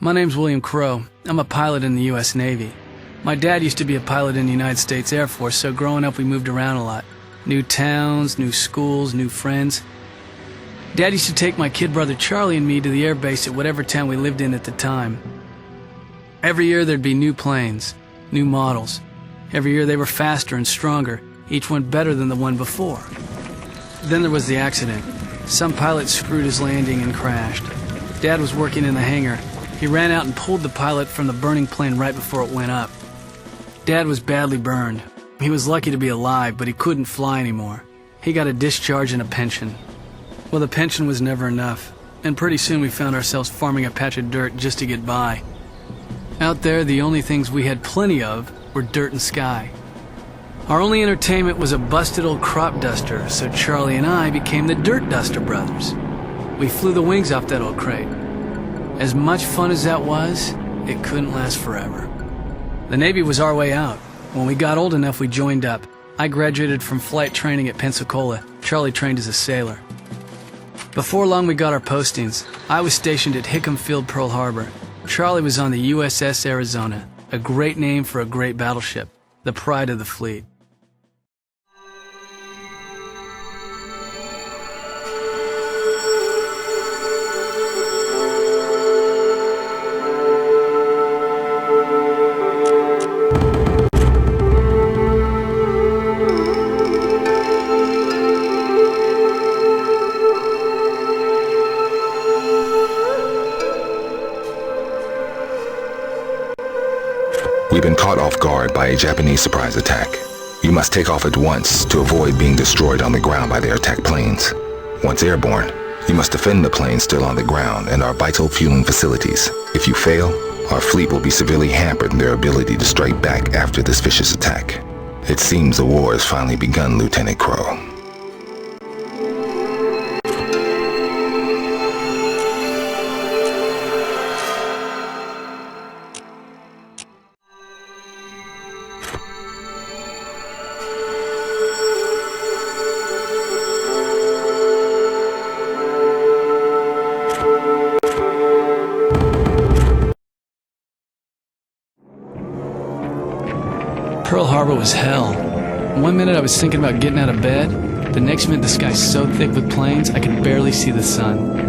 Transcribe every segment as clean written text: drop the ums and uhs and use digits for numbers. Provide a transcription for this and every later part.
My name's William Crow. I'm a pilot in the U.S. Navy. My dad used to be a pilot in the United States Air Force, so growing up we moved around a lot. New towns, new schools, new friends. Dad used to take my kid brother Charlie and me to the air base at whatever town we lived in at the time. Every year there'd be new planes, new models. Every year they were faster and stronger, each one better than the one before. Then there was the accident. Some pilot screwed his landing and crashed. Dad was working in the hangar. He ran out and pulled the pilot from the burning plane right before it went up. Dad was badly burned. He was lucky to be alive, but he couldn't fly anymore. He got a discharge and a pension. Well, the pension was never enough, and pretty soon we found ourselves farming a patch of dirt just to get by. Out there, the only things we had plenty of were dirt and sky. Our only entertainment was a busted old crop duster, so Charlie and I became the Dirt Duster Brothers. We flew the wings off that old crate. As much fun as that was, it couldn't last forever. The Navy was our way out. When we got old enough, we joined up. I graduated from flight training at Pensacola. Charlie trained as a sailor. Before long, we got our postings. I was stationed at Hickam Field, Pearl Harbor. Charlie was on the USS Arizona, a great name for a great battleship, the pride of the fleet. We've been caught off guard by a Japanese surprise attack. You must take off at once to avoid being destroyed on the ground by their attack planes. Once airborne, you must defend the planes still on the ground and our vital fueling facilities. If you fail, our fleet will be severely hampered in their ability to strike back after this vicious attack. It seems the war has finally begun, Lieutenant Crow. Pearl Harbor was hell. One minute I was thinking about getting out of bed, the next minute the sky's so thick with planes I could barely see the sun.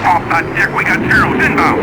Off that deck, we got zeros inbound.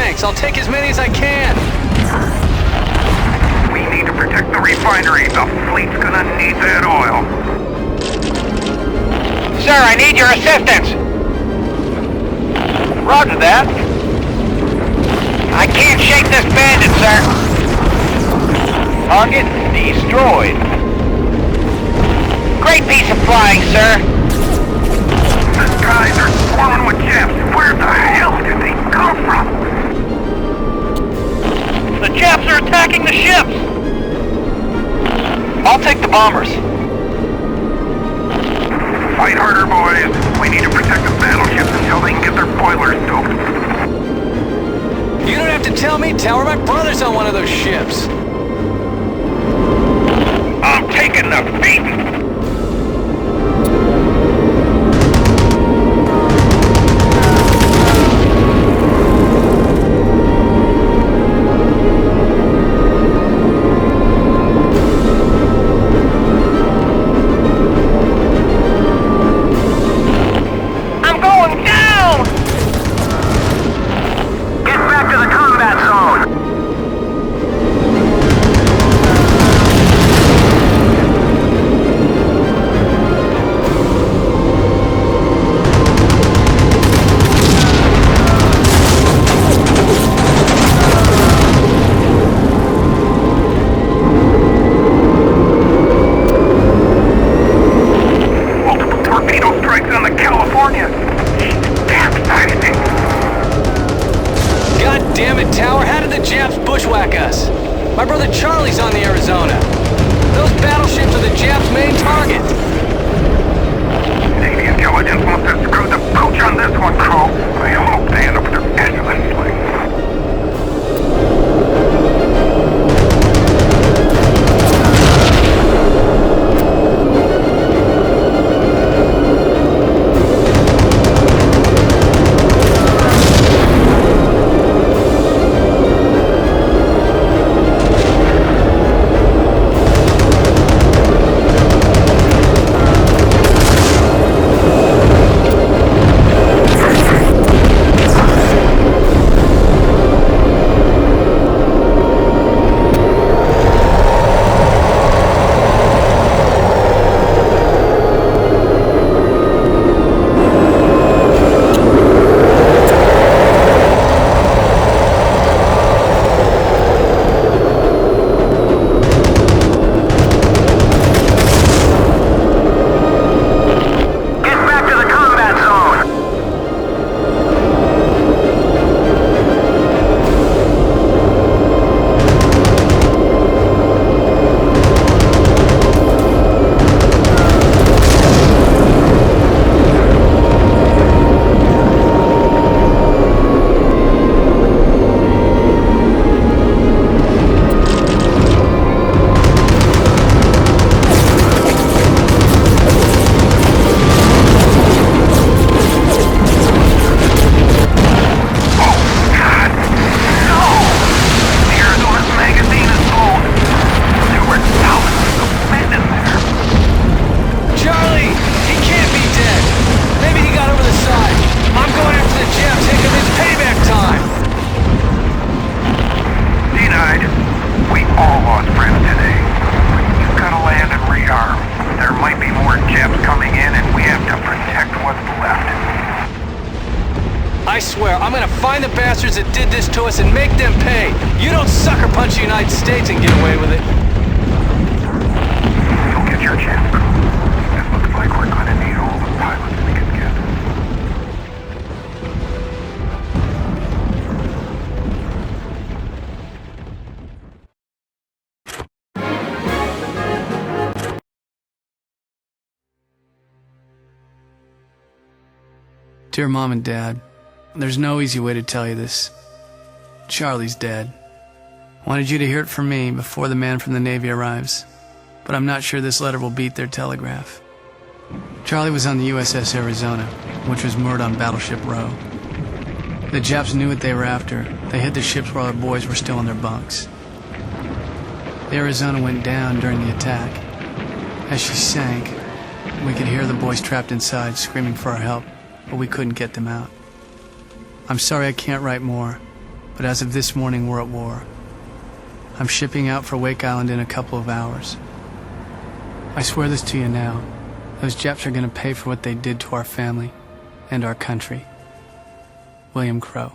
Thanks, I'll take as many as I can. We need to protect the refinery. The fleet's gonna need that oil. Sir, I need your assistance. Roger that. I can't shake this bandit, sir. Target destroyed. Great piece of flying, sir. The guys are swarming with Japs. Where the hell did they come from? The Japs are attacking the ships. I'll take the bombers. Fight harder, boys. We need to protect the battleships until they can get their boilers stoked. You don't have to tell me, Tower. My brother's on one of those ships. I'm taking the beating. I'm going down! Get back to the combat zone. Multiple torpedo strikes on the California. Capsizing. God damn it, Tower. How did the Japs bushwhack us? My brother Charlie's on the Arizona. Those battleships are the Japs' main target. Navy intelligence must have screwed the pooch on this one, crew. I hope they end up with their ambulance flight. Get back to the combat zone. The Arizona's magazine is full. There were thousands of men in there. Charlie! He can't be dead. Maybe he got over the side. I'm going after the Japs. Taking his payback time. Denied. We all lost friends today. You've got to land and rearm. There might be more Japs coming in, and we have to protect what's left. I swear, I'm gonna find the bastards that did this to us and make them pay. You don't sucker punch the United States and get away with it. You'll get your chance, crew. It looks like we're gonna need all the pilots we can get. Dear Mom and Dad, there's no easy way to tell you this. Charlie's dead. Wanted you to hear it from me before the man from the Navy arrives, but I'm not sure this letter will beat their telegraph. Charlie was on the USS Arizona, which was moored on Battleship Row. The Japs knew what they were after. They hid the ships while our boys were still in their bunks. The Arizona went down during the attack. As she sank, we could hear the boys trapped inside screaming for our help, but we couldn't get them out. I'm sorry I can't write more, but as of this morning, we're at war. I'm shipping out for Wake Island in a couple of hours. I swear this to you now. Those Japs are gonna pay for what they did to our family and our country. William Crowe.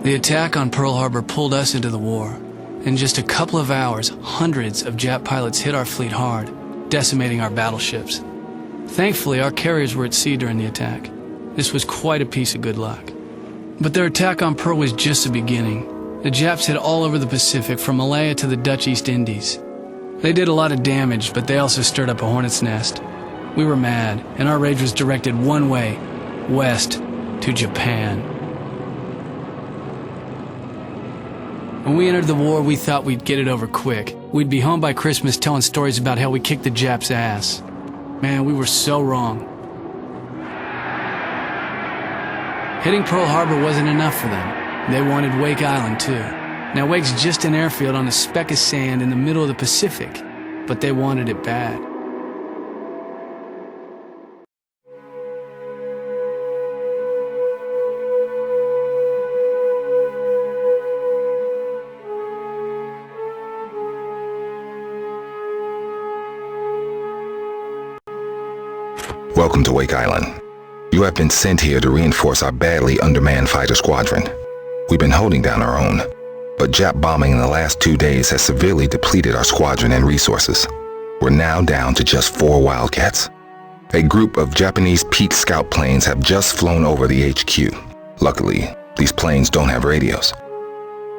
The attack on Pearl Harbor pulled us into the war. In just a couple of hours, hundreds of Jap pilots hit our fleet hard, decimating our battleships. Thankfully, our carriers were at sea during the attack. This was quite a piece of good luck. But their attack on Pearl was just the beginning. The Japs hit all over the Pacific, from Malaya to the Dutch East Indies. They did a lot of damage, but they also stirred up a hornet's nest. We were mad, and our rage was directed one way, west, to Japan. When we entered the war, we thought we'd get it over quick. We'd be home by Christmas telling stories about how we kicked the Japs' ass. Man, we were so wrong. Hitting Pearl Harbor wasn't enough for them. They wanted Wake Island, too. Now, Wake's just an airfield on a speck of sand in the middle of the Pacific, but they wanted it bad. Welcome to Wake Island. You have been sent here to reinforce our badly undermanned fighter squadron. We've been holding down our own, but Jap bombing in the last 2 days has severely depleted our squadron and resources. We're now down to just 4 Wildcats. A group of Japanese Pete scout planes have just flown over the HQ. Luckily, these planes don't have radios.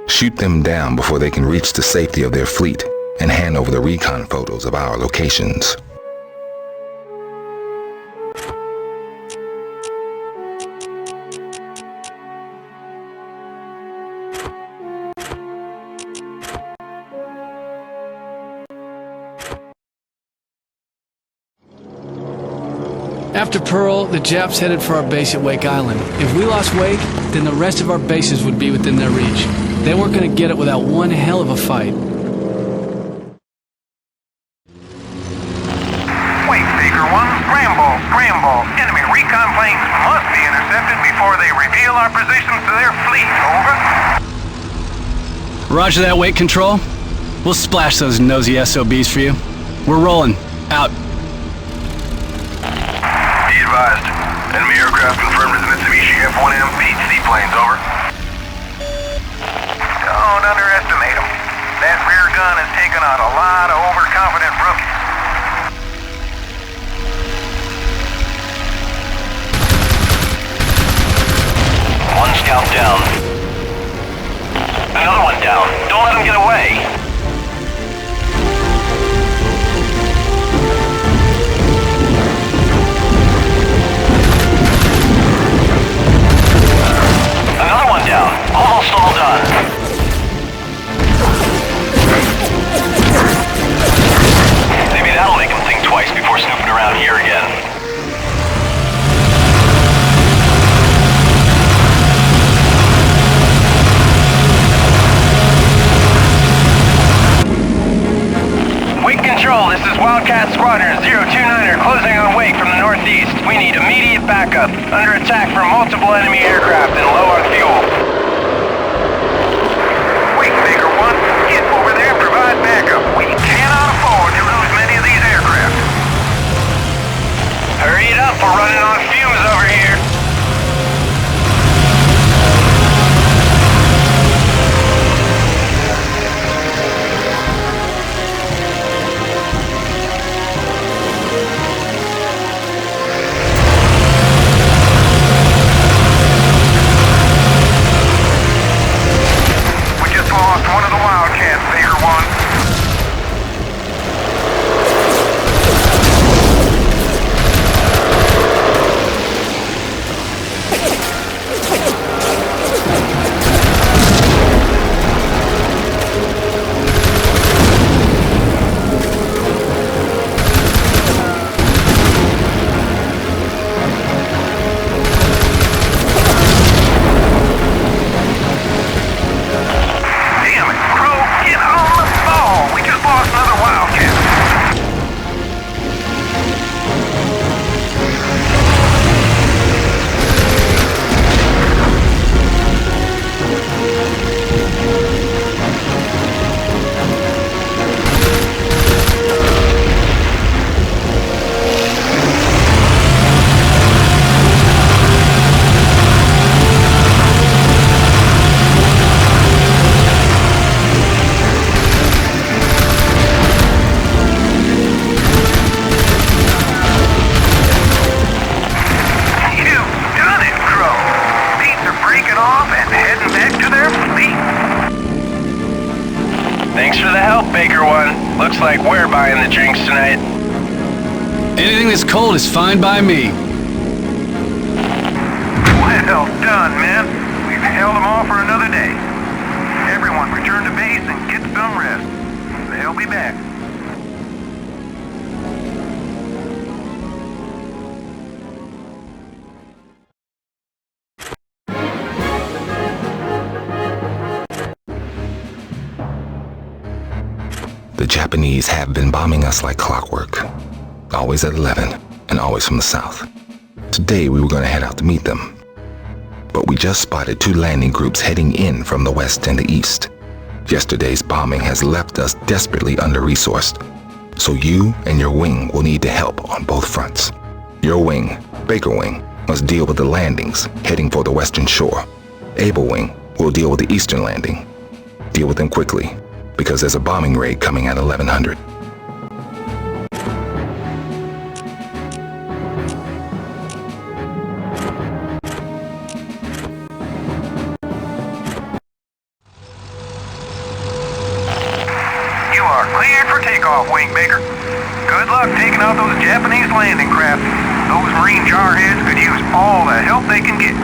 Shoot them down before they can reach the safety of their fleet and hand over the recon photos of our locations. After Pearl, the Japs headed for our base at Wake Island. If we lost Wake, then the rest of our bases would be within their reach. They weren't going to get it without one hell of a fight. Wait, Baker 1, Scramble. Enemy recon planes must be intercepted before they reveal our positions to their fleet. Over. Roger that, Wake Control. We'll splash those nosy SOBs for you. We're rolling. Out. Be advised. Enemy aircraft confirmed as Mitsubishi F-1M Pete seaplanes, over. Don't underestimate them. That rear gun has taken out a lot of overconfident rookies. One scout down. Another one down. Don't let him get away. Another one down. Almost all done. Maybe that'll make him think twice before snooping around here again. Wake Control, this is Wildcat Squadron 029er closing on Wake from the northeast. We need immediate backup. Under attack from multiple enemy aircraft and low on fuel. Wait, Baker 1, get over there and provide backup. We cannot afford to lose many of these aircraft. Hurry it up, we're running on fumes over here. Baker 1. Looks like we're buying the drinks tonight. Anything that's cold is fine by me. Well done, men. We've held them off for another day. Everyone return to base and get some rest. They'll be back. The Japanese have been bombing us like clockwork. Always at 11, and always from the south. Today we were going to head out to meet them. But we just spotted 2 landing groups heading in from the west and the east. Yesterday's bombing has left us desperately under-resourced. So you and your wing will need to help on both fronts. Your wing, Baker Wing, must deal with the landings heading for the western shore. Able Wing will deal with the eastern landing. Deal with them quickly, because there's a bombing raid coming at 1100. You are cleared for takeoff, Wing Baker. Good luck taking out those Japanese landing craft. Those Marine jarheads could use all the help they can get.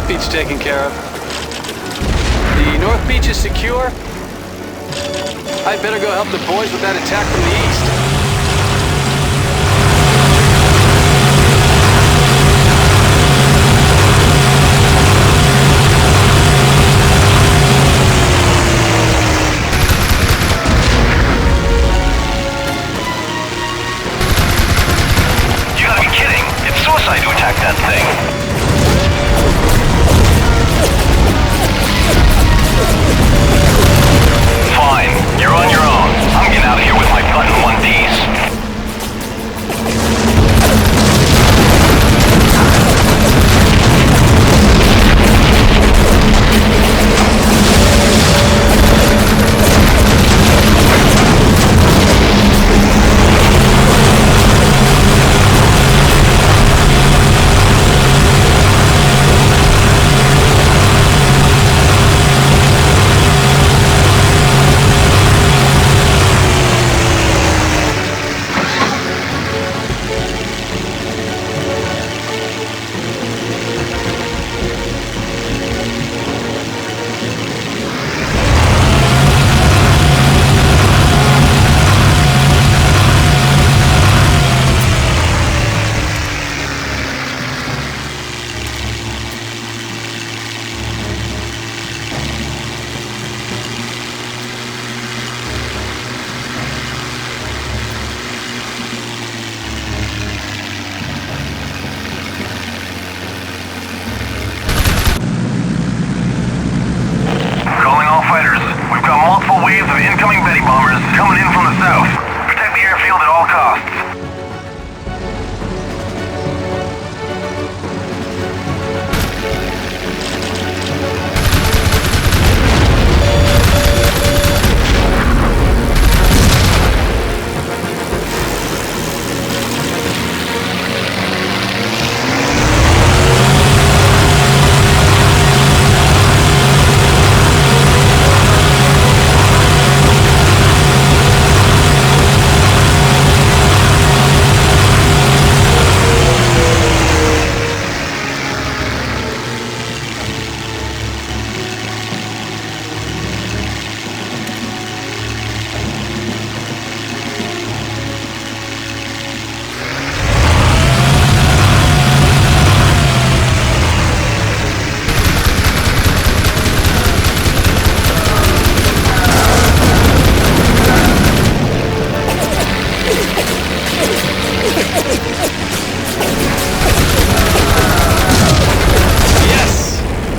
Beach taken care of. The North Beach is secure. I'd better go help the boys with that attack from the east. You gotta be kidding. It's suicide to attack that thing. Fine, you're on your own. I'm getting out of here with my button 1Ds. Betty bombers coming in from the south. Protect the airfield at all costs.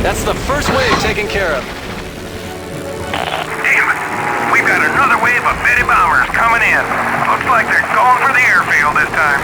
That's the first wave taken care of. Damn it! We've got another wave of Betty bombers coming in. Looks like they're going for the airfield this time.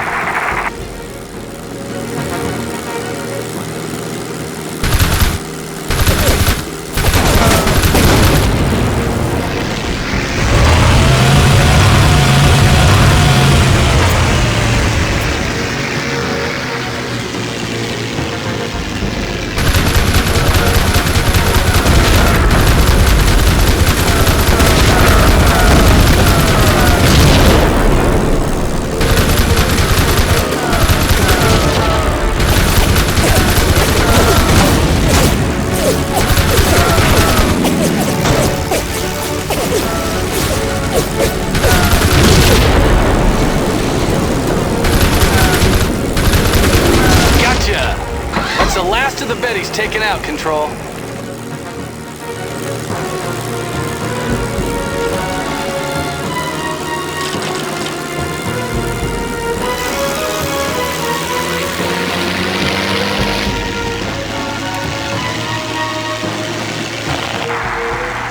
The last of the Bettys taken out, Control.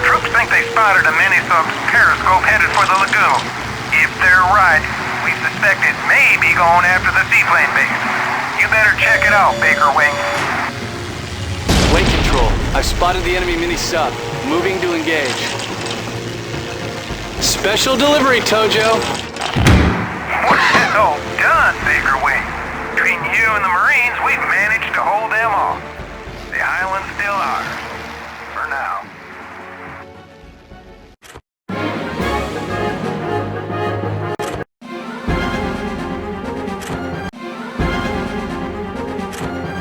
Troops think they spotted a mini-sub periscope headed for the lagoon. If they're right, we suspect it may be going after the seaplane base. You better check it out, Baker Wing. Wing Control, I've spotted the enemy mini-sub. Moving to engage. Special delivery, Tojo. Well done, Baker Wing. Between you and the Marines, we've managed to hold them off. The island's still ours. For now.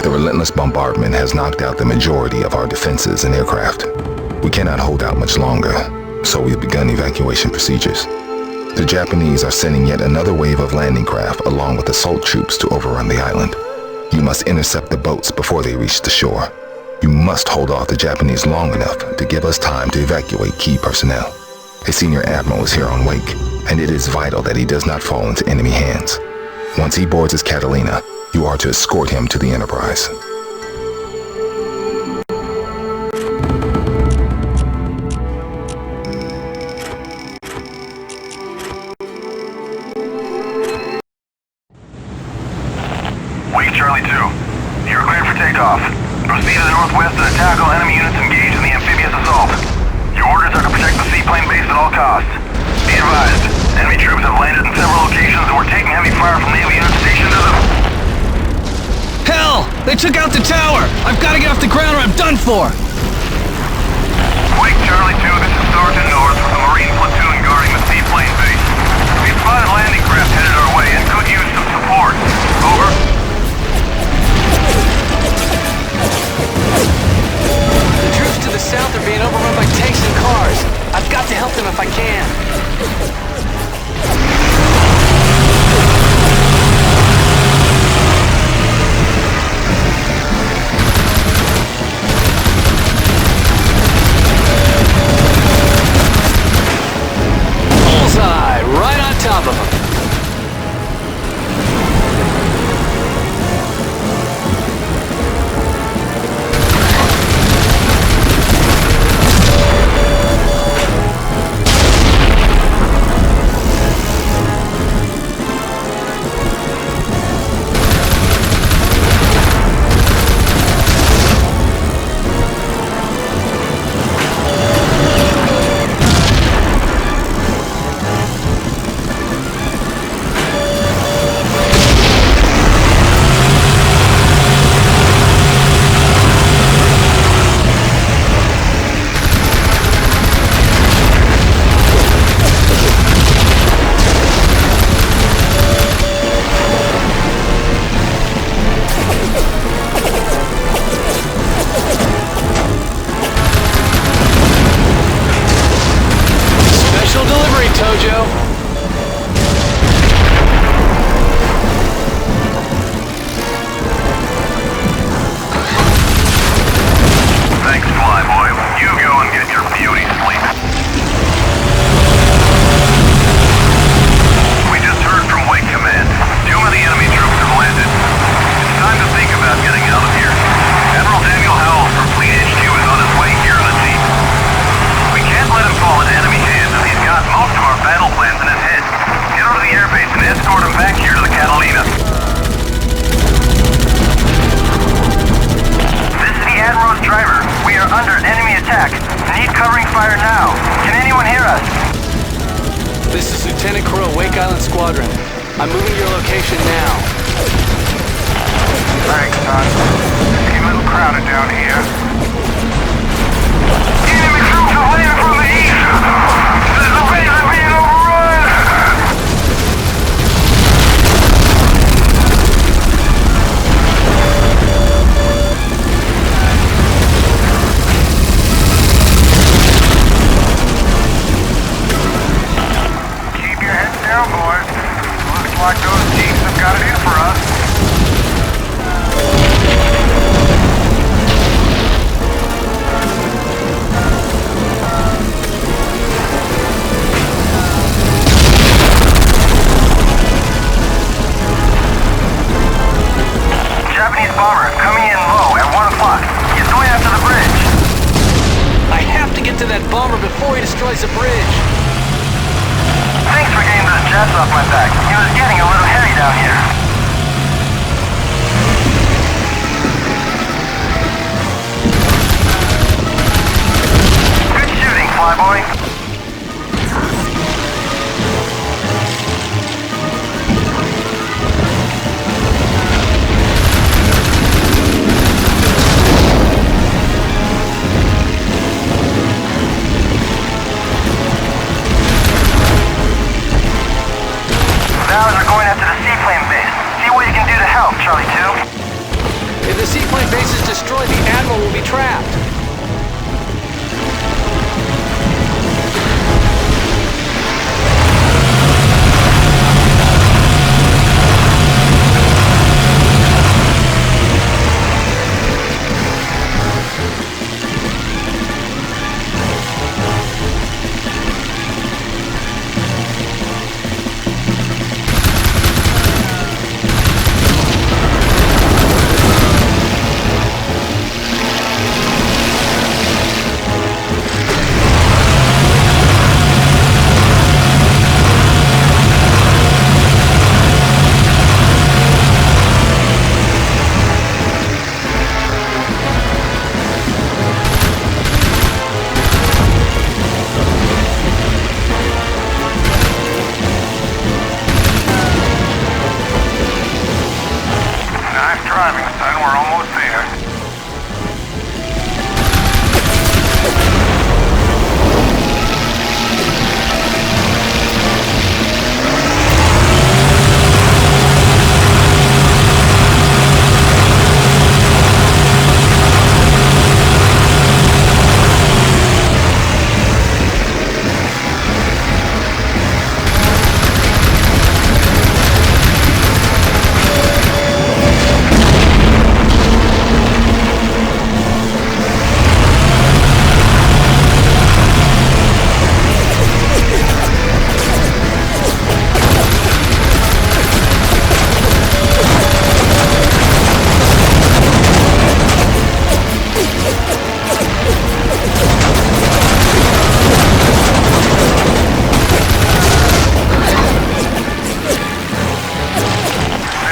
The relentless bombardment has knocked out the majority of our defenses and aircraft. We cannot hold out much longer, so we've begun evacuation procedures. The Japanese are sending yet another wave of landing craft along with assault troops to overrun the island. You must intercept the boats before they reach the shore. You must hold off the Japanese long enough to give us time to evacuate key personnel. A senior admiral is here on Wake, and it is vital that he does not fall into enemy hands. Once he boards his Catalina, you are to escort him to the Enterprise. Wake Charlie 2. You're cleared for takeoff. Proceed to the northwest and tackle enemy units engaged in the amphibious assault. Your orders are to protect the seaplane base at all costs. Be advised, enemy troops have landed in several locations and we're taking heavy fire from Navy units stationed to them. Hell! They took out the tower! I've got to get off the ground or I'm done for! Wake Charlie 2, this is Sergeant North with the Marine platoon guarding the seaplane base. We spotted landing craft headed our way and could use some support. Over. The troops to the south are being overrun by tanks and cars. I've got to help them if I can. Bullseye! Right on top of them. I'm moving to your location now. Thanks, son. It's getting a little crowded down here. Enemy troops are landing from the east! The base is being overrun! Keep your heads down, boys. Looks like those jeeps have got it in for us. Japanese bomber coming in low at 1 o'clock. He's going after the bridge. I have to get to that bomber before he destroys the bridge. Thanks for getting those jets off my back. It was getting a little heavy down here. Good shooting, flyboy. Now they're going after the seaplane base. See what you can do to help, Charlie 2. If the seaplane base is destroyed, the Admiral will be trapped. Nice driving, son. We're almost there.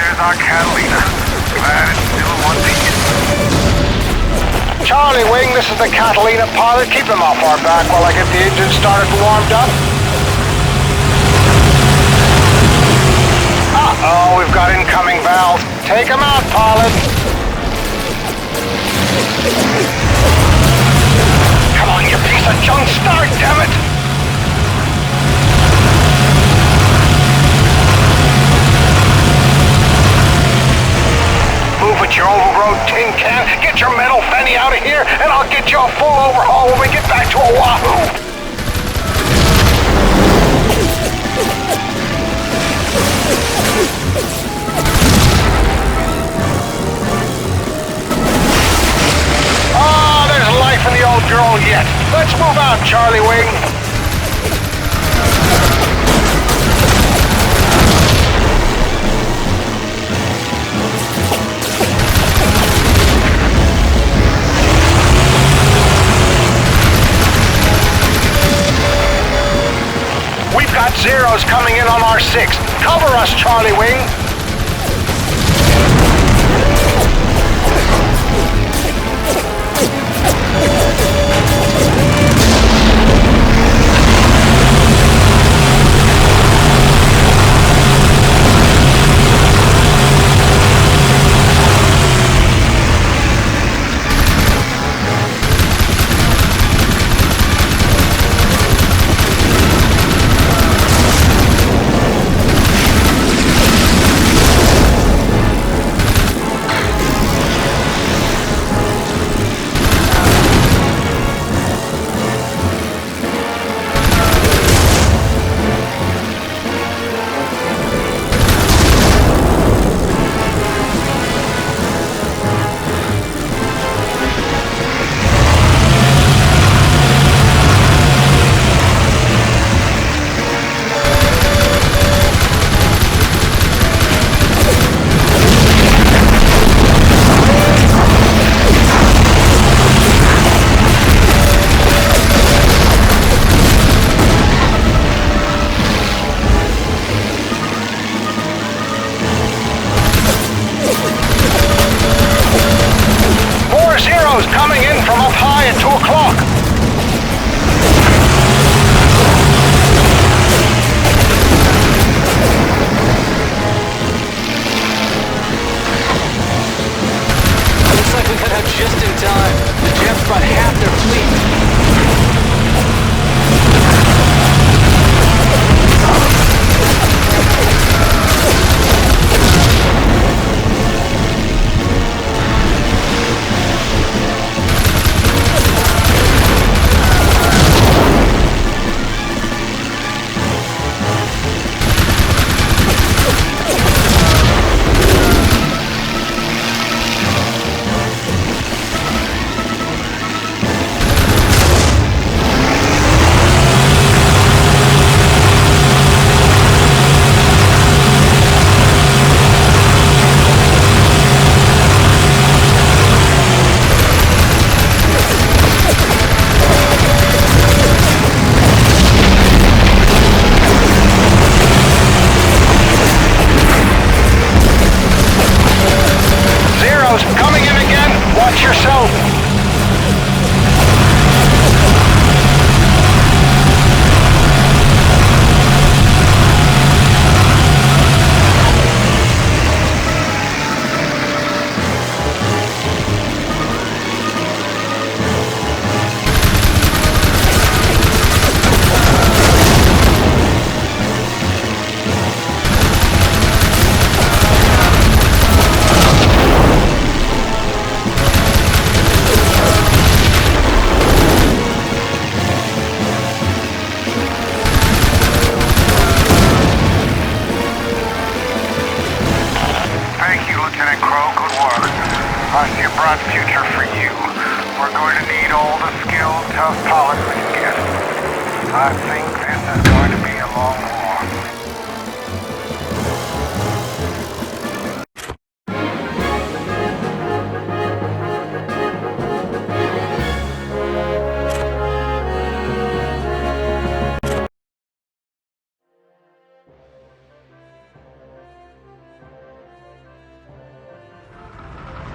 There's our Catalina. Glad it's still in one piece. Charlie Wing, this is the Catalina pilot. Keep him off our back while I get the engine started and warmed up. Uh-oh, we've got incoming valves. Take him out, pilot. Come on, you piece of junk. Start, damn it. Move with your overgrown tin can. Get your metal fanny out of here, and I'll get you a full overhaul when we get back to Oahu. Oh, there's life in the old girl yet. Let's move out, Charlie Wing. We've got Zeros coming in on our 6. Cover us, Charlie Wing. Zeros coming in from up high at 2 o'clock. Looks like we got out just in time. The Japs brought half their fleet. Zeros coming in again. Watch yourself. Thank you, Lieutenant Crow. Good work. I see a bright future for you. We're going to need all the skilled, tough pilots we can get. I think this is going to be a long war.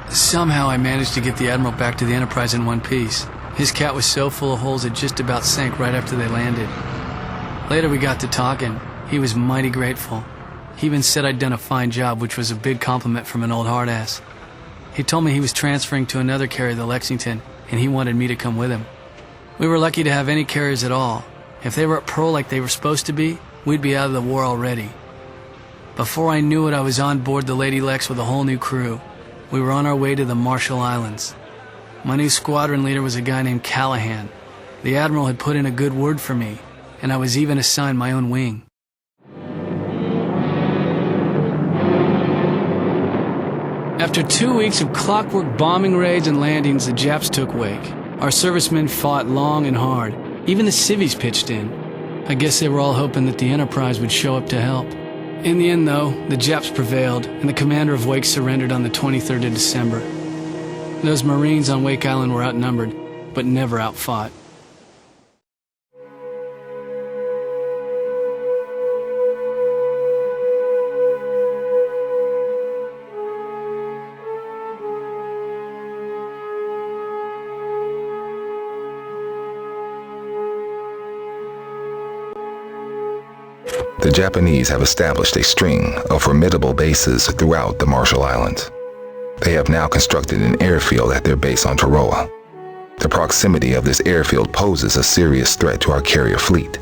Somehow I managed to get the Admiral back to the Enterprise in one piece. His cat was so full of holes it just about sank right after they landed. Later we got to talking. He was mighty grateful. He even said I'd done a fine job, which was a big compliment from an old hard-ass. He told me he was transferring to another carrier, the Lexington, and he wanted me to come with him. We were lucky to have any carriers at all. If they were at Pearl like they were supposed to be, we'd be out of the war already. Before I knew it, I was on board the Lady Lex with a whole new crew. We were on our way to the Marshall Islands. My new squadron leader was a guy named Callahan. The Admiral had put in a good word for me, and I was even assigned my own wing. After 2 weeks of clockwork bombing raids and landings, the Japs took wake. Our servicemen fought long and hard. Even the civvies pitched in. I guess they were all hoping that the Enterprise would show up to help. In the end, though, the Japs prevailed, and the commander of Wake surrendered on the 23rd of December. Those Marines on Wake Island were outnumbered, but never outfought. The Japanese have established a string of formidable bases throughout the Marshall Islands. They have now constructed an airfield at their base on Tarawa. The proximity of this airfield poses a serious threat to our carrier fleet.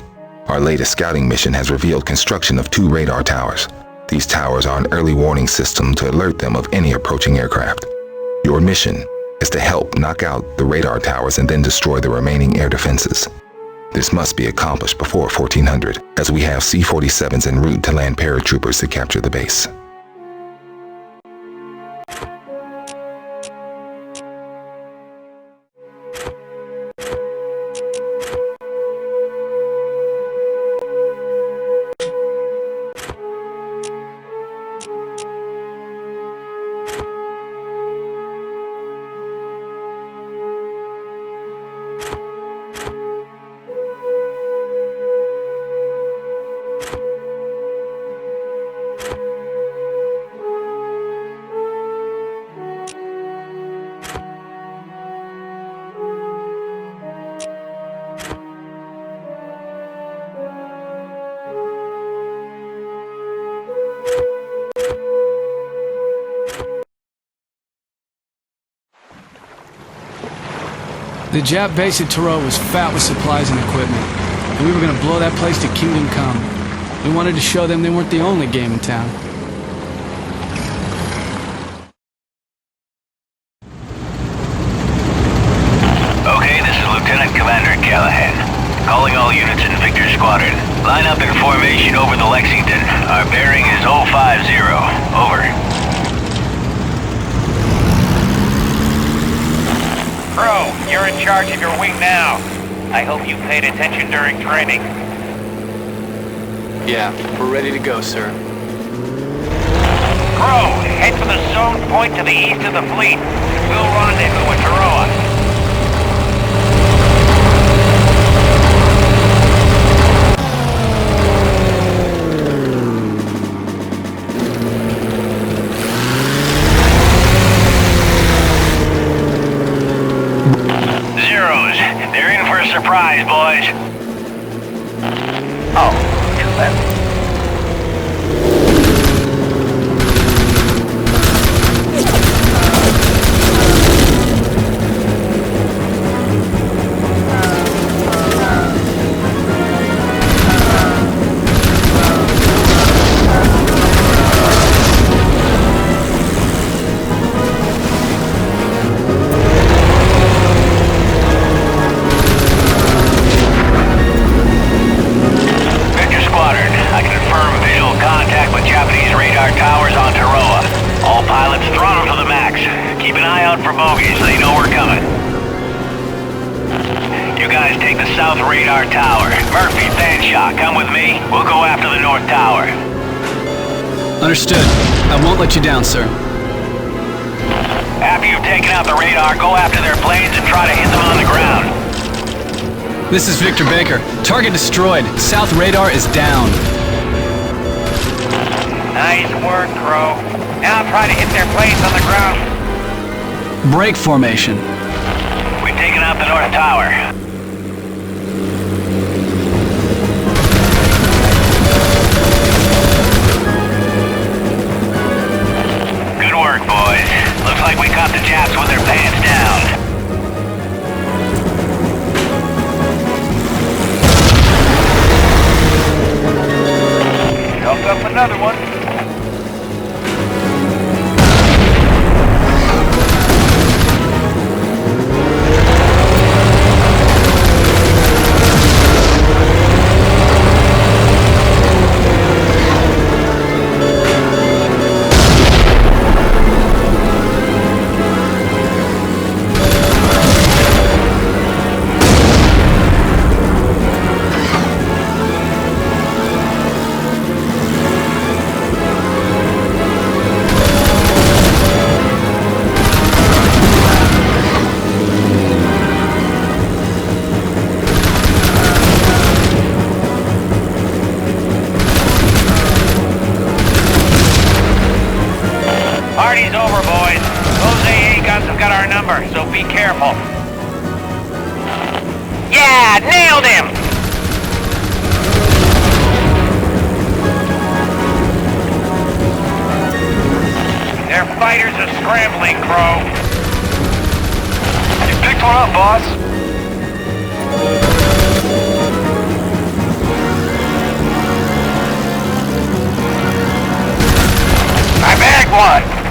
Our latest scouting mission has revealed construction of 2 radar towers. These towers are an early warning system to alert them of any approaching aircraft. Your mission is to help knock out the radar towers and then destroy the remaining air defenses. This must be accomplished before 1400, as we have C-47s en route to land paratroopers to capture the base. The Jap base at Taro was fat with supplies and equipment, and we were going to blow that place to Kingdom Come. We wanted to show them they weren't the only game in town. Okay, this is Lieutenant Commander Callahan. Calling all units in Victor Squadron. Line up in formation over the Lexington. Our bearing is 050. Over. Crow, you're in charge of your wing now. I hope you paid attention during training. Yeah, we're ready to go, sir. Crow, head for the zone point to the east of the fleet. We'll rendezvous with Taroa. Zeros, they're in for a surprise, boys. Oh, is that? South radar tower. Murphy, Fanshaw, come with me. We'll go after the north tower. Understood. I won't let you down, sir. After you've taken out the radar, go after their planes and try to hit them on the ground. This is Victor Baker. Target destroyed. South radar is down. Nice work, Crow. Now try to hit their planes on the ground. Break formation. We've taken out the north tower. Good work, boys. Looks like we caught the Japs with their pants down. Comes up another one. Party's over, boys. Those AA guns have got our number, so be careful. Yeah, nailed him! Their fighters are scrambling, Crow. You picked one up, boss. I bagged one!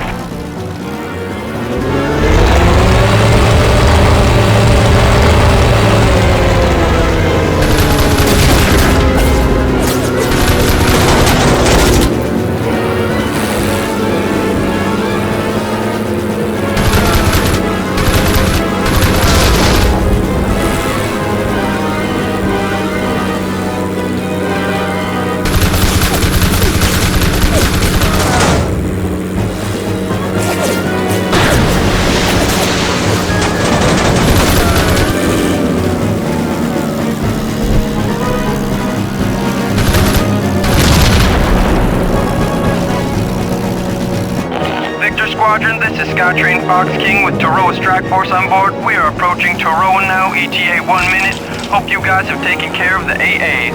Squadron, this is Skytrain Fox King with Taroa Strike Force on board. We are approaching Taroa now, ETA 1 minute. Hope you guys have taken care of the AA.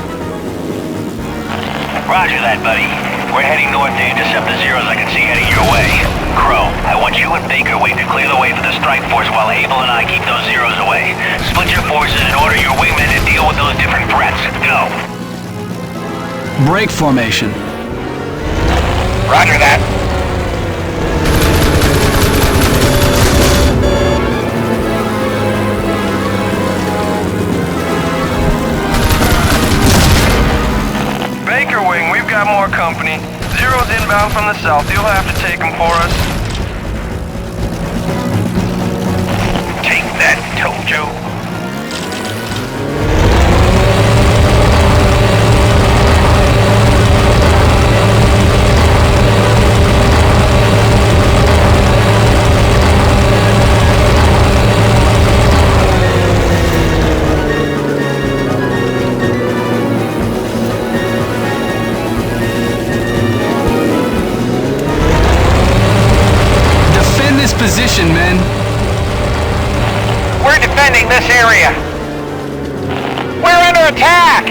Roger that, buddy. We're heading north to intercept the Zeros I can see heading your way. Crow, I want you and Baker wait to clear the way for the strike force while Abel and I keep those Zeros away. Split your forces and order your wingmen to deal with those different threats. Go. Break formation. Roger that. Baker Wing, we've got more company. Zero's inbound from the south. You'll have to take them for us. Take that, Tojo. Position, men. We're defending this area. We're under attack!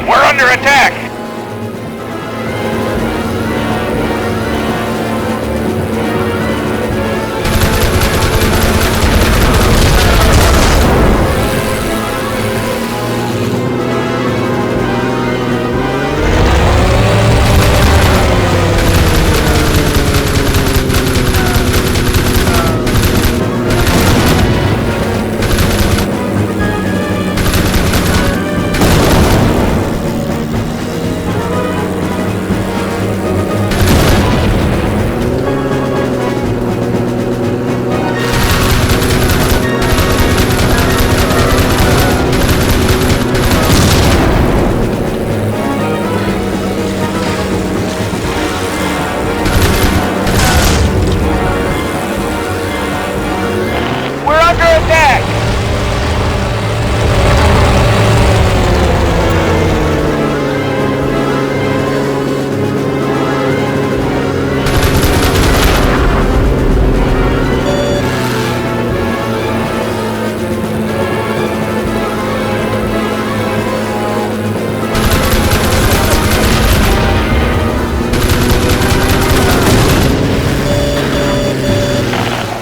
We're under attack!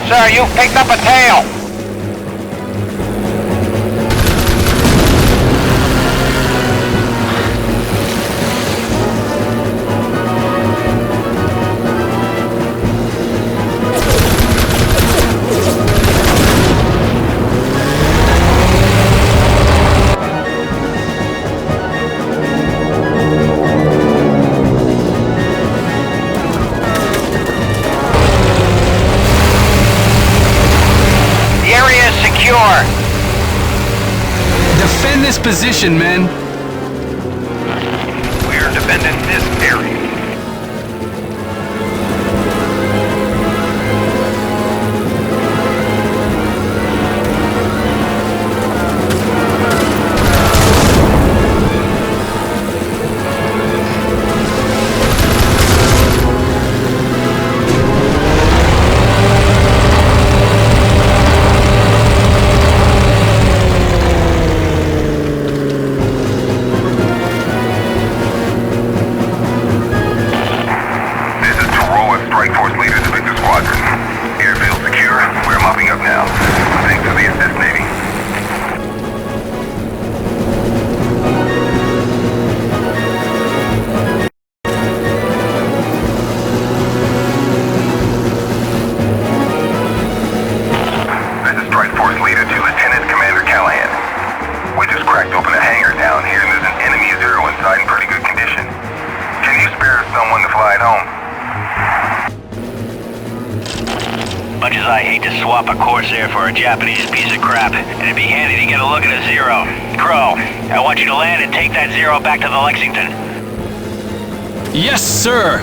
Sir, you've picked up a tail! Defend this position, men. We're defending this area. Much as I hate to swap a Corsair for a Japanese piece of crap, it'd be handy to get a look at a Zero. Crow, I want you to land and take that Zero back to the Lexington. Yes, sir!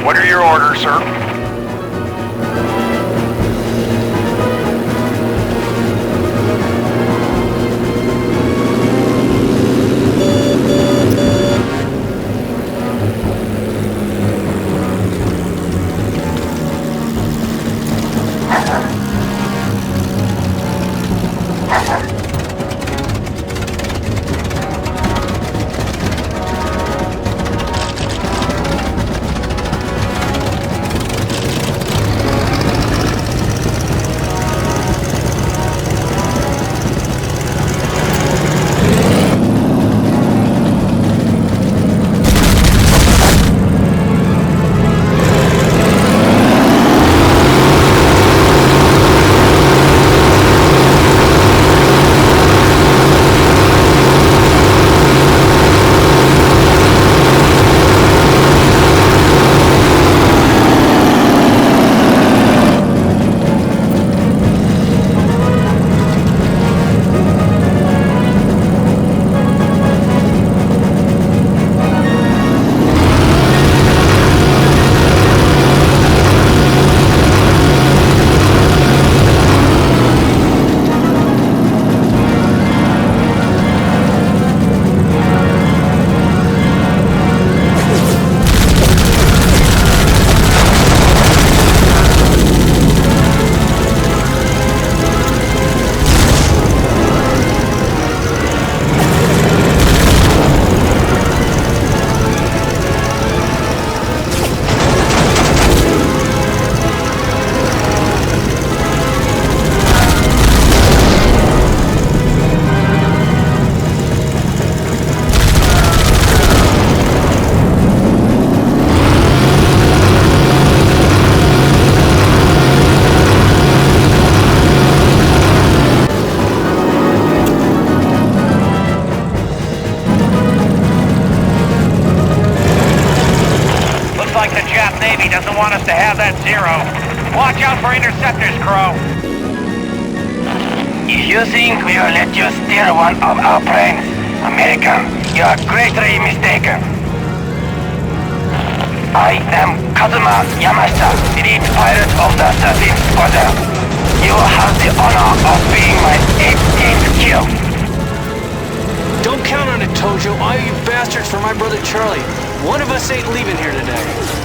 What are your orders, sir? like the Jap Navy doesn't want us to have that zero. Watch out for interceptors, Crow. If you think we will let you steer one of our planes, American, you are greatly mistaken. I am Kazuma Yamashita, lead pilot of the 13th Squadron. You have the honor of being my 18th kill. Don't count on it, Tojo. All you bastards for my brother Charlie. One of us ain't leaving here today.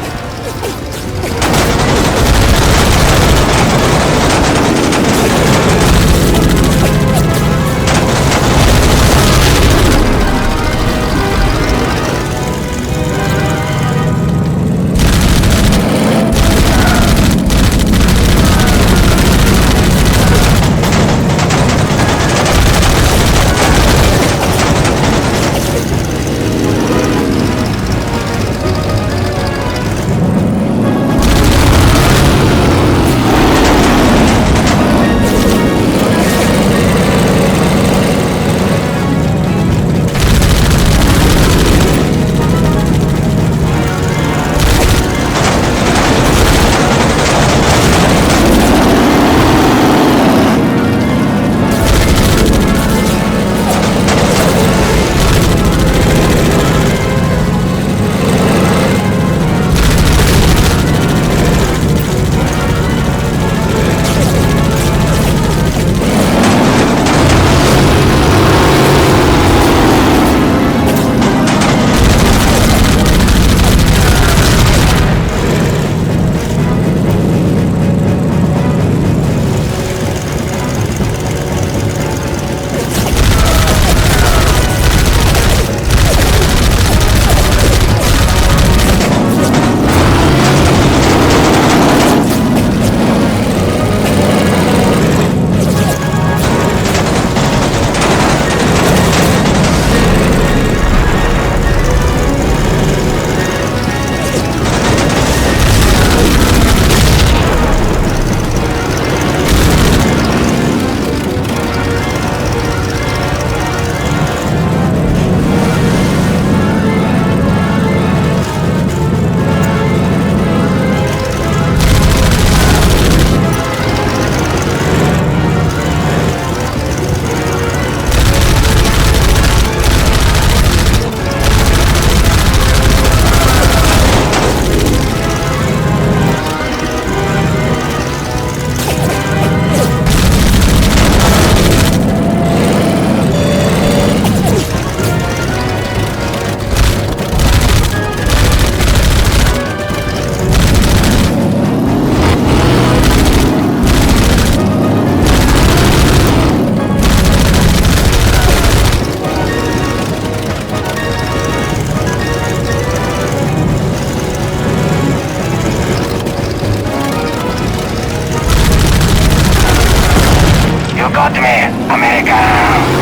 got me, America,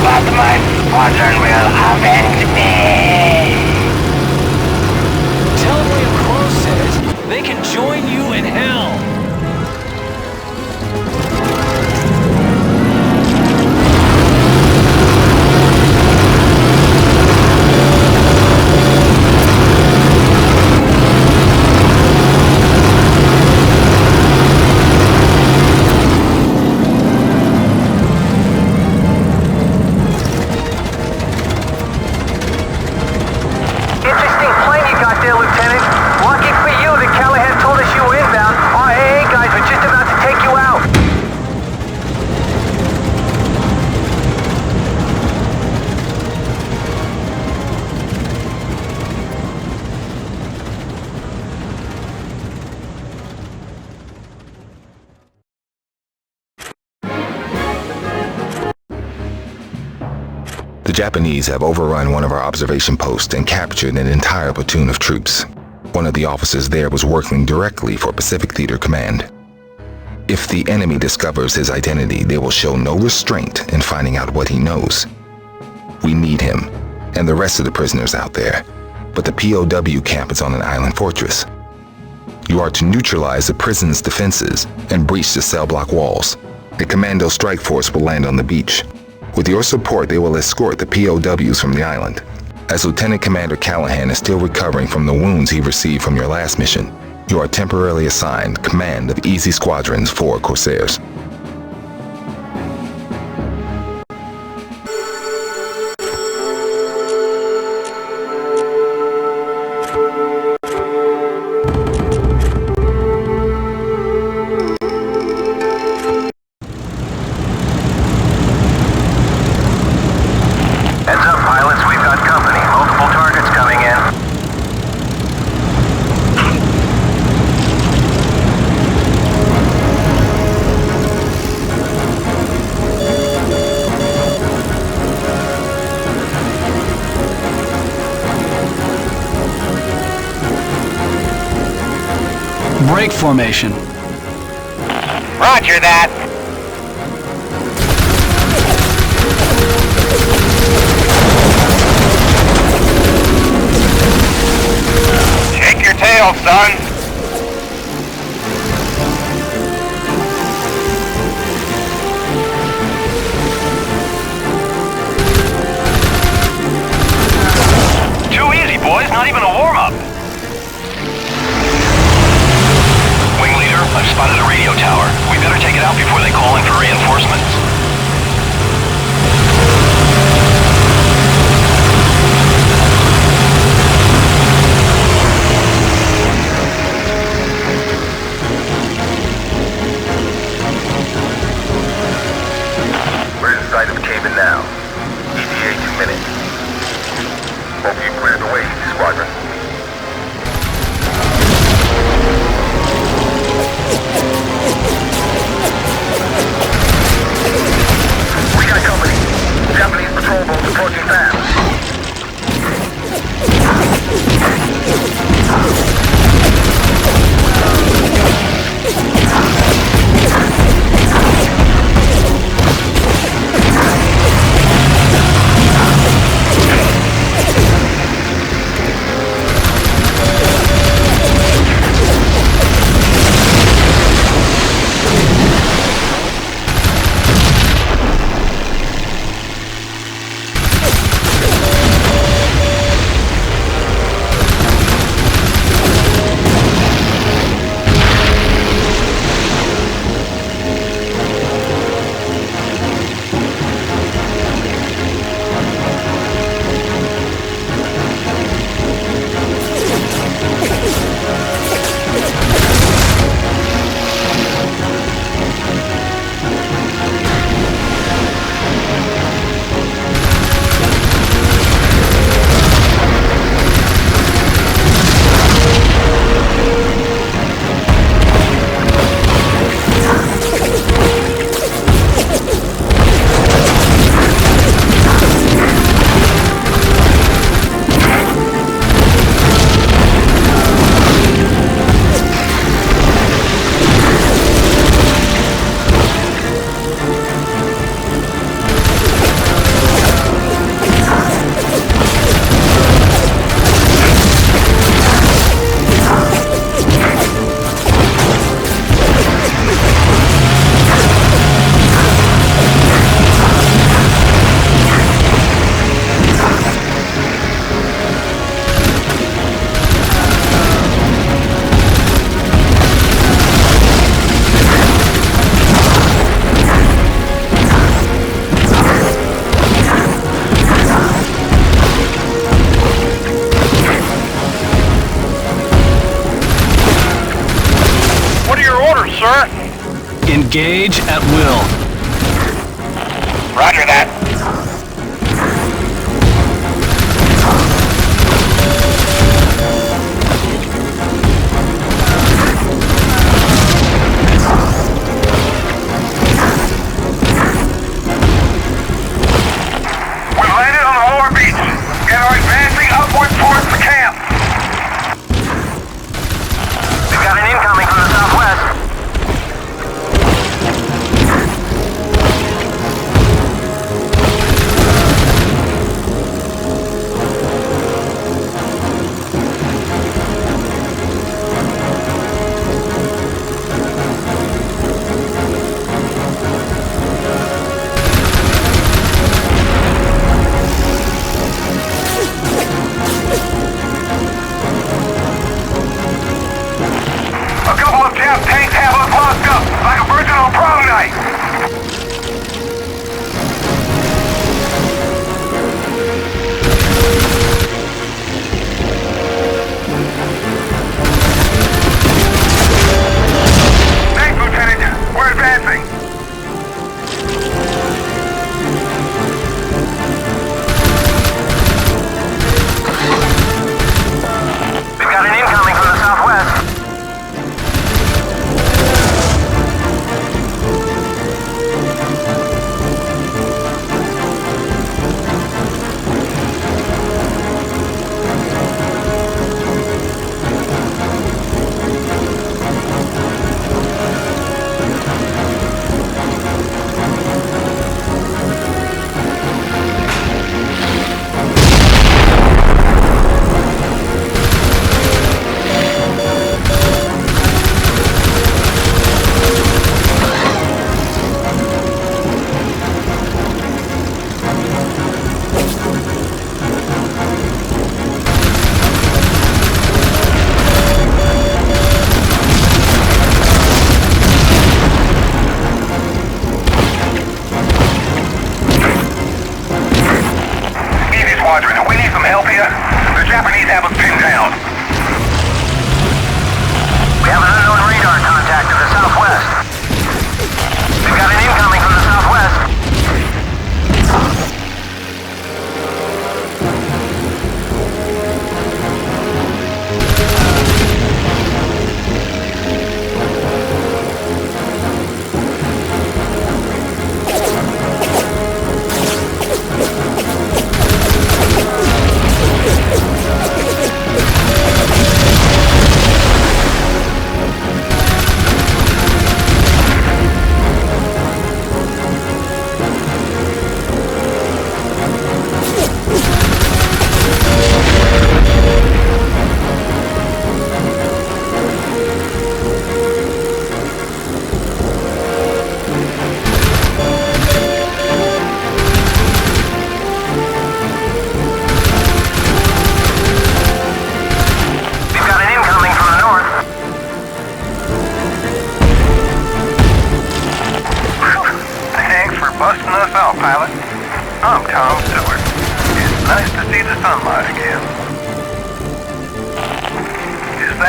but my squadron will avenge me. Tell William Crow says they can join you in hell. The Japanese have overrun one of our observation posts and captured an entire platoon of troops. One of the officers there was working directly for Pacific Theater Command. If the enemy discovers his identity, they will show no restraint in finding out what he knows. We need him, and the rest of the prisoners out there, but the POW camp is on an island fortress. You are to neutralize the prison's defenses and breach the cell block walls. A commando strike force will land on the beach. With your support, they will escort the POWs from the island. As Lieutenant Commander Callahan is still recovering from the wounds he received from your last mission, you are temporarily assigned command of Easy Squadron's 4 Corsairs. Heads up, pilots, we've got company. Multiple targets coming in. Break formation. Roger that. Shake your tail, son. Too easy, boys. Not even a warm-up. Wing leader, I've spotted a radio tower. We better take it out before they call in for reinforcements. We're in sight of Cayman now. ETA 2 minutes. Hope you cleared the way, Squadron. We got company. Japanese patrol boats approaching fast. Engage at will. Roger that. We've landed on the lower beach and are advancing upward towards the camp. We've got an incoming from the southwest.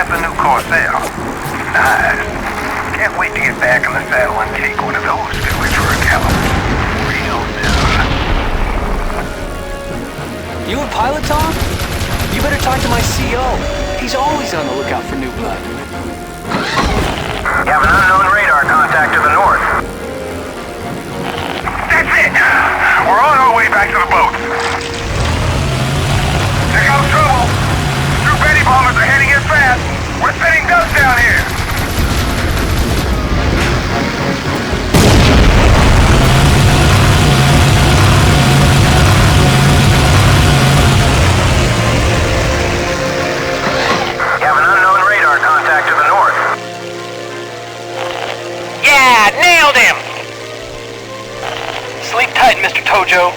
That's a new Corsair. Nice. Can't wait to get back in the saddle and take one of those fillies for a gallop. Real soon. You a pilot, Tom? You better talk to my CO. He's always on the lookout for new blood. You have an unknown radar contact to the north. That's it! We're on our way back to the boats. Here comes trouble. Two Betty bombers are heading in fast. We're sending dust down here. You have an unknown radar contact to the north. Yeah, nailed him! Sleep tight, Mr. Tojo.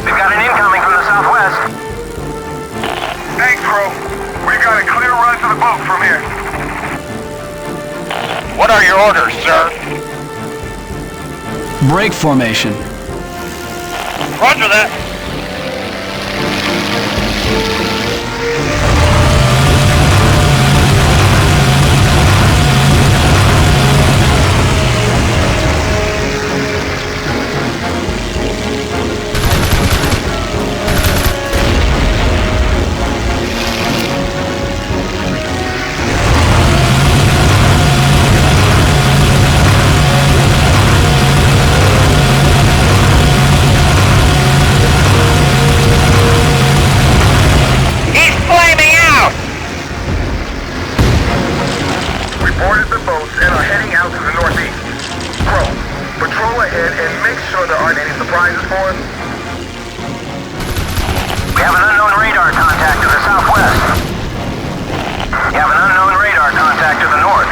We've got an incoming from the southwest. Thanks, bro. We've got a clear run to the boat from here. What are your orders, sir? Break formation. Roger that. He's flaming out! We boarded the boats and are heading out to the northeast. Bro, patrol ahead and make sure there aren't any surprises for us. We have an unknown radar contact to the southwest. You have an unknown radar contact to the north.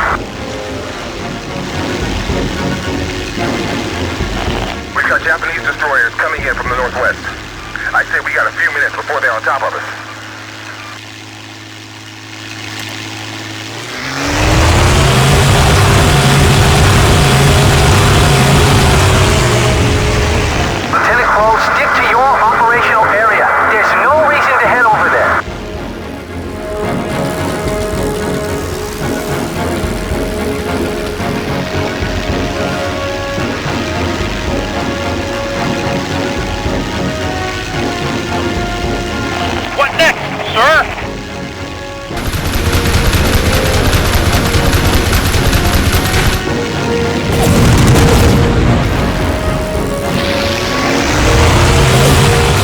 We've got Japanese destroyers coming in from the northwest. I'd say we got a few minutes before they're on top of us. Lieutenant Crow, stick to your operational area. There's no reason to head over there. What next, sir?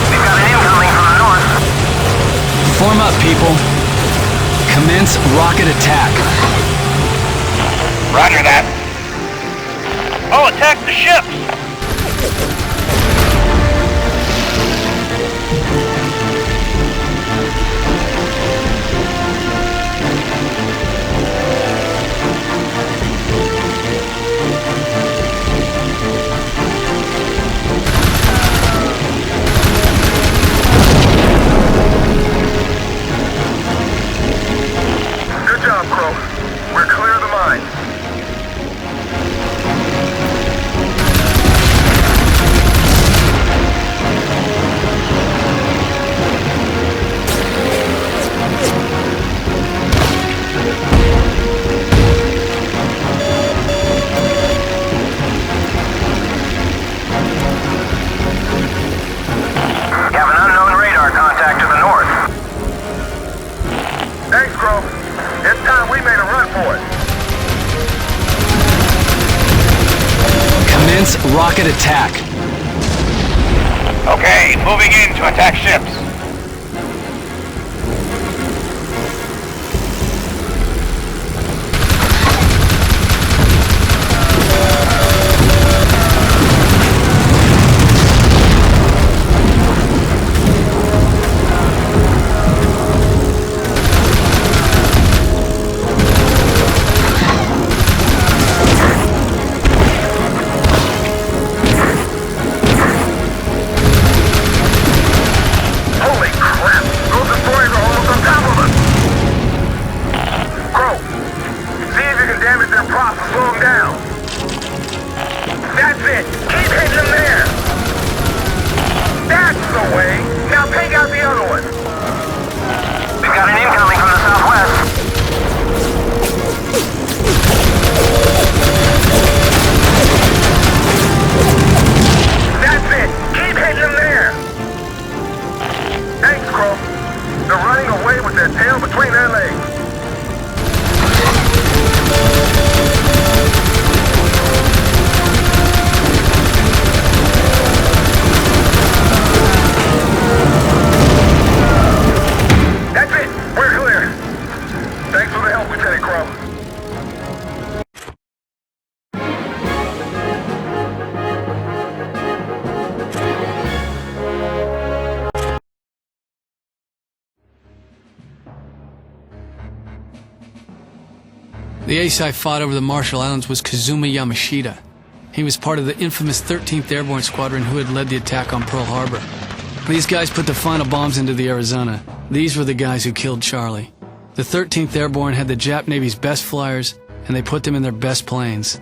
We've got an incoming from the north. Form up, people. Commence rocket attack. Roger that. I'll attack the ships. Good job, Crow. We're clear of the mine. You have an unknown radar contact to the north. Thanks, Crow. It's time we made a run for it. Commence rocket attack. Okay. Brigade moving in to attack ships. Holy crap! Those destroyers are almost on top of us! Crow, see if you can damage their props and slow them down. That's it! Keep hitting them there! That's the way! Now take out the other one! We've got an incoming from the southwest. That's it! Keep hitting them there! Thanks, Crow. They're running away with their tail between their legs. That's it! We're clear. Thanks for the help, Lieutenant Crow. The ace I fought over the Marshall Islands was Kazuma Yamashita. He was part of the infamous 13th Airborne Squadron who had led the attack on Pearl Harbor. These guys put the final bombs into the Arizona. These were the guys who killed Charlie. The 13th Airborne had the Jap Navy's best flyers, and they put them in their best planes.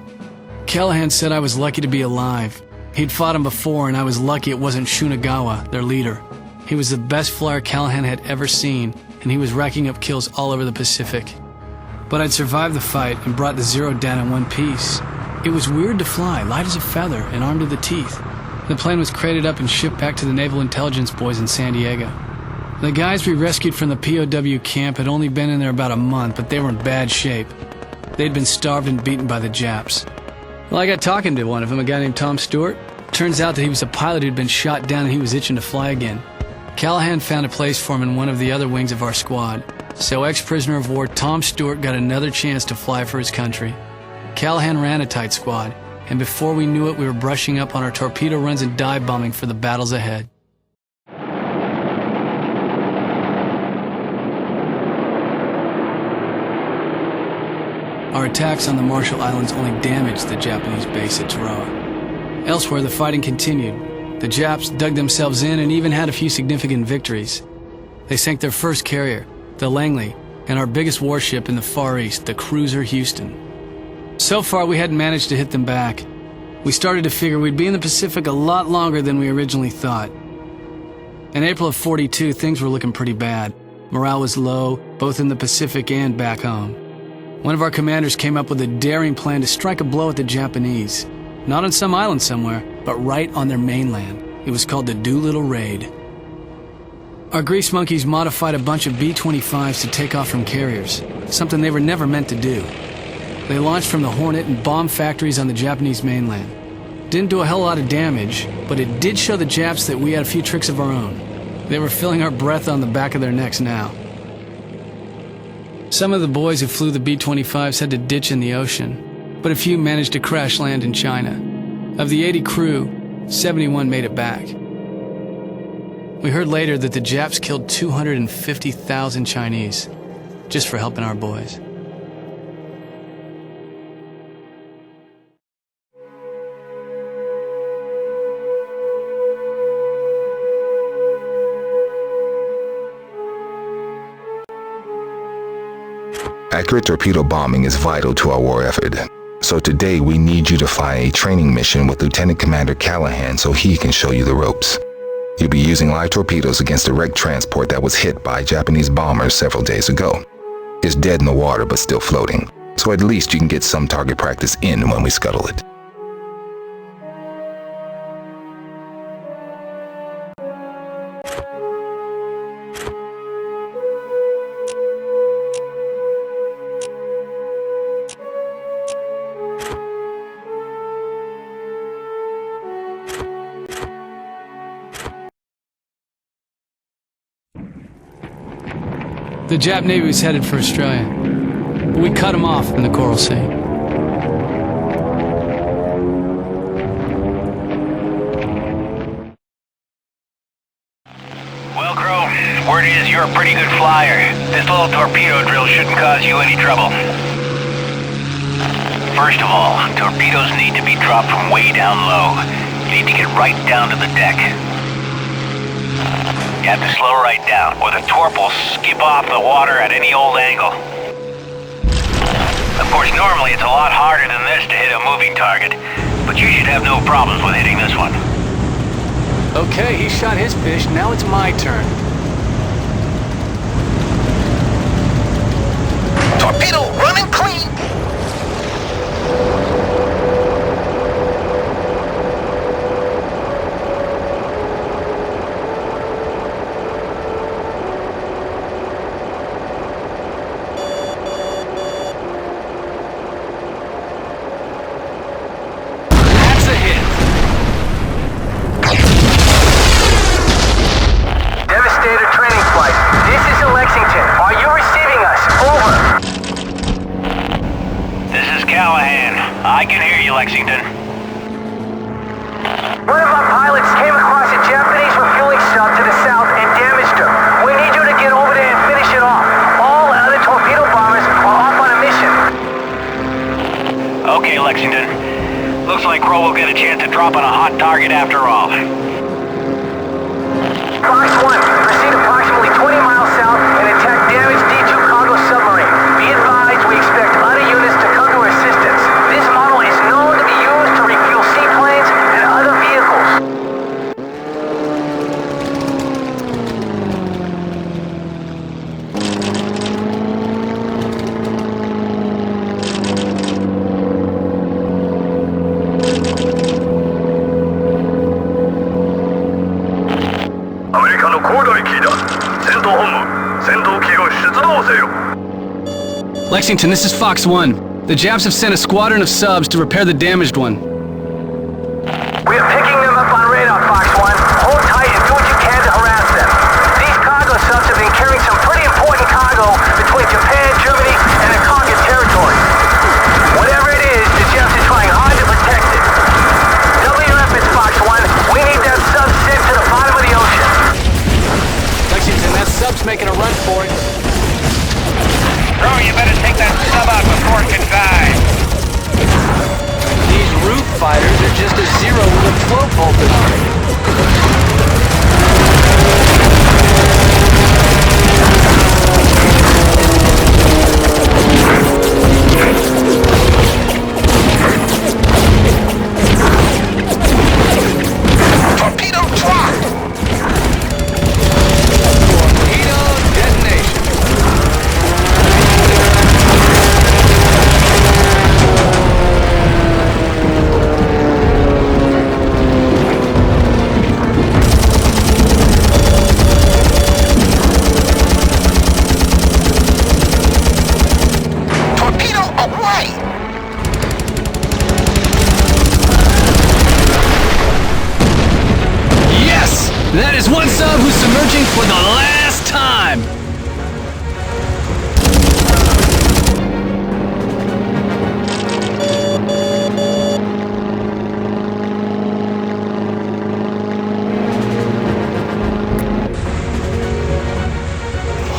Callahan said I was lucky to be alive. He'd fought him before, and I was lucky it wasn't Shunagawa, their leader. He was the best flyer Callahan had ever seen, and he was racking up kills all over the Pacific. But I'd survived the fight and brought the Zero down in one piece. It was weird to fly, light as a feather and armed to the teeth. The plane was crated up and shipped back to the Naval Intelligence boys in San Diego. The guys we rescued from the POW camp had only been in there about a month, but they were in bad shape. They'd been starved and beaten by the Japs. Well, I got talking to one of them, a guy named Tom Stewart. Turns out that he was a pilot who'd been shot down and he was itching to fly again. Callahan found a place for him in one of the other wings of our squad. So ex-prisoner of war Tom Stewart got another chance to fly for his country. Callahan ran a tight squad, and before we knew it, we were brushing up on our torpedo runs and dive bombing for the battles ahead. Our attacks on the Marshall Islands only damaged the Japanese base at Tarawa. Elsewhere, the fighting continued. The Japs dug themselves in and even had a few significant victories. They sank their first carrier, the Langley, and our biggest warship in the Far East, the cruiser Houston. So far, we hadn't managed to hit them back. We started to figure we'd be in the Pacific a lot longer than we originally thought. In April of '42, things were looking pretty bad. Morale was low, both in the Pacific and back home. One of our commanders came up with a daring plan to strike a blow at the Japanese. Not on some island somewhere, but right on their mainland. It was called the Doolittle Raid. Our grease monkeys modified a bunch of B-25s to take off from carriers, something they were never meant to do. They launched from the Hornet and bombed factories on the Japanese mainland. Didn't do a hell lot of damage, but it did show the Japs that we had a few tricks of our own. They were feeling our breath on the back of their necks now. Some of the boys who flew the B-25s had to ditch in the ocean, but a few managed to crash land in China. Of the 80 crew, 71 made it back. We heard later that the Japs killed 250,000 Chinese, just for helping our boys. Accurate torpedo bombing is vital to our war effort. So today we need you to fly a training mission with Lieutenant Commander Callahan so he can show you the ropes. You'll be using live torpedoes against a wrecked transport that was hit by Japanese bombers several days ago. It's dead in the water but still floating, so at least you can get some target practice in when we scuttle it. The Jap Navy was headed for Australia, but we cut them off in the Coral Sea. Well, Crow, word is you're a pretty good flyer. This little torpedo drill shouldn't cause you any trouble. First of all, torpedoes need to be dropped from way down low. You need to get right down to the deck. You have to slow right down, or the torp will skip off the water at any old angle. Of course, normally it's a lot harder than this to hit a moving target, but you should have no problems with hitting this one. Okay, he shot his fish, now it's my turn. Torpedo running clean. That's a hit. Devastator training flight. This is Lexington. Are you receiving us? Over. This is Callahan. I can hear you, Lexington. One of our pilots came across a Japanese refueling sub to the south and damaged her. We need you to get over there and finish it off. All other torpedo bombers are off on a mission. Okay, Lexington. Looks like Crow will get a chance to drop on a hot target after all. Fox 1, proceed approximately 20 miles south and attack damaged D2 cargo submarine. Be advised, we expect other units to come to our assistance. This model is known to be used to refuel seaplanes and other vehicles. Lexington, this is Fox 1. The Japs have sent a squadron of subs to repair the damaged one. We are picking them up on radar, Fox 1. Hold tight and do what you can to harass them. These cargo subs have been carrying some pretty important cargo between Japan, Germany, and the Tongan territory. Whatever it is, the Japs are trying hard to protect it. Double your efforts, Fox 1. We need that sub sent to the bottom of the ocean. Lexington, that sub's making a run for it. Crow, you better take that sub out before it can die. These roof fighters are just a zero with a float bolted on it. Torpedo dropped. Torpedo detonation. Torpedo away. Yes! That is one sub who's submerging for the last time!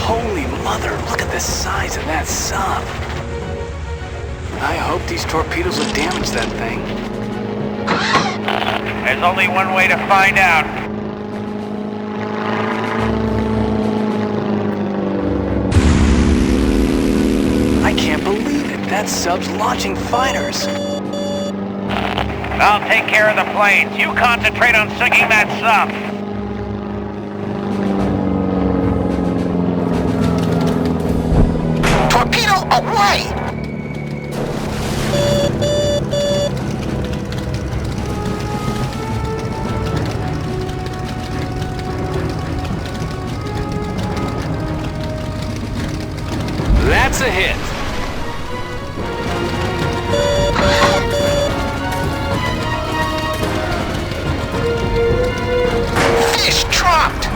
Holy mother, look at the size of that sub. I hope these torpedoes will damage that thing. There's only one way to find out. I can't believe it. That sub's launching fighters. I'll take care of the planes. You concentrate on sinking that sub. Torpedo away. That's a hit. Fish dropped.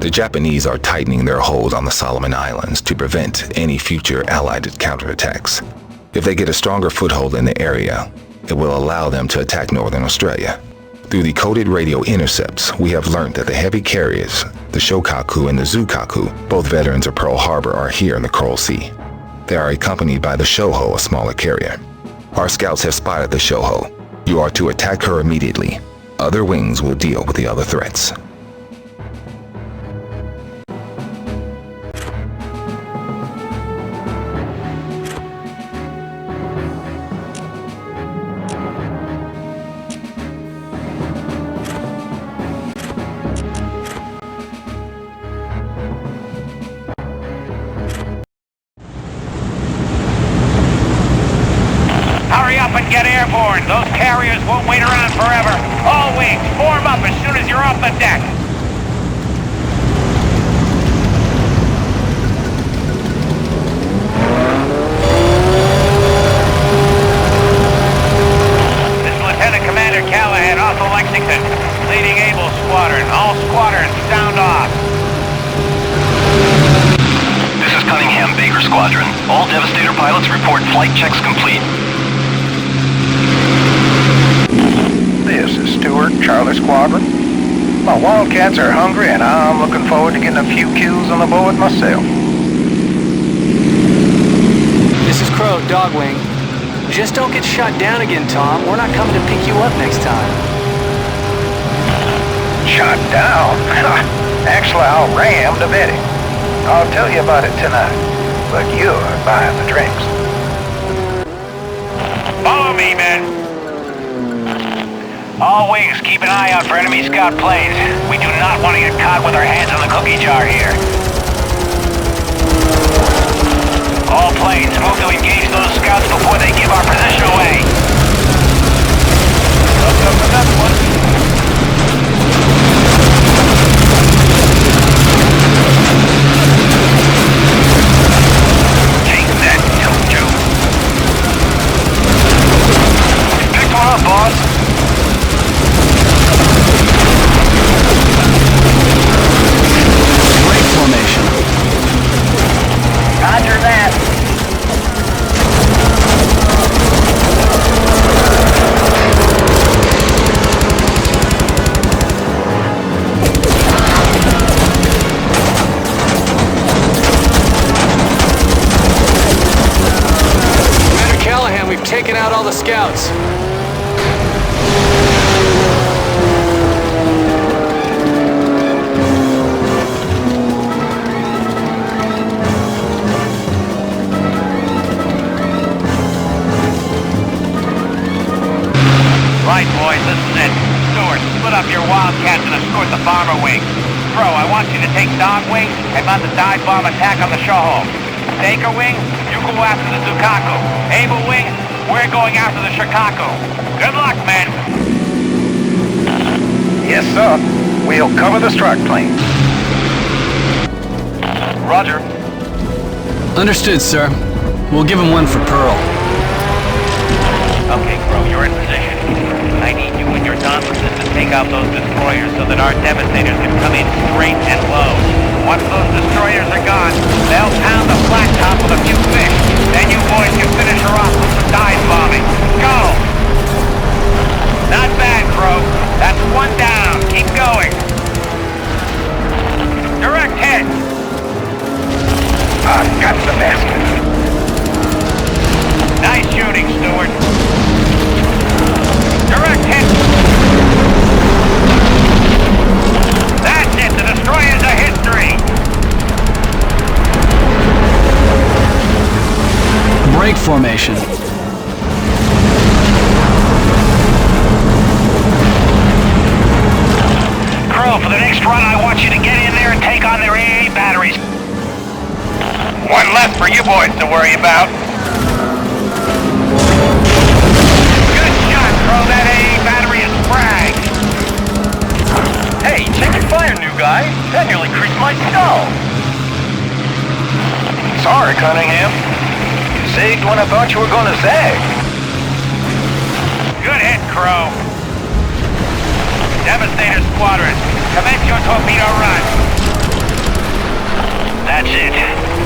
The Japanese are tightening their hold on the Solomon Islands to prevent any future Allied counterattacks. If they get a stronger foothold in the area, it will allow them to attack Northern Australia. Through the coded radio intercepts, we have learned that the heavy carriers, the Shokaku and the Zukaku, both veterans of Pearl Harbor, are here in the Coral Sea. They are accompanied by the Shoho, a smaller carrier. Our scouts have spotted the Shoho. You are to attack her immediately. Other wings will deal with the other threats. Hurry up and get airborne. Those carriers won't wait around forever. All wings, form up as soon as you're off the deck. This is Lieutenant Commander Callahan, off of Lexington, leading Able Squadron. All squadrons, sound off. This is Cunningham, Baker Squadron. All Devastator pilots report flight checks complete. This is Stewart, Charlie Squadron. My Wildcats are hungry and I'm looking forward to getting a few kills on the board myself. This is Crow, Dogwing. Just don't get shot down again, Tom. We're not coming to pick you up next time. Shot down? Actually, I'll ram to Betty. I'll tell you about it tonight, but you're buying the drinks. Follow me, men. All wings, keep an eye out for enemy scout planes. We do not want to get caught with our hands in the cookie jar here. All planes, move to engage those scouts before they give our position away. Up another one. Take that, Joe. Pick one up, boss. Formation. Roger that. Commander Callahan, we've taken out all the scouts. Right, boys, this is it. Stewart, split up your Wildcats and escort the bomber wing. Crow, I want you to take Dog Wing and mount the dive bomb attack on the Shoho. Baker Wing, you go after the Zukaku. Able Wing, we're going after the Shikaku. Good luck, men. Yes, sir. We'll cover the strike plane. Roger. Understood, sir. We'll give him one for Pearl. Okay, Crow, you're in position. I need you and your Thompson to take out those destroyers so that our Devastators can come in straight and low. Once those destroyers are gone, they'll pound the flat top with a few fish. Then you boys can finish her off with some dive bombing. Go! Not bad, Crow. That's one down. Keep going. Direct hit. I've got the basket. Nice shooting, Stewart. Direct hit. That's it. The destroyers are history. Break formation. Crow, for the next run, I want you to get in there and take on their AA batteries. One less for you boys to worry about. Good shot, Crow. That AA battery is fragged. Hey, check your fire, new guy. That nearly creased my skull. Sorry, Cunningham. You zigged when I thought you were gonna zag. Good hit, Crow. Devastator Squadron, commence your torpedo run. That's it.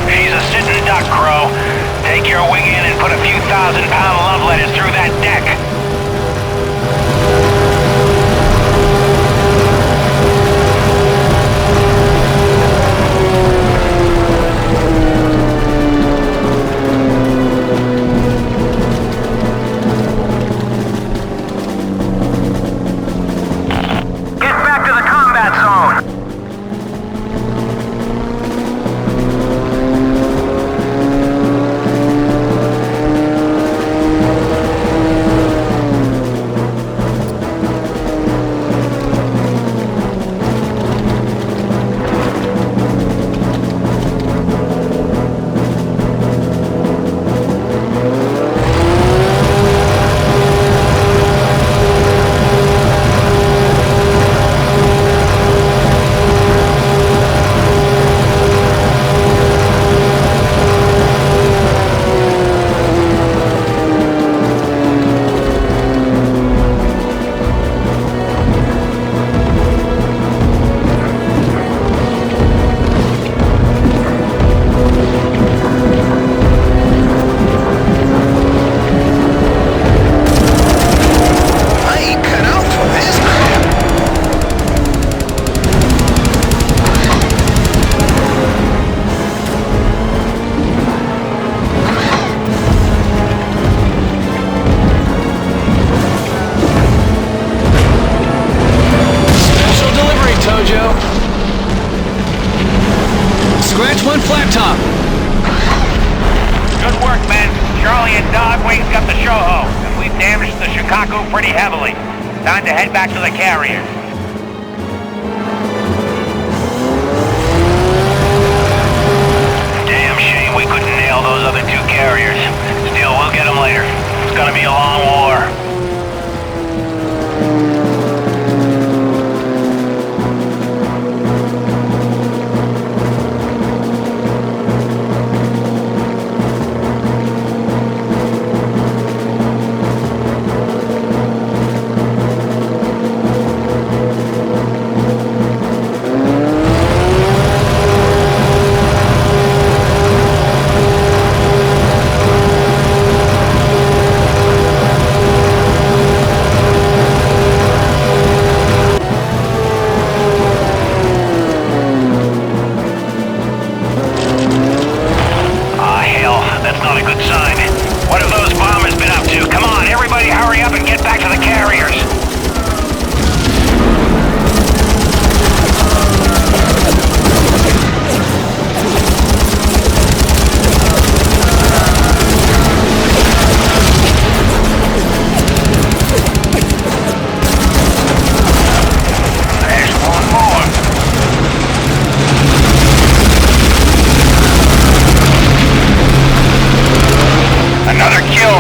She's a sitting duck, Crow. Take your wing in and put a few 1,000-pound love letters through that deck. Get back to the combat zone. Scratch one flat top. Good work, men. Charlie and Dogwings got the Shoho, and we've damaged the Shikaku pretty heavily. Time to head back to the carrier. Damn shame we couldn't nail those other two carriers. Still, we'll get them later. It's gonna be a long war.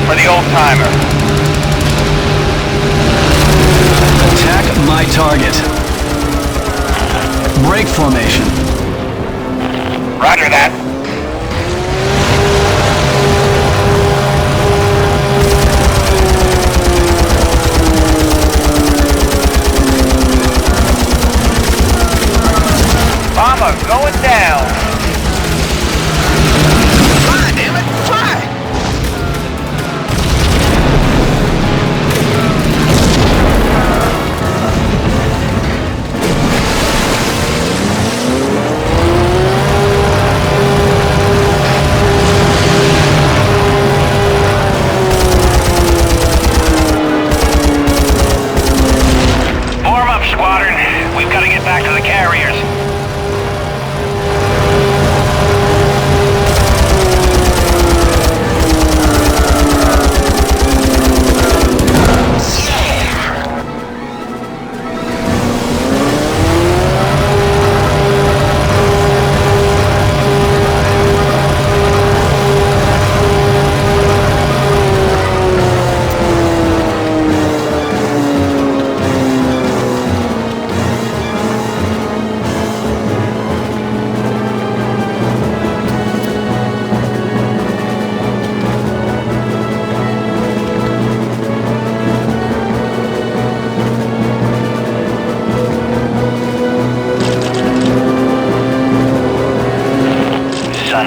For the old-timer. Attack my target. Break formation. Roger that. Bomber going down. Fly, damn it, fly!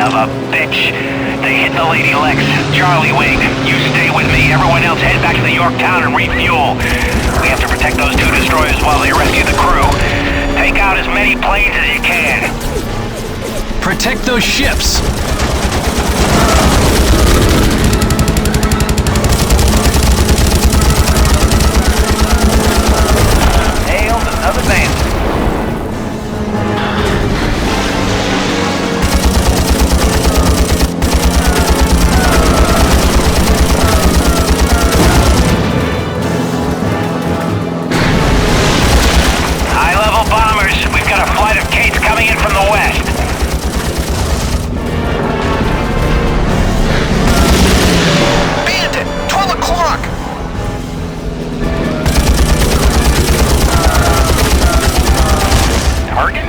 of a bitch. They hit the Lady Lex. Charlie Wing, you stay with me. Everyone else head back to the Yorktown and refuel. We have to protect those two destroyers while they rescue the crew. Take out as many planes as you can. Protect those ships! Hailed another bandit. High-level bombers. We've got a flight of Kates coming in from the west. Bandit! 12 o'clock! Target?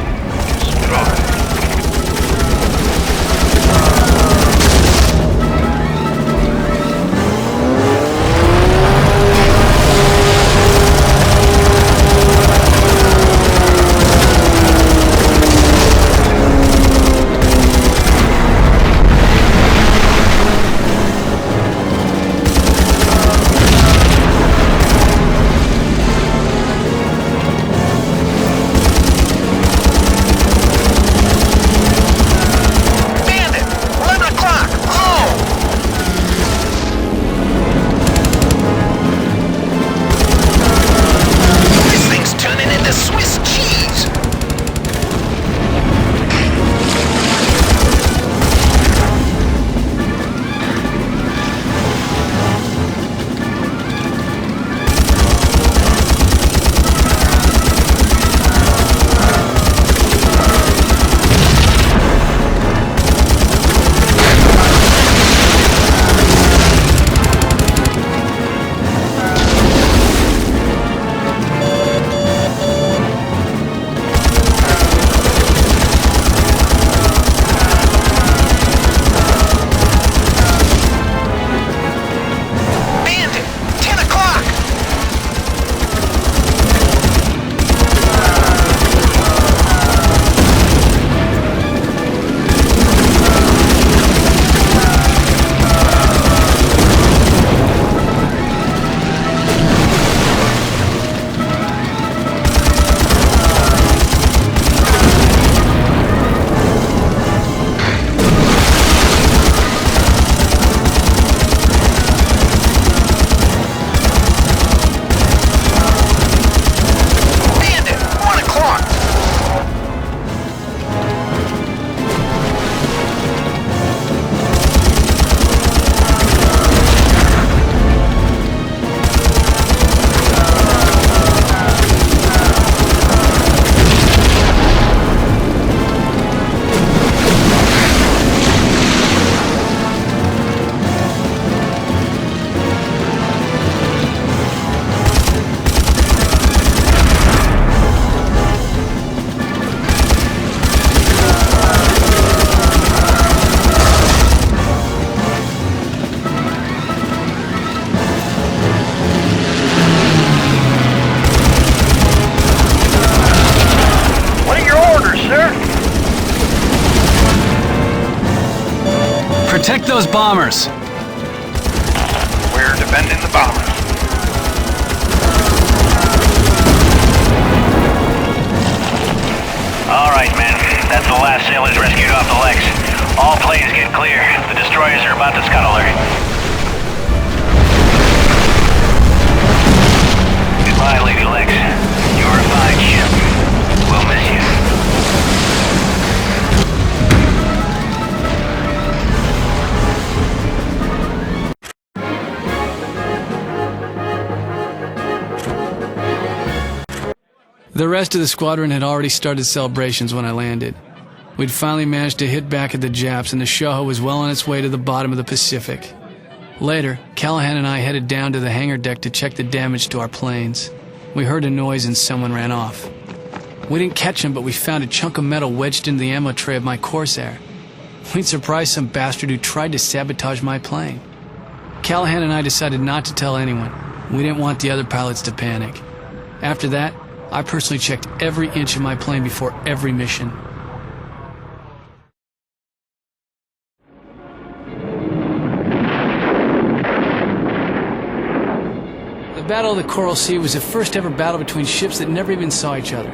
Bandit! 11 o'clock! Oh! This thing's turning into Swiss cheese! Bandit! 10 o'clock! Bandit! 1 o'clock! What are your orders, sir? Protect those bombers! We're defending the bombers. All right, men. That's the last sailors rescued off the Lex. All planes get clear. The destroyers are about to scuttle her. Goodbye, Lady Lex. You were a fine ship. We'll miss you. The rest of the squadron had already started celebrations when I landed. We'd finally managed to hit back at the Japs, and the Shoho was well on its way to the bottom of the Pacific. Later, Callahan and I headed down to the hangar deck to check the damage to our planes. We heard a noise and someone ran off. We didn't catch him, but we found a chunk of metal wedged into the ammo tray of my Corsair. We'd surprised some bastard who tried to sabotage my plane. Callahan and I decided not to tell anyone. We didn't want the other pilots to panic. After that, I personally checked every inch of my plane before every mission. Battle of the Coral Sea was the first ever battle between ships that never even saw each other.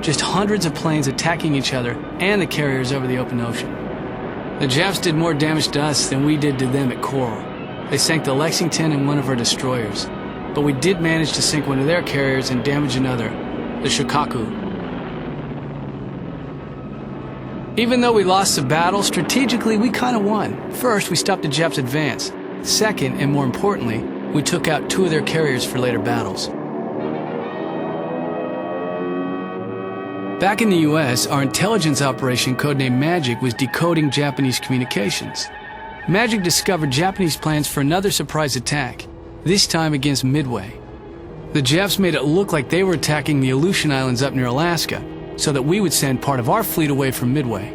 Just hundreds of planes attacking each other and the carriers over the open ocean. The Japs did more damage to us than we did to them at Coral. They sank the Lexington and one of our destroyers. But we did manage to sink one of their carriers and damage another, the Shokaku. Even though we lost the battle, strategically we kind of won. First, we stopped the Japs' advance. Second, and more importantly, we took out 2 of their carriers for later battles. Back in the US, our intelligence operation codenamed Magic was decoding Japanese communications. Magic discovered Japanese plans for another surprise attack, this time against Midway. The Japs made it look like they were attacking the Aleutian Islands up near Alaska, so that we would send part of our fleet away from Midway.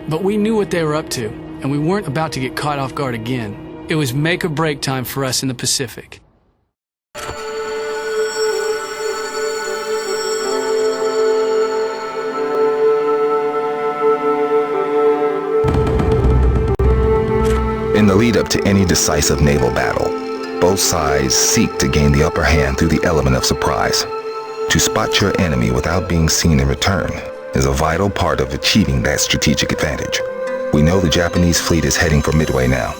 But we knew what they were up to, and we weren't about to get caught off guard again. It was make or break time for us in the Pacific. In the lead up to any decisive naval battle, both sides seek to gain the upper hand through the element of surprise. To spot your enemy without being seen in return is a vital part of achieving that strategic advantage. We know the Japanese fleet is heading for Midway now.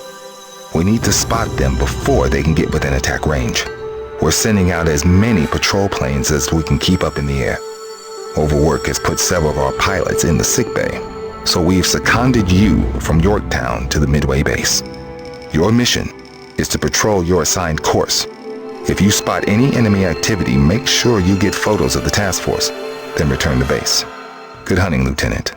We need to spot them before they can get within attack range. We're sending out as many patrol planes as we can keep up in the air. Overwork has put several of our pilots in the sickbay, so we've seconded you from Yorktown to the Midway base. Your mission is to patrol your assigned course. If you spot any enemy activity, make sure you get photos of the task force, then return to base. Good hunting, Lieutenant.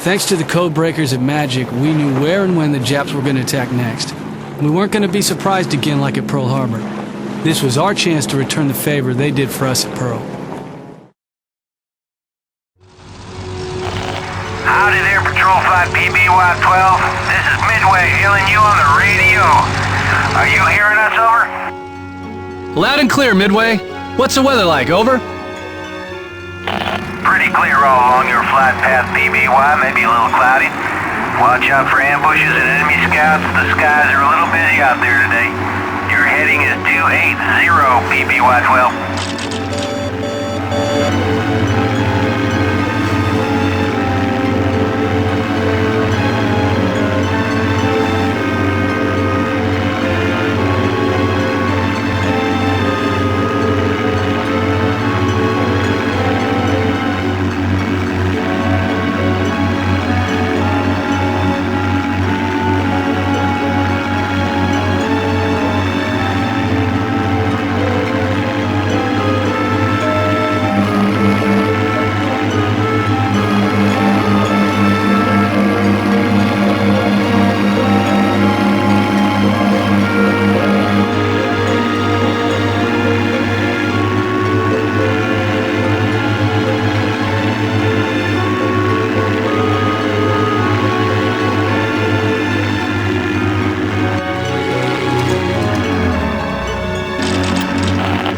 Thanks to the code breakers at Magic, we knew where and when the Japs were going to attack next. We weren't going to be surprised again like at Pearl Harbor. This was our chance to return the favor they did for us at Pearl. Howdy there, Patrol Flight PBY-12. This is Midway hailing you on the radio. Are you hearing us, over? Loud and clear, Midway. What's the weather like, over? Pretty clear all along your flight path, PBY, maybe a little cloudy. Watch out for ambushes and enemy scouts. The skies are a little busy out there today. Your heading is 280, PBY-12.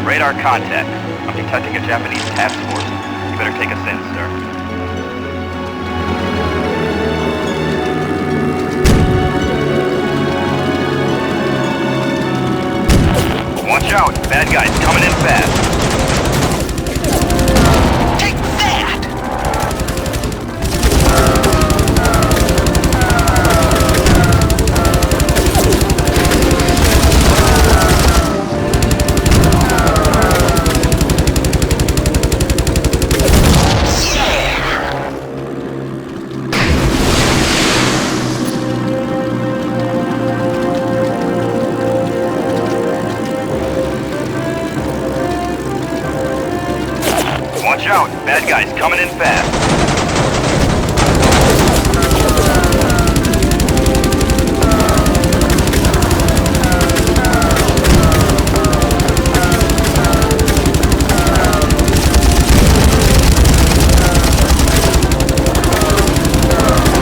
Radar contact. I'm detecting a Japanese task force. You better take us in, sir. Watch out! Bad guys coming in fast. Take that! Watch out! Bad guys coming in fast.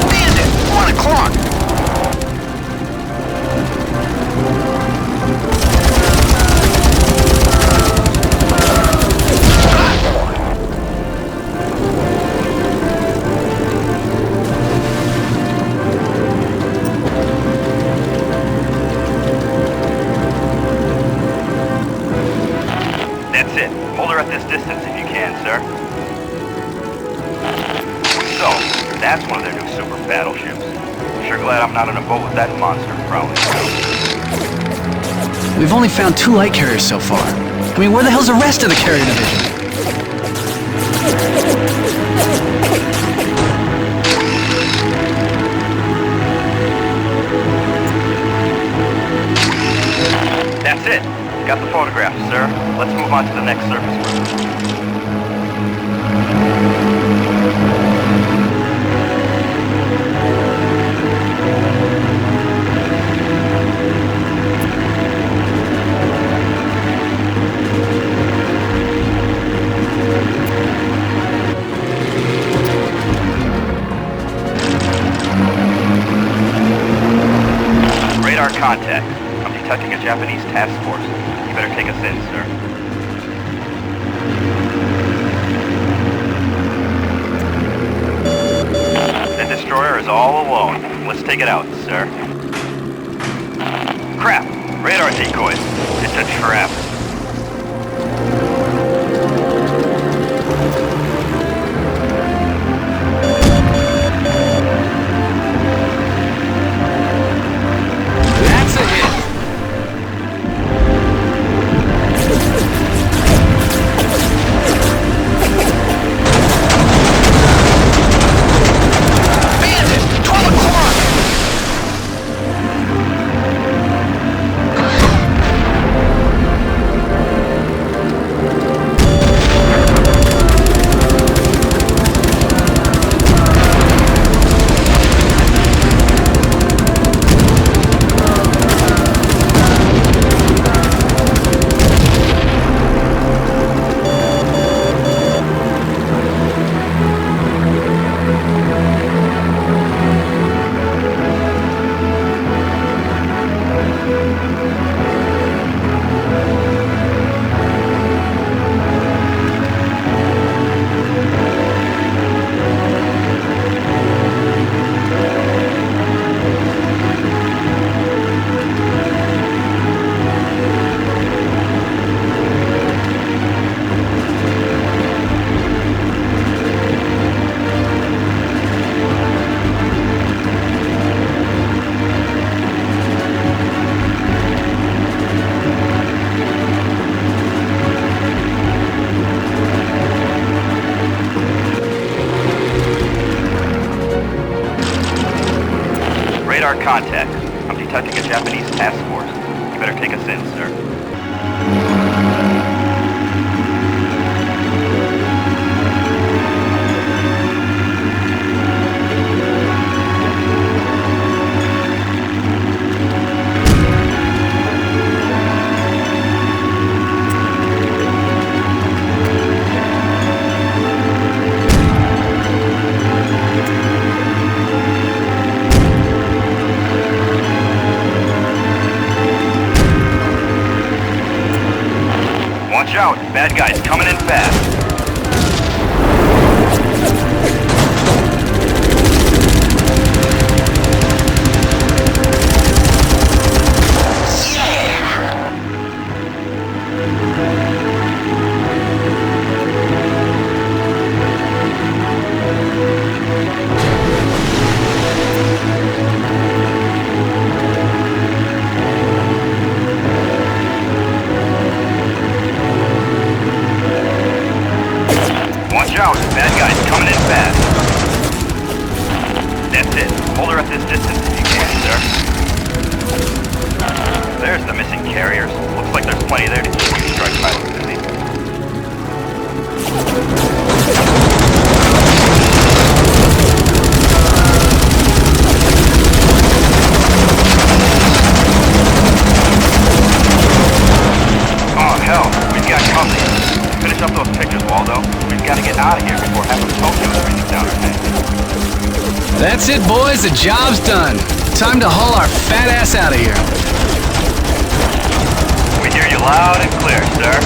Bandit! 1 o'clock! not on a boat with that monster prowling around. We've only found 2 light carriers so far. I mean, where the hell's the rest of the carrier division? That's it. Got the photographs, sir. Let's move on to the next surface route. Radar contact. I'm detecting a Japanese task force. You better take us in, sir. The destroyer is all alone. Let's take it out, sir. Crap! Radar decoys. It's a trap. That's a hit. Bandit! 12 o'clock! Radar contact. I'm detecting a Japanese task force. You better take us in, sir. Watch out! Bad guys coming in fast. Watch out! Bad guys coming in fast. That's it. Hold her at this distance if you can, sir. There's the missing carriers. Looks like there's plenty there to keep you strike pilots busy. Oh hell, we've got company. Finish up those pictures, Waldo. We've got to get out of here before half of Tokyo is raining down our heads. That's it, boys. The job's done. Time to haul our fat ass out of here. We hear you loud and clear, sir.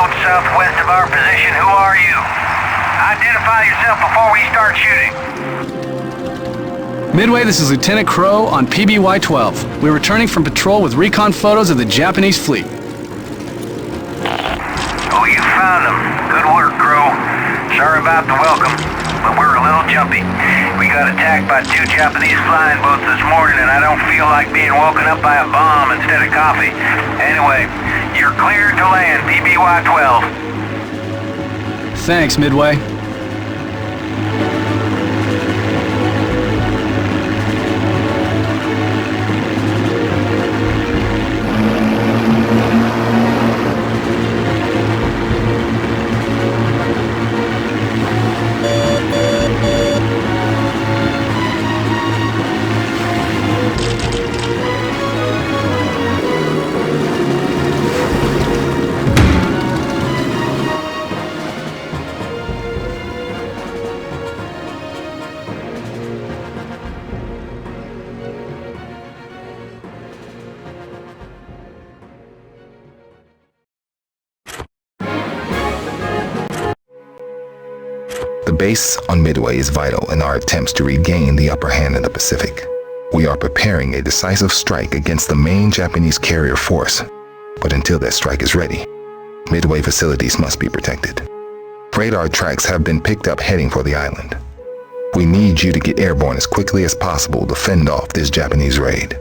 boat southwest of our position. Who are you? Identify yourself before we start shooting. Midway, this is Lieutenant Crow on PBY-12. We're returning from patrol with recon photos of the Japanese fleet. Oh, you found them. Good work, Crow. Sorry about the welcome, but we're a little jumpy. We got attacked by 2 Japanese flying boats this morning, and I don't feel like being woken up by a bomb instead of coffee. Anyway, you're cleared to land, PBY-12. Thanks, Midway. The base on Midway is vital in our attempts to regain the upper hand in the Pacific. We are preparing a decisive strike against the main Japanese carrier force, but until that strike is ready, Midway facilities must be protected. Radar tracks have been picked up heading for the island. We need you to get airborne as quickly as possible to fend off this Japanese raid.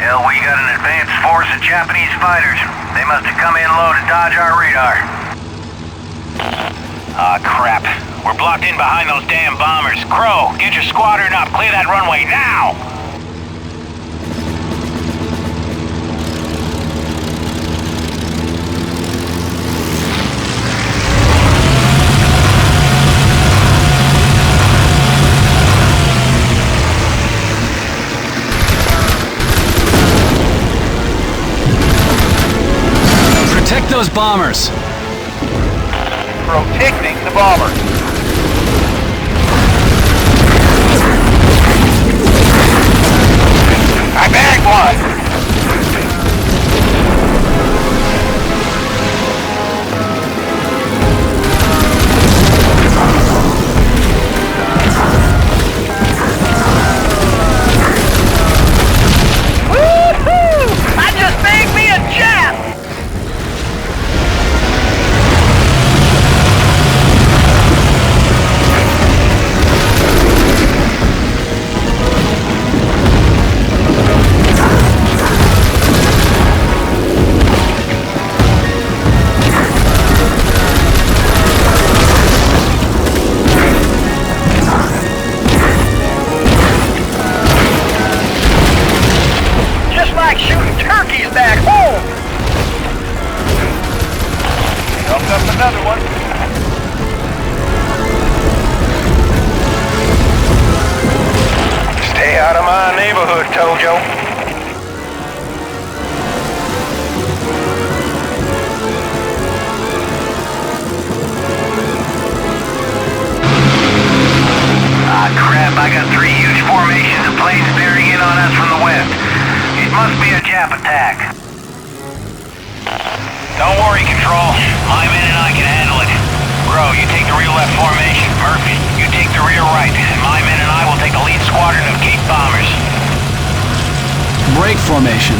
Hell, we got an advanced force of Japanese fighters. They must have come in low to dodge our radar. Ah, crap. We're blocked in behind those damn bombers. Crow, get your squadron up. Clear that runway now! Protect those bombers! Protecting the bombers. I bagged one! Woohoo! I just bagged me a Jap! Like shooting turkeys back home! Dumped up another one. Stay out of my neighborhood, Tojo. Ah, crap, I got 3 huge formations of planes bearing in on us from the west. It must be a Jap attack. Don't worry, Control. My men and I can handle it. Bro, you take the rear left formation. Murphy, you take the rear right. And my men and I will take the lead squadron of Gate bombers. Break formation.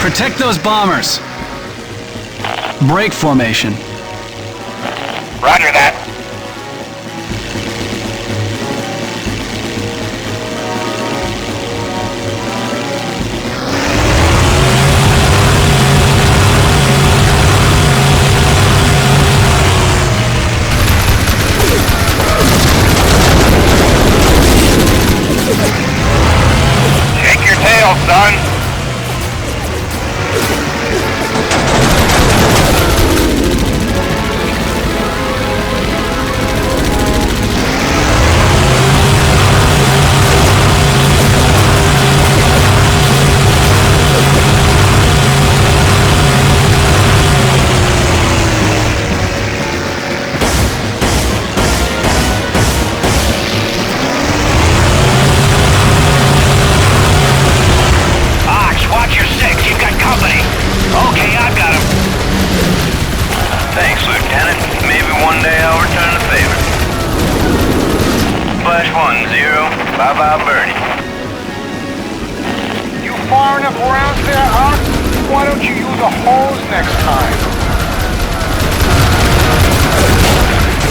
Protect those bombers. Break formation. Roger that. Shake your tail, son. Bye-bye, Bernie. You far enough around there, Ox? Why don't you use a hose next time?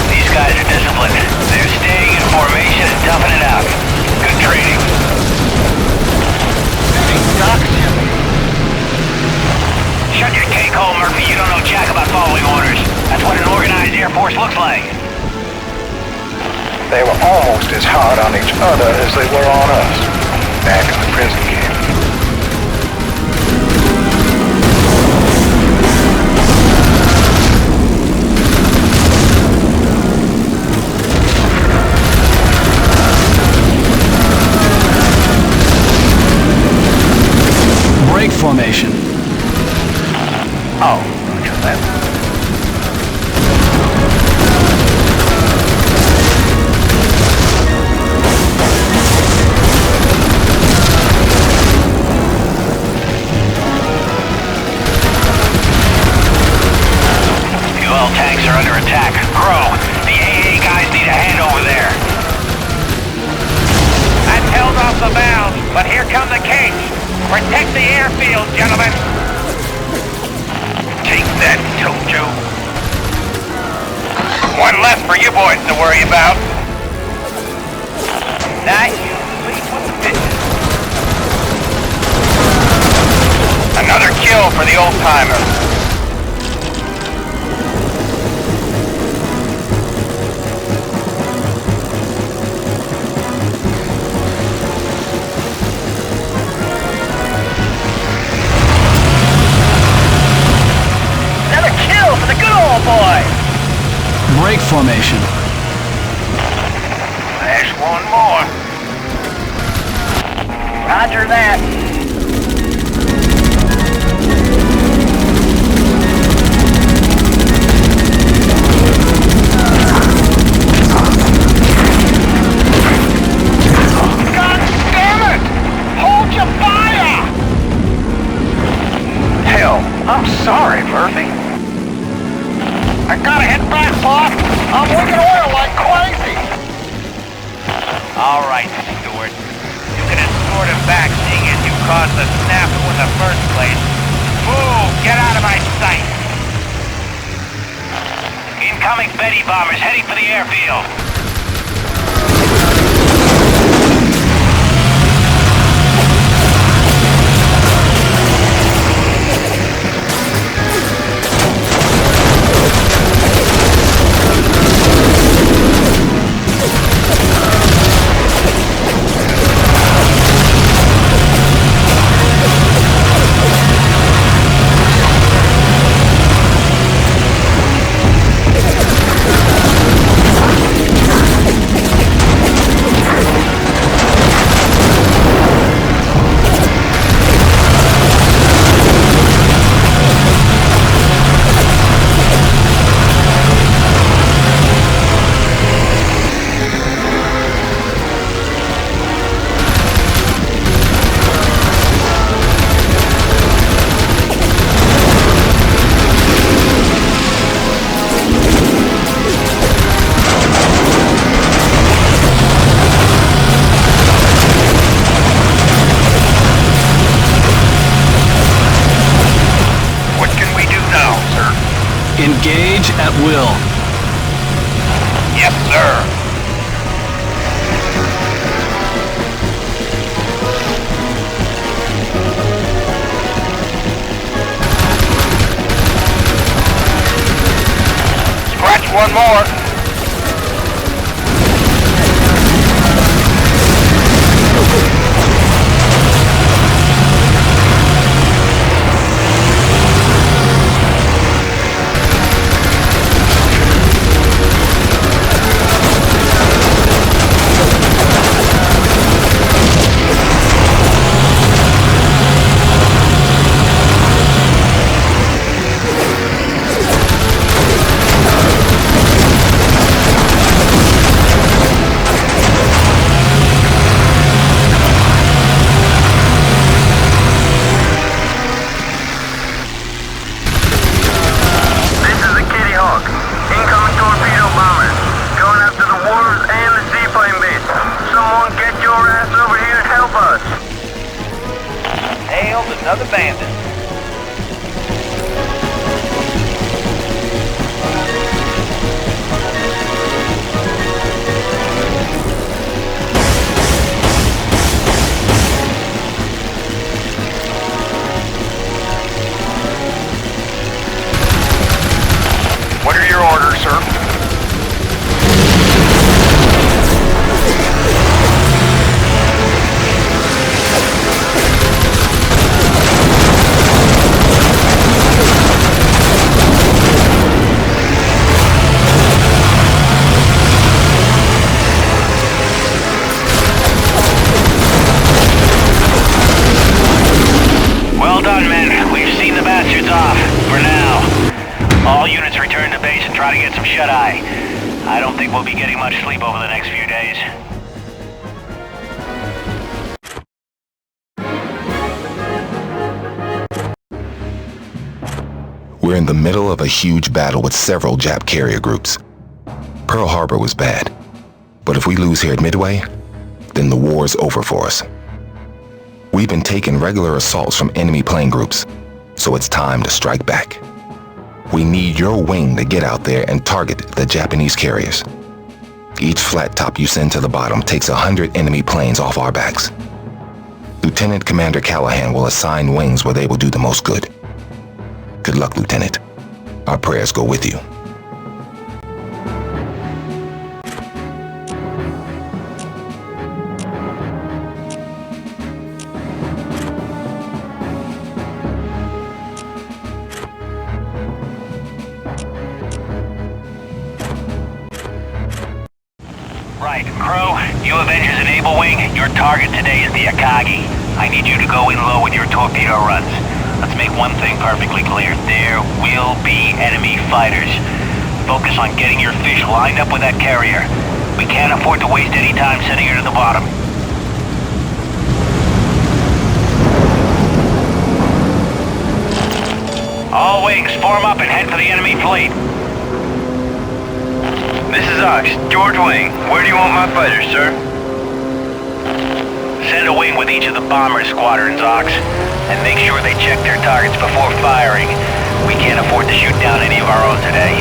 These guys are disciplined. They're staying in formation and toughing it out. Good training. Hey, Doc, Shut your cake hole, Murphy. You don't know jack about following orders. That's what an organized Air Force looks like. they were almost as hard on each other as they were on us, back in the prison camp. Break formation. Oh, roger that. Fuel tanks are under attack. Crow, the AA guys need a hand over there. That's held off the valves, but here come the cage. Protect the airfield, gentlemen. Take that, Tojo. One less for you boys to worry about. Not you. Please, what's the business? Another kill for the old-timer. For the good old boy! Break formation. There's one more. Roger that. God damn it! Hold your fire! Hell, I'm sorry, Murphy. I gotta head back, boss. I'm leaking oil like crazy. All right, Stewart. You can escort him back, seeing as you caused the snafu in the first place. Move! Get out of my sight! Incoming Betty bombers heading for the airfield. at will. Yes, sir. Scratch one more. Another bandit. What are your orders, sir? Well done, men. We've seen the bastards off. For now. All units return to base and try to get some shut-eye. I don't think we'll be getting much sleep over the next few days. We're in the middle of a huge battle with several Jap carrier groups. Pearl Harbor was bad, but if we lose here at Midway, then the war's over for us. We've been taking regular assaults from enemy plane groups, so it's time to strike back. We need your wing to get out there and target the Japanese carriers. Each flat top you send to the bottom takes 100 enemy planes off our backs. Lieutenant Commander Callahan will assign wings where they will do the most good. Good luck, Lieutenant. Our prayers go with you. Right, Crow, you Avengers and Able Wing, your target today is the Akagi. I need you to go in low with your torpedo runs. Let's make one thing perfectly clear. There will be enemy fighters. Focus on getting your fish lined up with that carrier. We can't afford to waste any time sending her to the bottom. All wings, form up and head for the enemy fleet. This is Ox. George Wing. Where do you want my fighters, sir? Send a wing with each of the bomber squadrons, Ox, and make sure they check their targets before firing. We can't afford to shoot down any of our own today.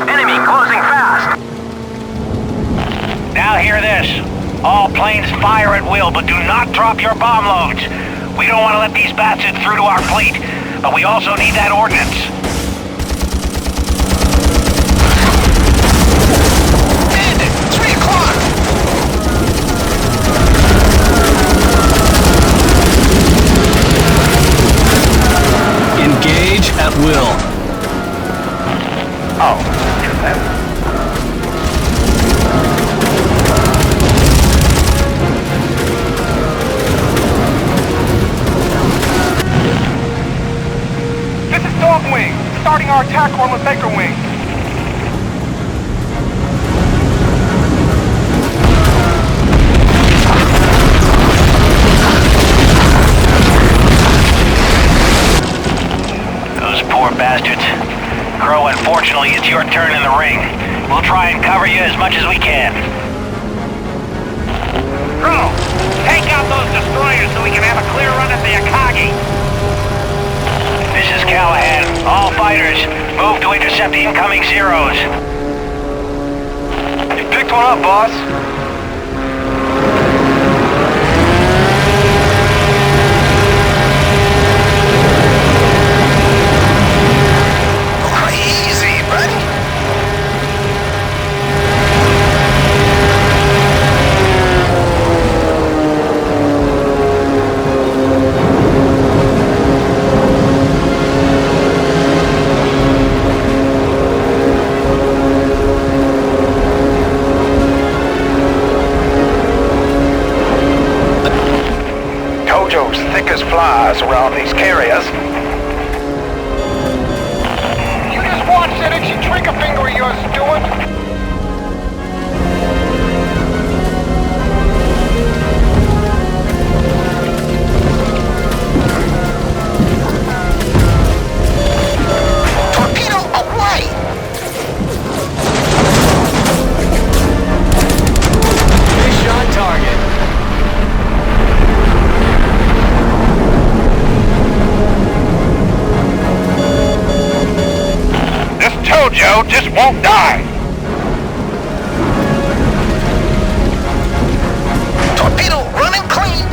Enemy closing fast. Now hear this. All planes fire at will, but do not drop your bomb loads. We don't want to let these bastards through to our fleet, but we also need that ordnance. Bandit, 3 o'clock! Engage at will. Oh, too bad. This is Dog Wing. Starting our attack run with Baker Wing. Those poor bastards. Crow, unfortunately, it's your turn in the ring. We'll try and cover you as much as we can. Crow, take out those destroyers so we can have a clear run at the Akagi. This is Callahan. All fighters, move to intercept incoming Zeros. You picked one up, boss. Easy, buddy. Tojo's thick as flies around these carriers. You just watch that itchy trigger finger of yours, Stuart. Torpedo away! Fish on target. This Tojo just won't die. Torpedo running clean!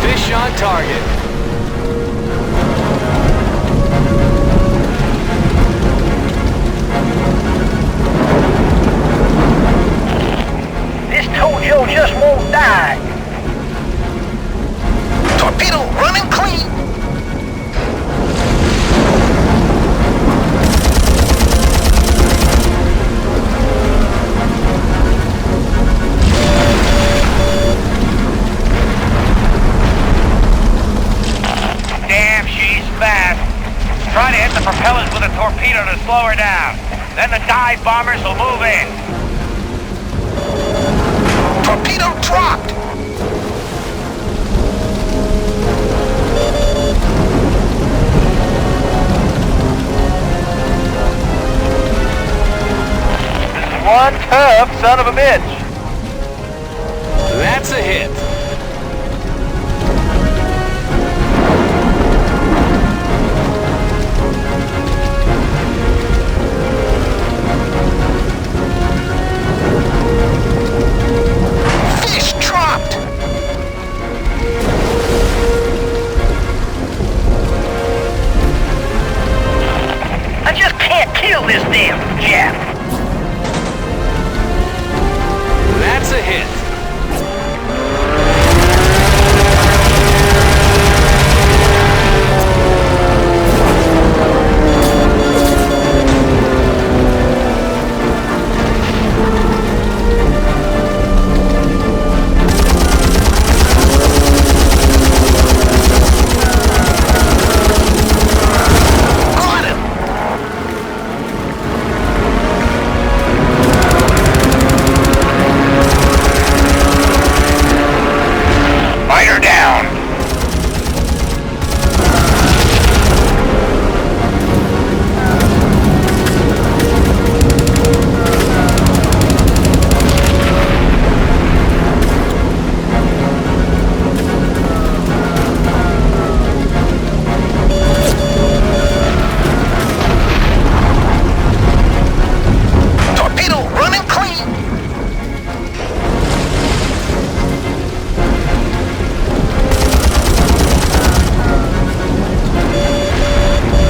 Fish on target. This Tojo just won't die. Torpedo running clean! Damn, she's fast. Try to hit the propellers with a torpedo to slow her down. Then the dive bombers will move in. Torpedo dropped! One tough son of a bitch. That's a hit. Fish dropped! I just can't kill this damn Jap. That's a hit. Got him! Fighter down. Torpedo running clean!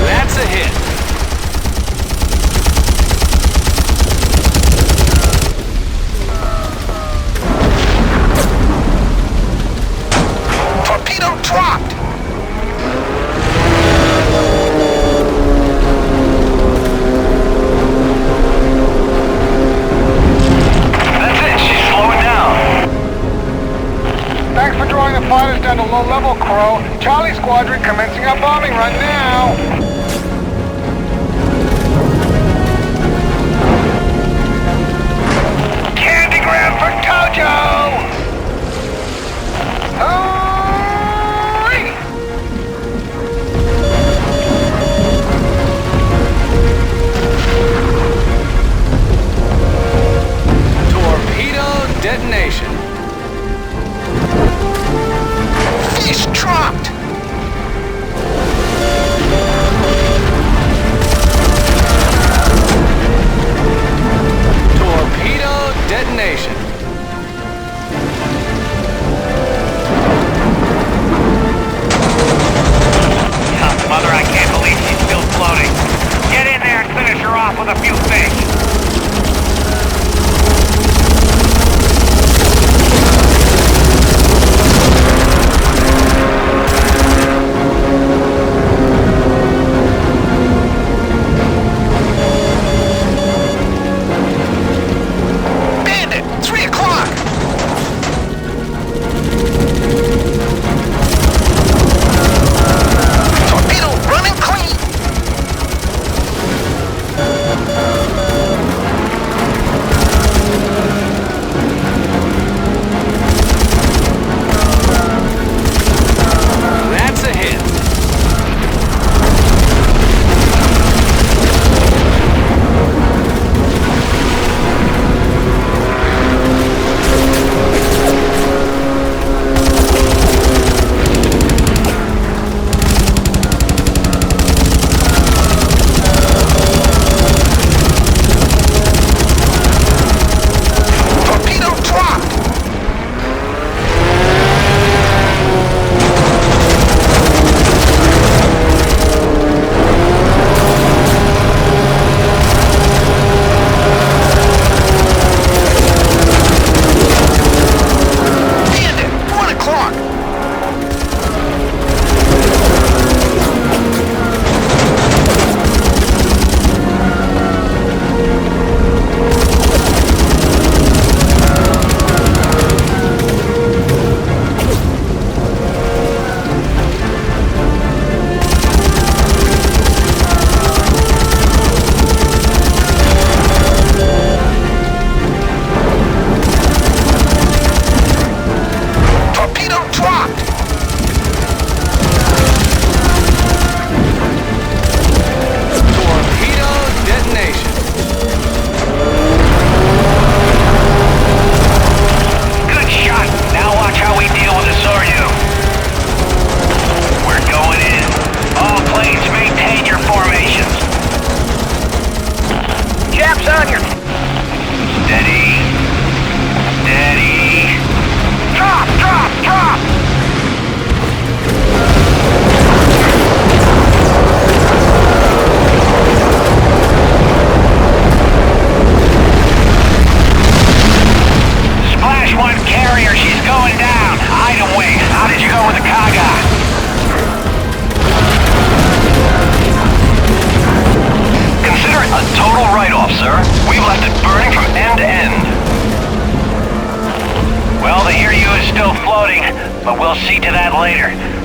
That's a hit. Torpedo dropped! That's it. She's slowing down. Thanks for drawing the fighters down to low level, Crow. Charlie Squadron commencing our bombing run now. Candy grab for Tojo. Hurry!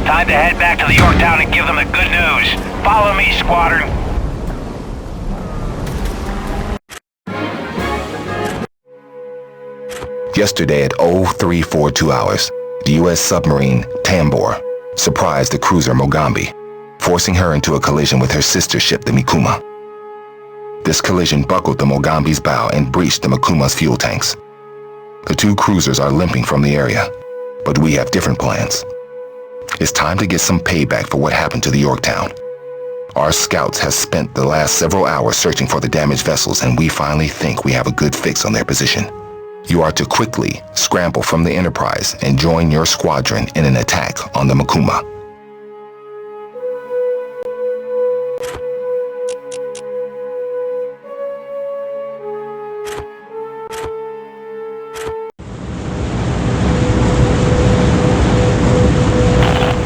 Time to head back to the Yorktown and give them the good news. Follow me, squadron. Yesterday at 0342 hours, the U.S. submarine Tambor surprised the cruiser Mogambi, forcing her into a collision with her sister ship, the Mikuma. This collision buckled the Mogambi's bow and breached the Mikuma's fuel tanks. The two cruisers are limping from the area, but we have different plans. It's time to get some payback for what happened to the Yorktown. Our scouts have spent the last several hours searching for the damaged vessels, and we finally think we have a good fix on their position. You are to quickly scramble from the Enterprise and join your squadron in an attack on the Mikuma.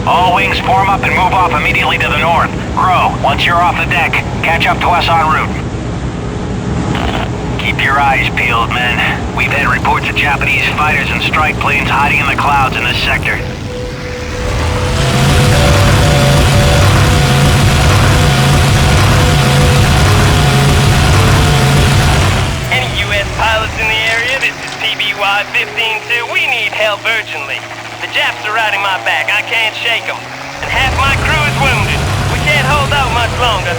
All wings form up and move off immediately to the north. Crow, once you're off the deck, catch up to us en route. Keep your eyes peeled, men. We've had reports of Japanese fighters and strike planes hiding in the clouds in this sector. Any U.S. pilots in the area? This is TBY-15-2. We need help urgently. The Japs are riding my back. I can't shake them. And half my crew is wounded. We can't hold out much longer.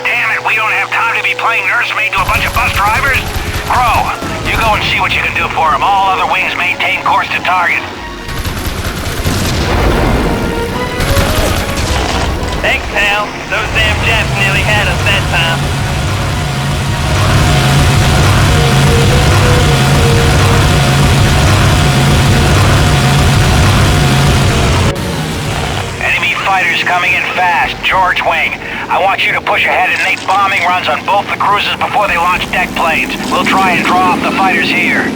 Damn it, we don't have time to be playing nursemaid to a bunch of bus drivers. Crow, you go and see what you can do for them. All other wings maintain course to target. Thanks, pal. Those damn Japs nearly had us that time. Enemy fighters coming in fast. George Wing, I want you to push ahead and make bombing runs on both the cruisers before they launch deck planes. We'll try and draw off the fighters here.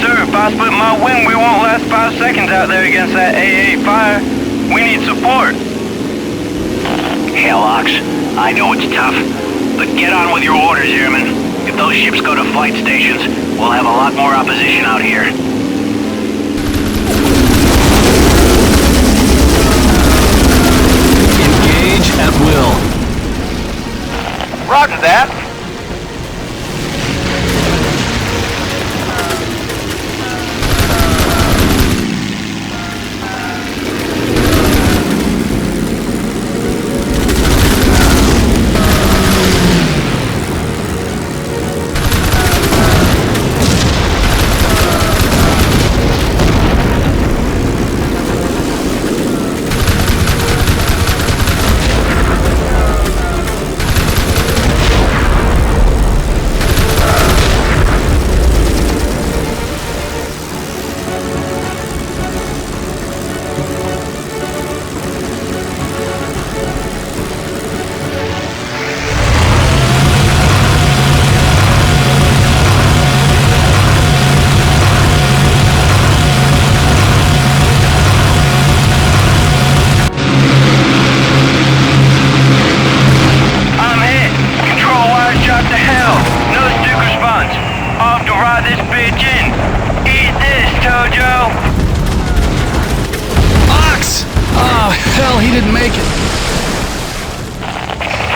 Sir, if I split my wing, we won't last 5 seconds out there against that AA fire. We need support. Hell, Ox, I know it's tough, but get on with your orders, airmen. If those ships go to flight stations, we'll have a lot more opposition out here. Engage at will. Roger that. Hell, he didn't make it.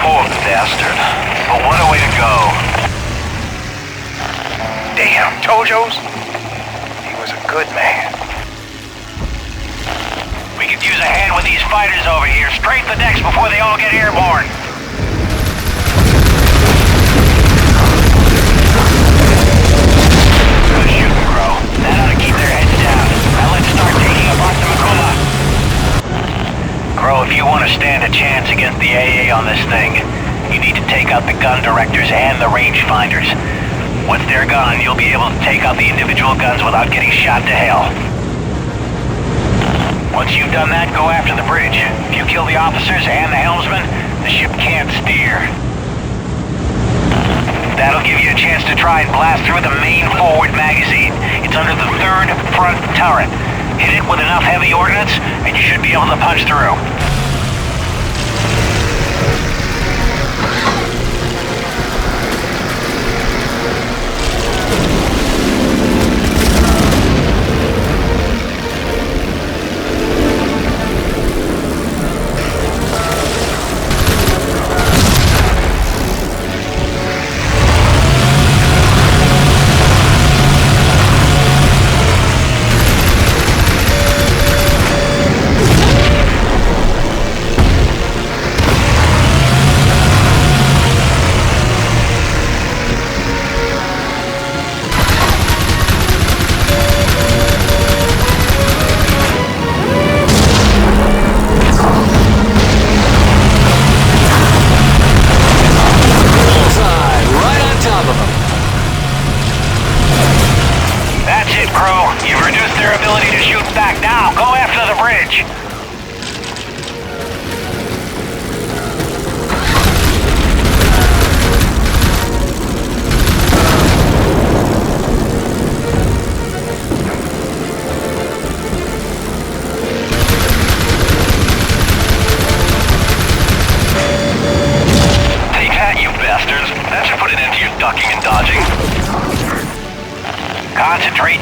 Poor bastard. But what a way to go. Damn, Tojo's? He was a good man. We could use a hand with these fighters over here. Strafe the decks before they all get airborne. Good shooting, Crow. That ought to keep their heads down. Now let's start taking apart the Mikuma. Crow, if you want to stand a chance against the AA on this thing, you need to take out the gun directors and the rangefinders. Once they're gone, you'll be able to take out the individual guns without getting shot to hell. Once you've done that, go after the bridge. If you kill the officers and the helmsman, the ship can't steer. That'll give you a chance to try and blast through the main forward magazine. It's under the third front turret. Hit it with enough heavy ordnance, and you should be able to punch through.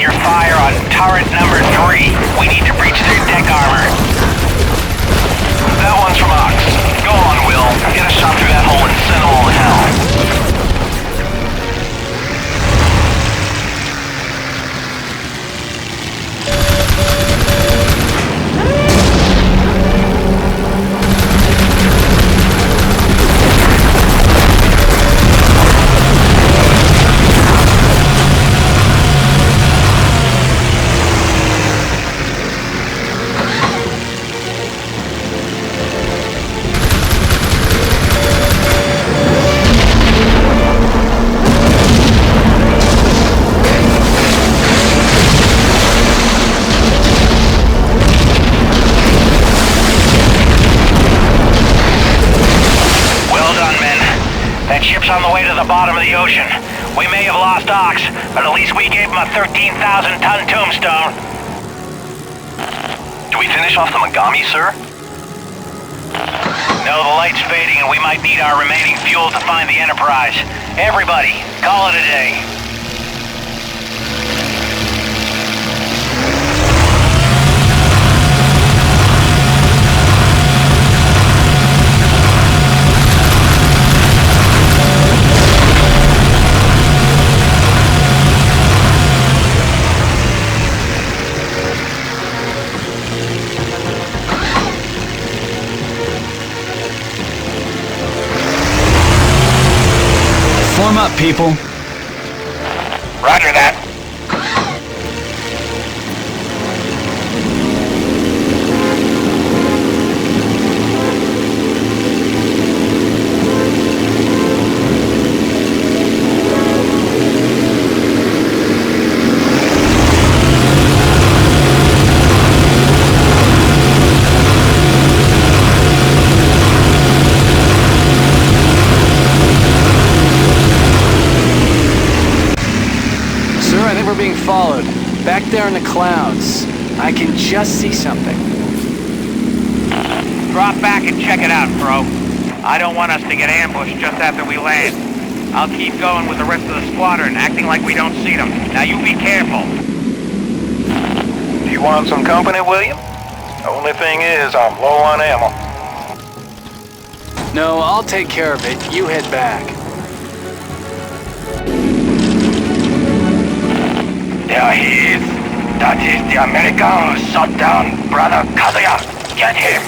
your fire on turret number 3. We need to breach their deck armor. That one's from Ox. Go on, Will. Get a shot through that hole and send them all to hell. On the way to the bottom of the ocean. We may have lost Ox, but at least we gave him a 13,000-ton tombstone. Do we finish off the Megami, sir? No, the light's fading and we might need our remaining fuel to find the Enterprise. Everybody, call it a day. Form up, people. Roger that. Being followed. Back there in the clouds. I can just see something. Drop back and check it out, bro. I don't want us to get ambushed just after we land. I'll keep going with the rest of the squadron, acting like we don't see them. Now you be careful. Do you want some company, William? Only thing is, I'm low on ammo. No, I'll take care of it. You head back. There he is. That is the American who shot down Brother Kazuya. Get him.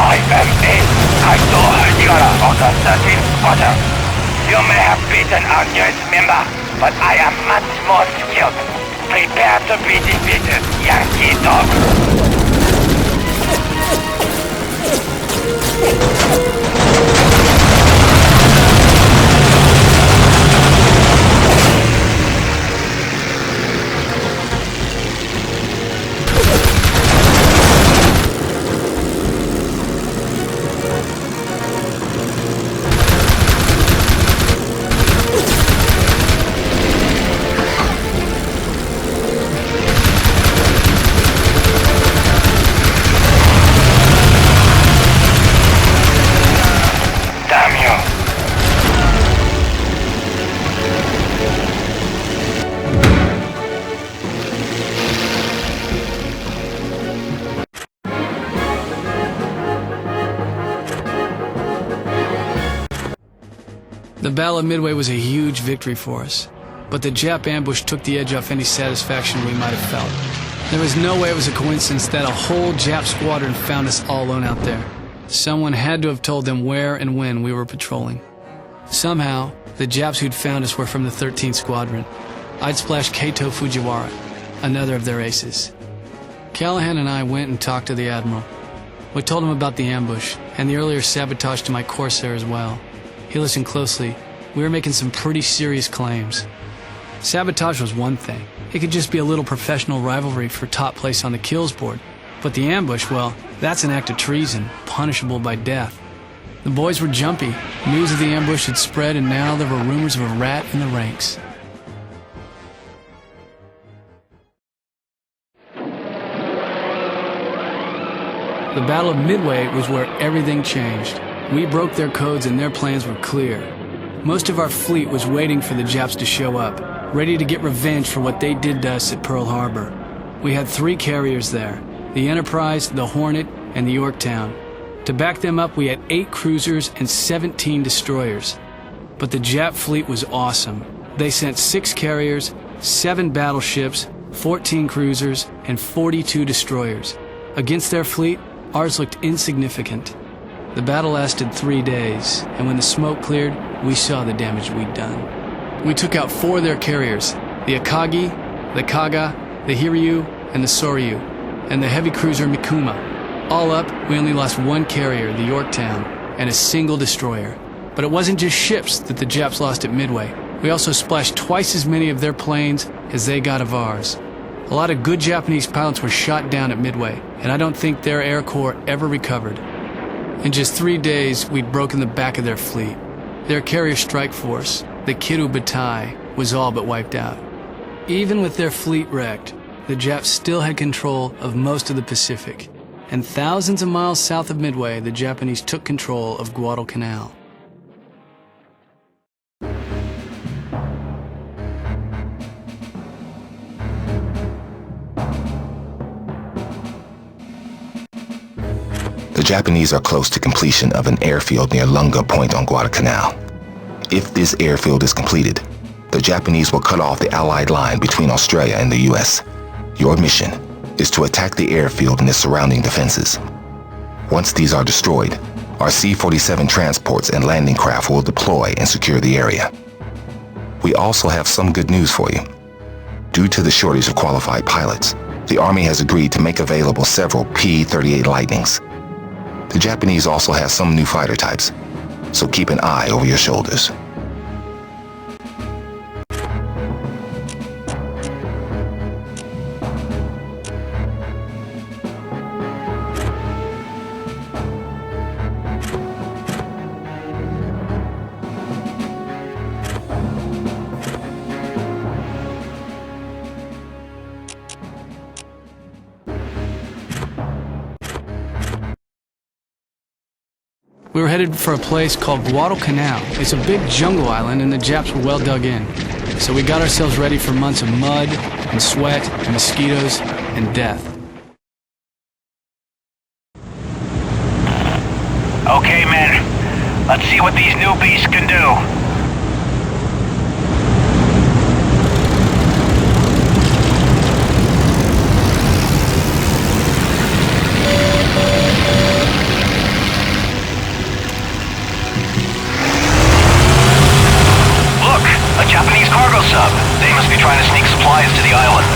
I am Ace Kaito Hashigara of the 13th Squadron. You may have beaten our newest member, but I am much more skilled. Prepare to be defeated, Yankee Dog. The Battle of Midway was a huge victory for us, but the Jap ambush took the edge off any satisfaction we might have felt. There was no way it was a coincidence that a whole Jap squadron found us all alone out there. Someone had to have told them where and when we were patrolling. Somehow, the Japs who'd found us were from the 13th Squadron. I'd splashed Kaito Fujiwara, another of their aces. Callahan and I went and talked to the Admiral. We told him about the ambush, and the earlier sabotage to my Corsair as well. He listened closely. We were making some pretty serious claims. Sabotage was one thing. It could just be a little professional rivalry for top place on the kills board. But the ambush, well, that's an act of treason, punishable by death. The boys were jumpy. News of the ambush had spread, and now there were rumors of a rat in the ranks. The Battle of Midway was where everything changed. We broke their codes and their plans were clear. Most of our fleet was waiting for the Japs to show up. ready to get revenge for what they did to us at Pearl Harbor. We had 3 carriers there, the Enterprise, the Hornet, and the Yorktown. To back them up, we had 8 cruisers and 17 destroyers. But the Jap fleet was awesome. They sent 6 carriers, 7 battleships, 14 cruisers, and 42 destroyers. Against their fleet, ours looked insignificant. The battle lasted 3 days, and when the smoke cleared, we saw the damage we'd done. We took out 4 of their carriers, the Akagi, the Kaga, the Hiryu, and the Soryu, and the heavy cruiser Mikuma. All up, we only lost 1 carrier, the Yorktown, and a single destroyer. But it wasn't just ships that the Japs lost at Midway. We also splashed twice as many of their planes as they got of ours. A lot of good Japanese pilots were shot down at Midway, and I don't think their Air Corps ever recovered. In just 3 days, we'd broken the back of their fleet. Their carrier strike force, the Kiru Batai, was all but wiped out. Even with their fleet wrecked, the Japs still had control of most of the Pacific, and thousands of miles south of Midway, the Japanese took control of Guadalcanal. The Japanese are close to completion of an airfield near Lunga Point on Guadalcanal. If this airfield is completed, the Japanese will cut off the Allied line between Australia and the US. Your mission is to attack the airfield and its surrounding defenses. Once these are destroyed, our C-47 transports and landing craft will deploy and secure the area. We also have some good news for you. Due to the shortage of qualified pilots, the Army has agreed to make available several P-38 Lightnings. The Japanese also have some new fighter types, so keep an eye over your shoulders. We were headed for a place called Guadalcanal. It's a big jungle island and the Japs were well dug in. So we got ourselves ready for months of mud and sweat and mosquitoes and death. Okay, men. Let's see what these new beasts can do. A Japanese cargo sub. They must be trying to sneak supplies to the island.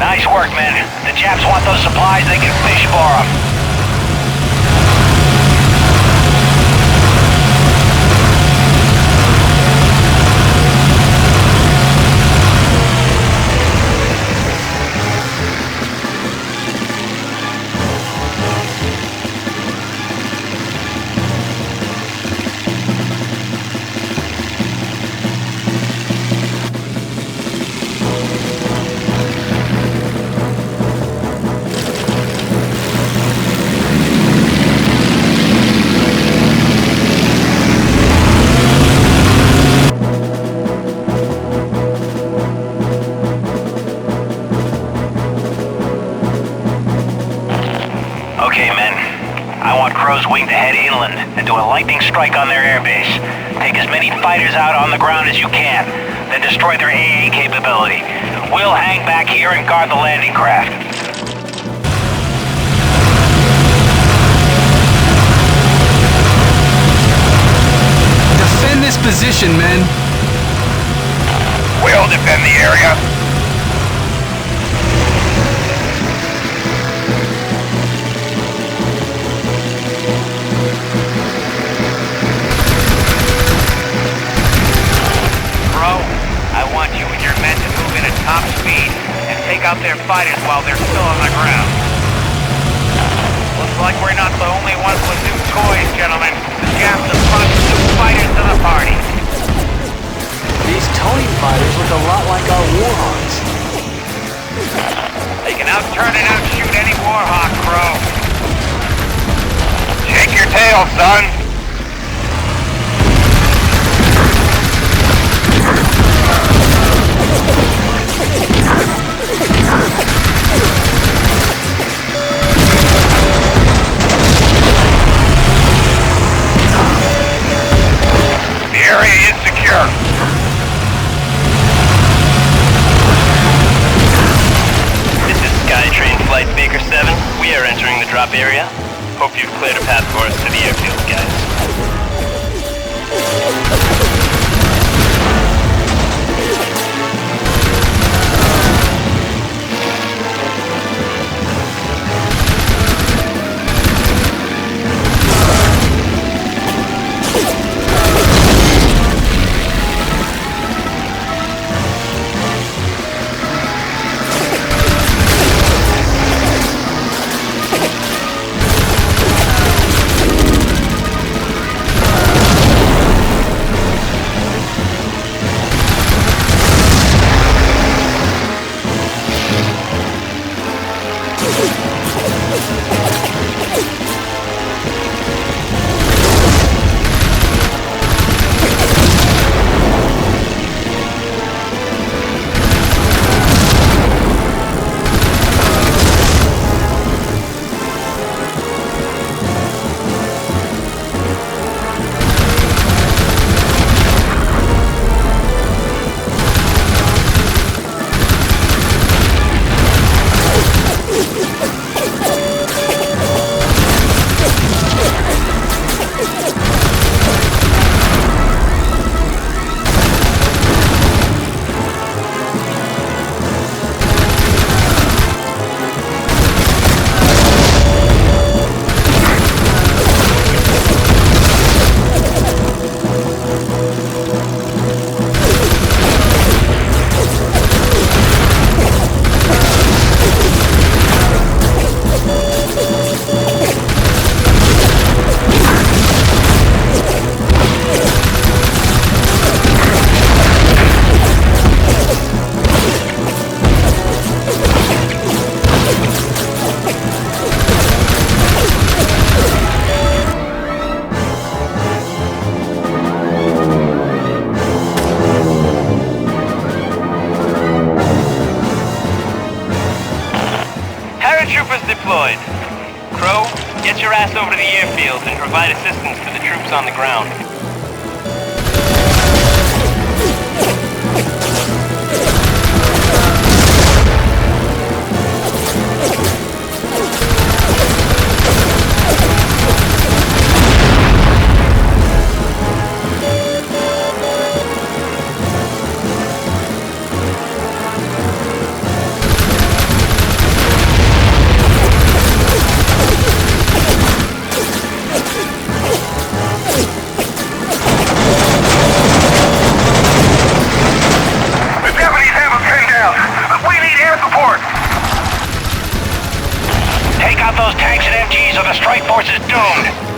Nice work, men. The Japs want those supplies, they can fish for them. Okay, men. I want Crow's Wing to head inland and do a lightning strike on their airbase. Take as many fighters out on the ground as you can, then destroy their AA capability. We'll hang back here and guard the landing craft. Defend this position, men. We'll defend the area. fighters while they're still on the ground. Looks like we're not the only ones with new toys, gentlemen. The Japs have brought some new fighters to the party. These Tony fighters look a lot like our Warhawks. They can outturn and outshoot any Warhawk, Crow. Shake your tail, son. The area is secure. This is SkyTrain Flight Baker 7. We are entering the drop area. Hope you've cleared a path for us to the airfield, guys. Paratroopers deployed. Crow, get your ass over to the airfield and provide assistance to the troops on the ground. Take out those tanks and MGs or the strike force is doomed!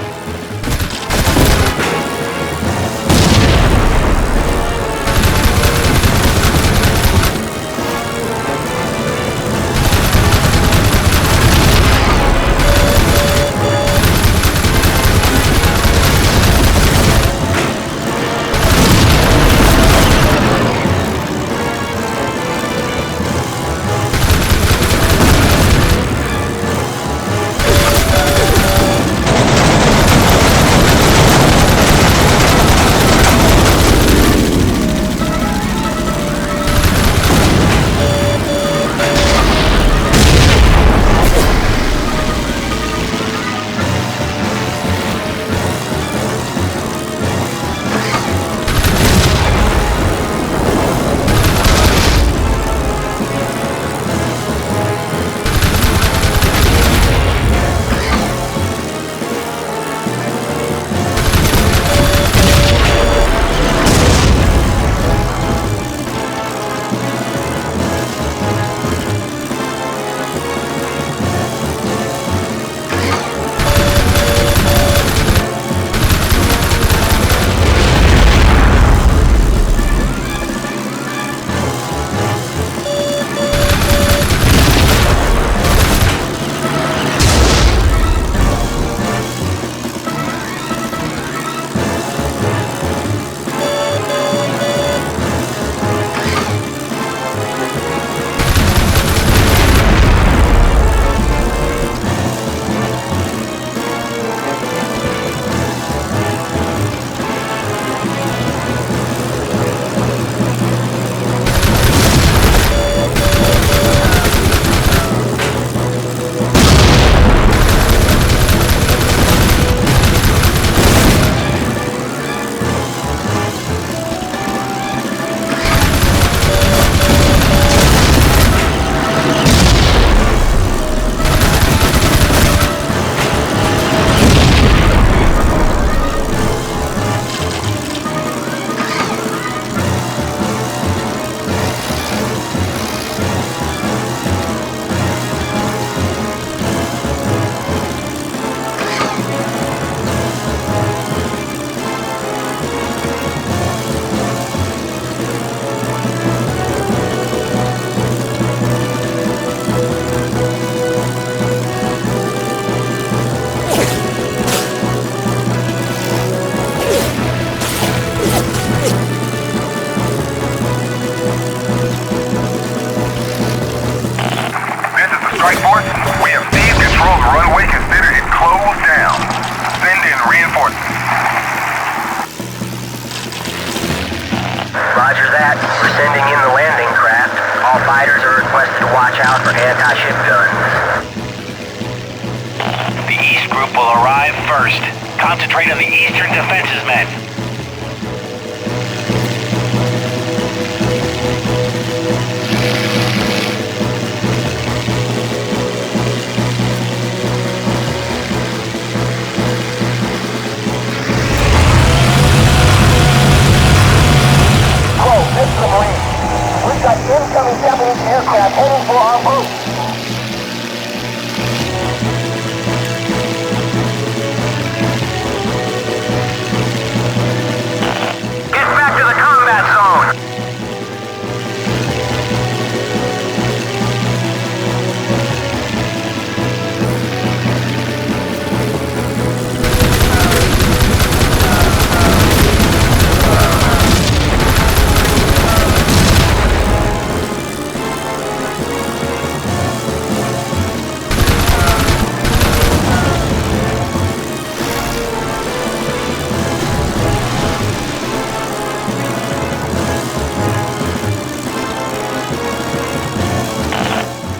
will arrive first. Concentrate on the eastern defenses, men. Crow, this is the Marine. We've got incoming Japanese aircraft heading for our boat. Get back to the combat zone.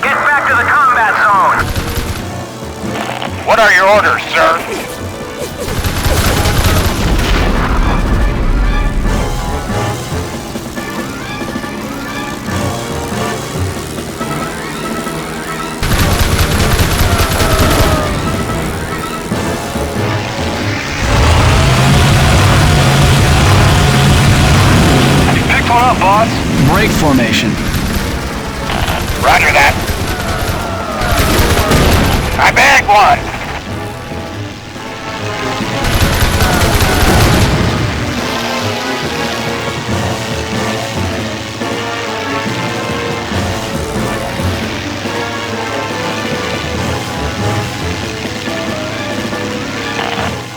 Get back to the combat zone. What are your orders, sir? Picked one up, boss. Break formation. Roger that. I bagged one.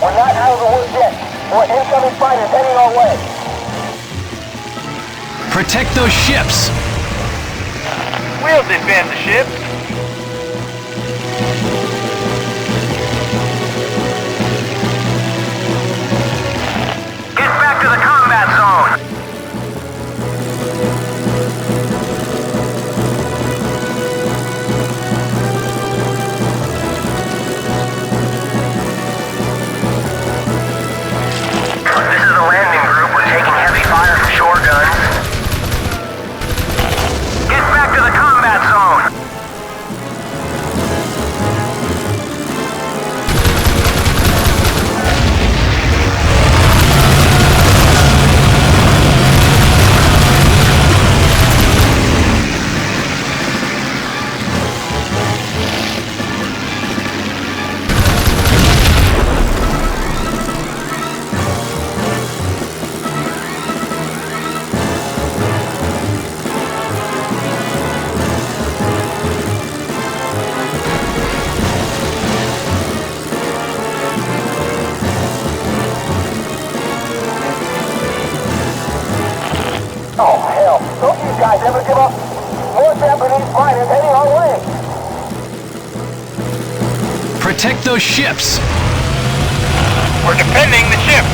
We're not out of the woods yet. More incoming fighters heading our way. Protect those ships. We'll defend the ship. Get back to the combat zone. This is the landing group. We're taking heavy fire from shore guns. Get back to the combat zone. Oh, hell. Don't you guys ever give up? More Japanese fighters heading our way. Protect those ships. We're defending the ship.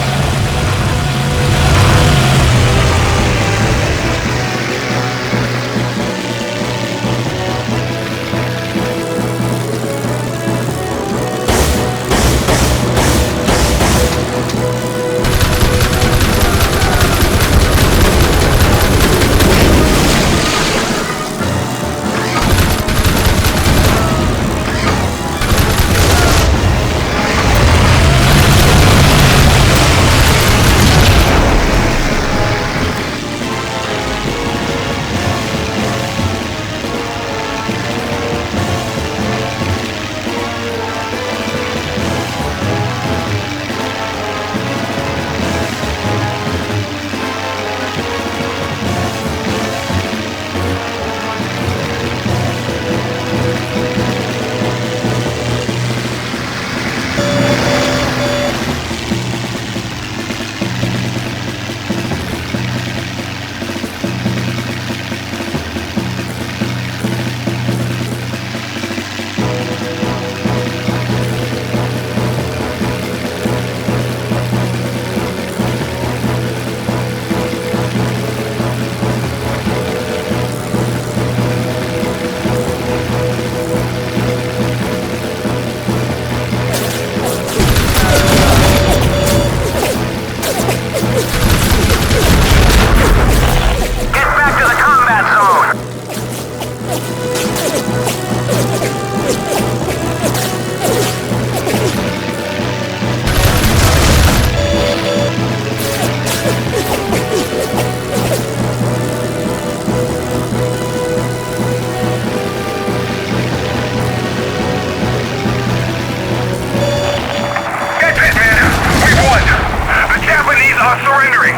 are surrendering.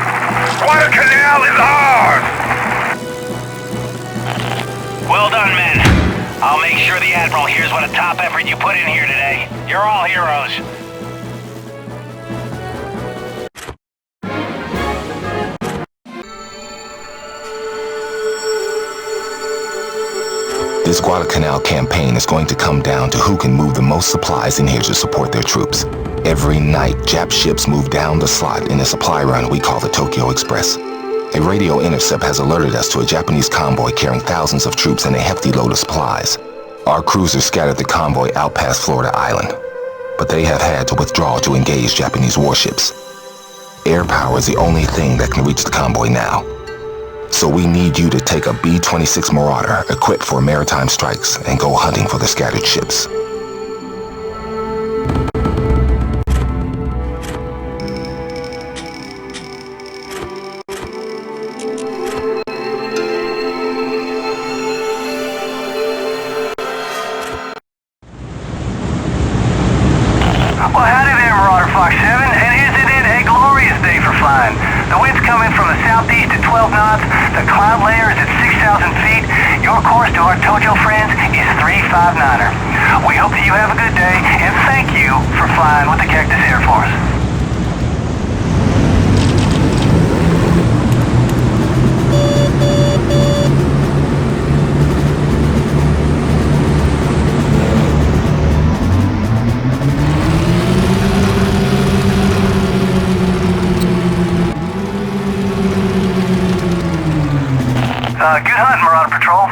Guadalcanal is ours. Well done, men. I'll make sure the Admiral hears what a top effort you put in here today. You're all heroes. This Guadalcanal campaign is going to come down to who can move the most supplies in here to support their troops. Every night, Jap ships move down the slot in a supply run we call the Tokyo Express. A radio intercept has alerted us to a Japanese convoy carrying thousands of troops and a hefty load of supplies. Our cruisers scattered the convoy out past Florida Island, but they have had to withdraw to engage Japanese warships. Air power is the only thing that can reach the convoy now. So we need you to take a B-26 Marauder equipped for maritime strikes and go hunting for the scattered ships. Well, howdy there, Marauder Fox 7, and isn't it a glorious day for flying? The wind's coming from the southeast at 12 knots, the cloud layer is at 6,000 feet, your course to our Tojo friends is 359er. We hope that you have a good day, and thank you for flying with the Cactus Air Force. Good hunting, Marauder Patrol.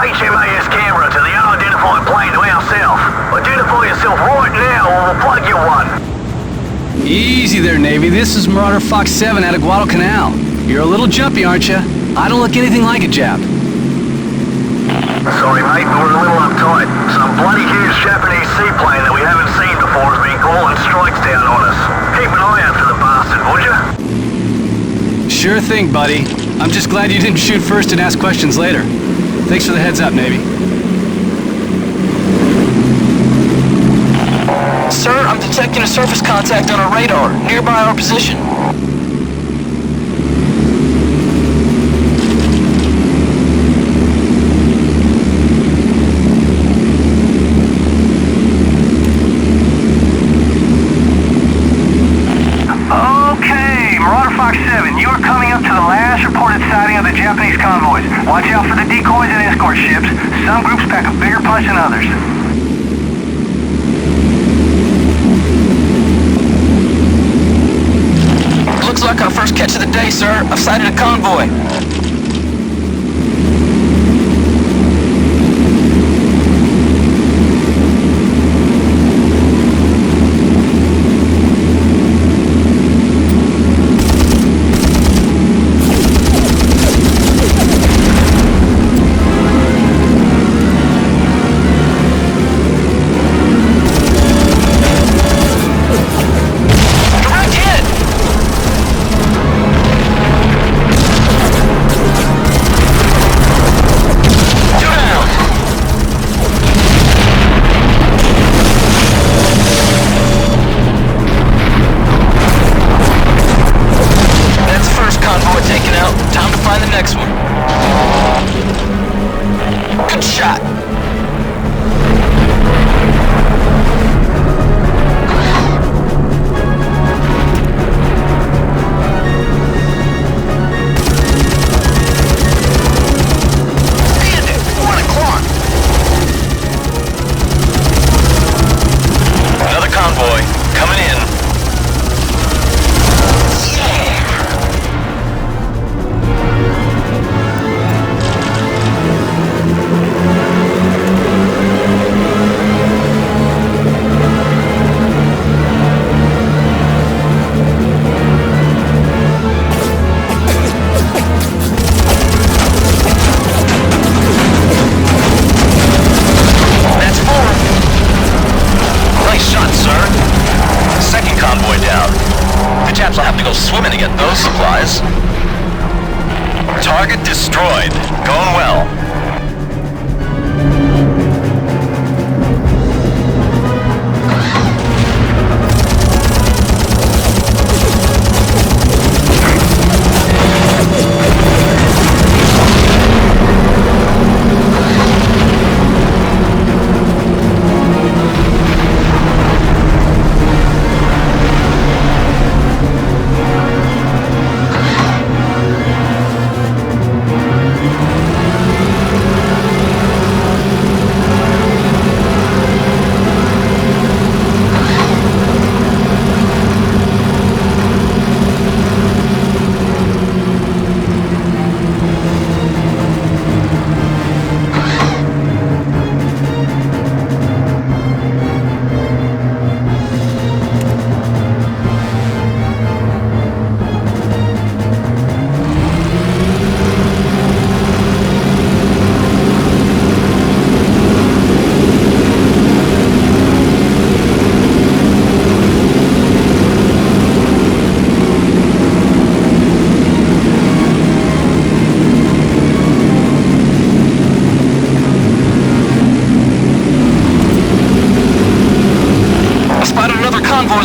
HMAS Canberra to the unidentified plane to our south. Identify yourself right now or we'll plug you one. Easy there, Navy. This is Marauder Fox 7 out of Guadalcanal. You're a little jumpy, aren't you? I don't look anything like a Jap. Sorry, mate, but we're a little uptight. Some bloody huge Japanese seaplane that we haven't seen before has been calling strikes down on us. Keep an eye out for the bastard, would you? Sure thing, buddy. I'm just glad you didn't shoot first and ask questions later. Thanks for the heads up, Navy. Sir, I'm detecting a surface contact on our radar, nearby our position. Okay, Marauder Fox 7, you are coming up to the last reported sighting of the Japanese convoys. Watch out for the decoys and escort ships. Some groups pack a bigger punch than others. Looks like our first catch of the day, sir. I've sighted a convoy. those supplies. Target destroyed. Going well.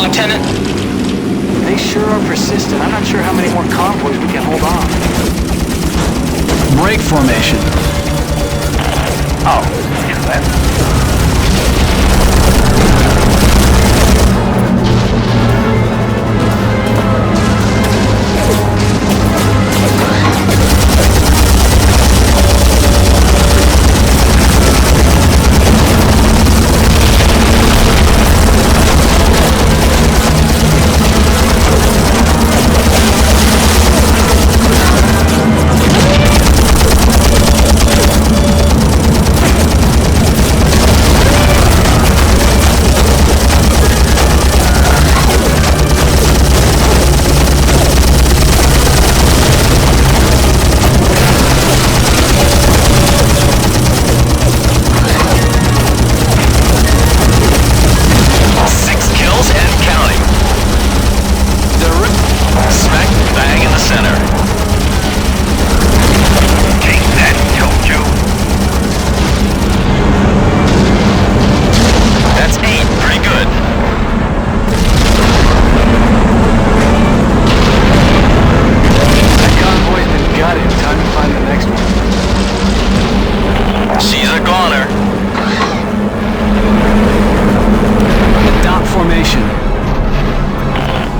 Lieutenant. They sure are persistent. I'm not sure how many more convoys we can hold on. Break formation. Oh, is that?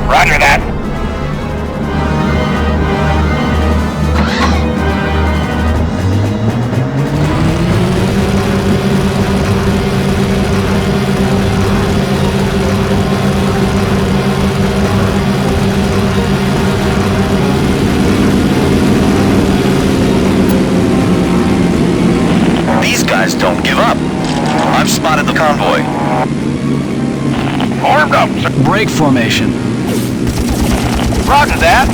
Roger that. These guys don't give up. I've spotted the convoy. Formed up, sir. Break formation. Roger that.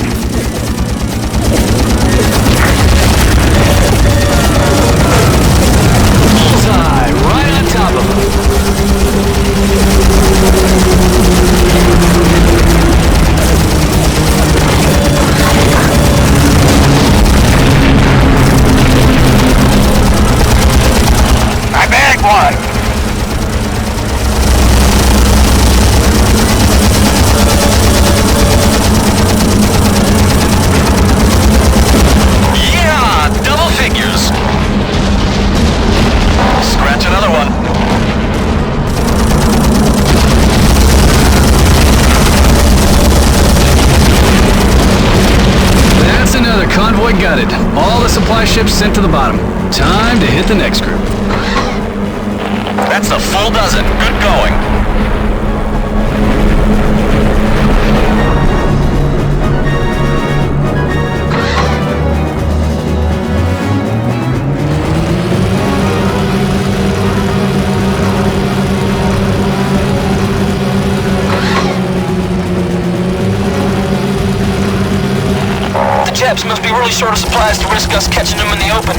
Bullseye, right on top of him. I bagged one. Scratch another one. That's another convoy gutted. All the supply ships sent to the bottom. Time to hit the next group. That's a full dozen. Good going. Japs must be really short of supplies to risk us catching them in the open.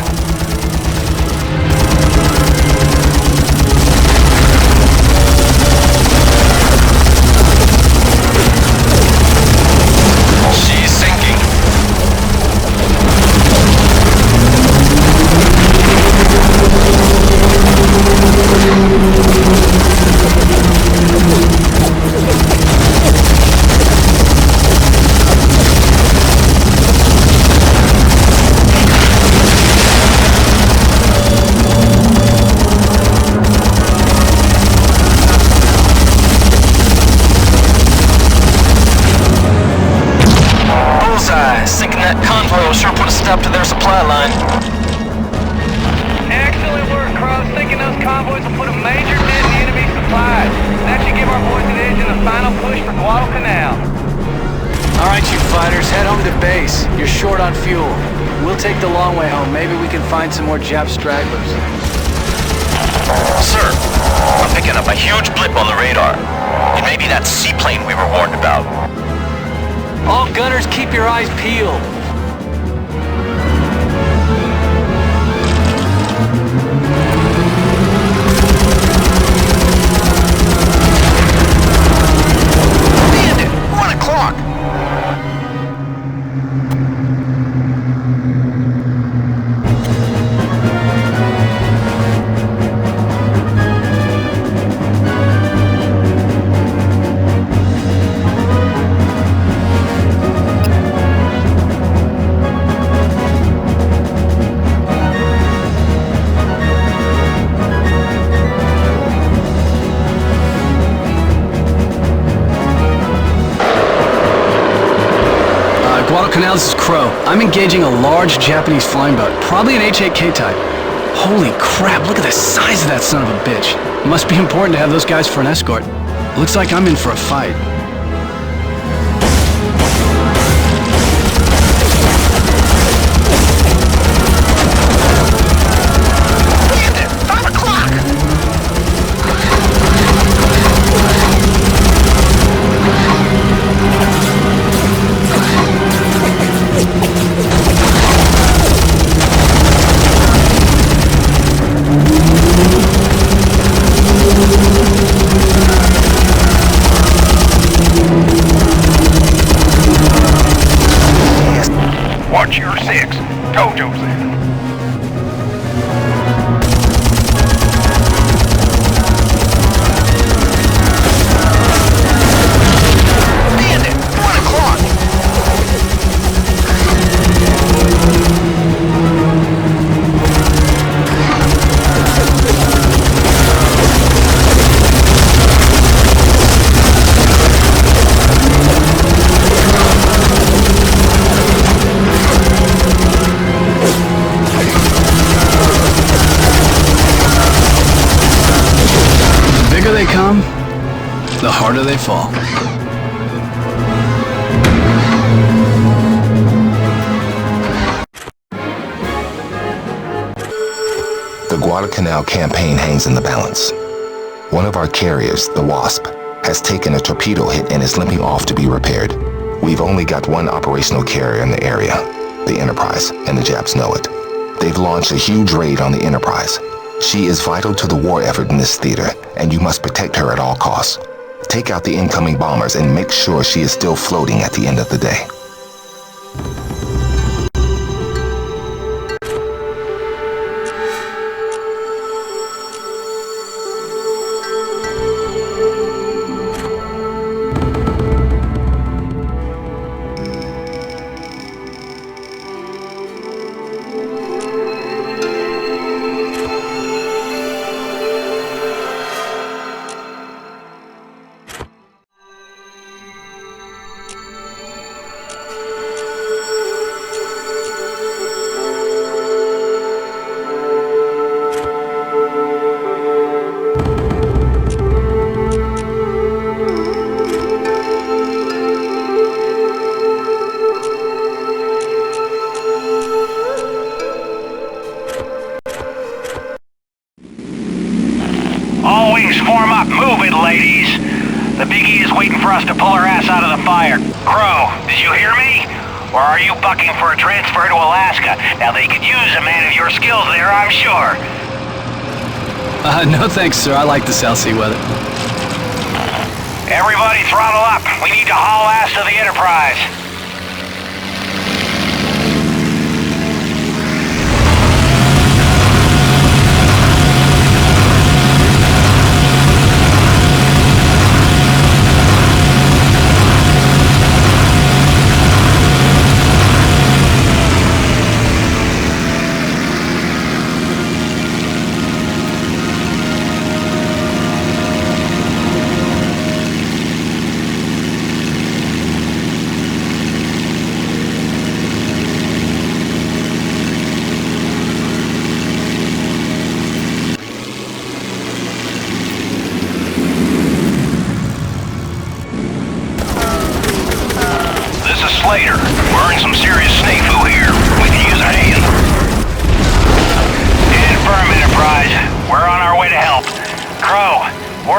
She's sinking. on fuel. We'll take the long way home. Maybe we can find some more Jap stragglers. Sir, I'm picking up a huge blip on the radar. It may be that seaplane we were warned about. All gunners, keep your eyes peeled. Bandit! 1 o'clock! Guadalcanal, this is Crow. I'm engaging a large Japanese flying boat, probably an H-8K type. Holy crap, look at the size of that son of a bitch. Must be important to have those guys for an escort. Looks like I'm in for a fight. Bandit! 5 o'clock! Watch your 6. Tojo's there. Bandit! 1 o'clock! The bigger they come, the harder they fall. The Guadalcanal campaign hangs in the balance. One of our carriers, the Wasp, has taken a torpedo hit and is limping off to be repaired. We've only got one operational carrier in the area, the Enterprise, and the Japs know it. They've launched a huge raid on the Enterprise. She is vital to the war effort in this theater, and you must protect her at all costs. Take out the incoming bombers and make sure she is still floating at the end of the day. All wings form up. Move it, ladies. The Biggie is waiting for us to pull her ass out of the fire. Crow, did you hear me? Or are you bucking for a transfer to Alaska? Now they could use a man of your skills there, I'm sure. No thanks, sir. I like the South Sea weather. Everybody throttle up. We need to haul ass to the Enterprise.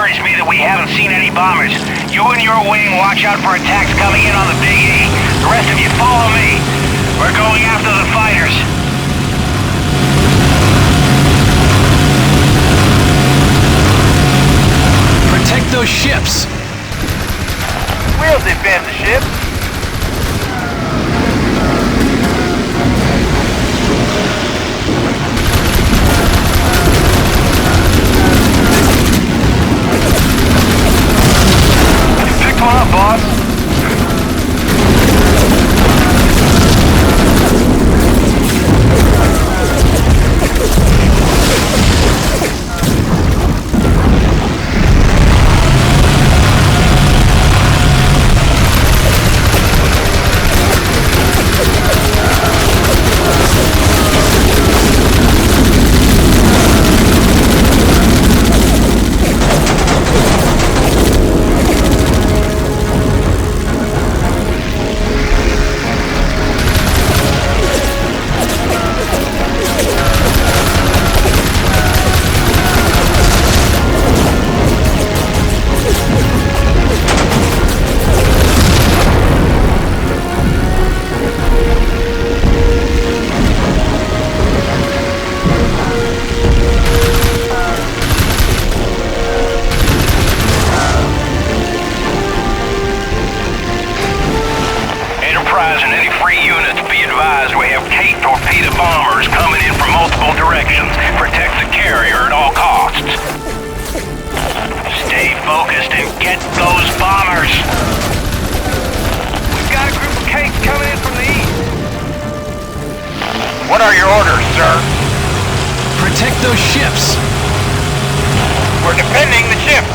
worries me that we haven't seen any bombers. You and your wing watch out for attacks coming in on the Big E. The rest of you follow me. We're going after the fighters. Protect those ships! We'll defend the ship. Picked one up, boss. And any free units, be advised we have Kate torpedo bombers coming in from multiple directions. Protect the carrier at all costs. Stay focused and get those bombers. We've got a group of Kates coming in from the east. What are your orders, sir? Protect those ships! We're defending the ships.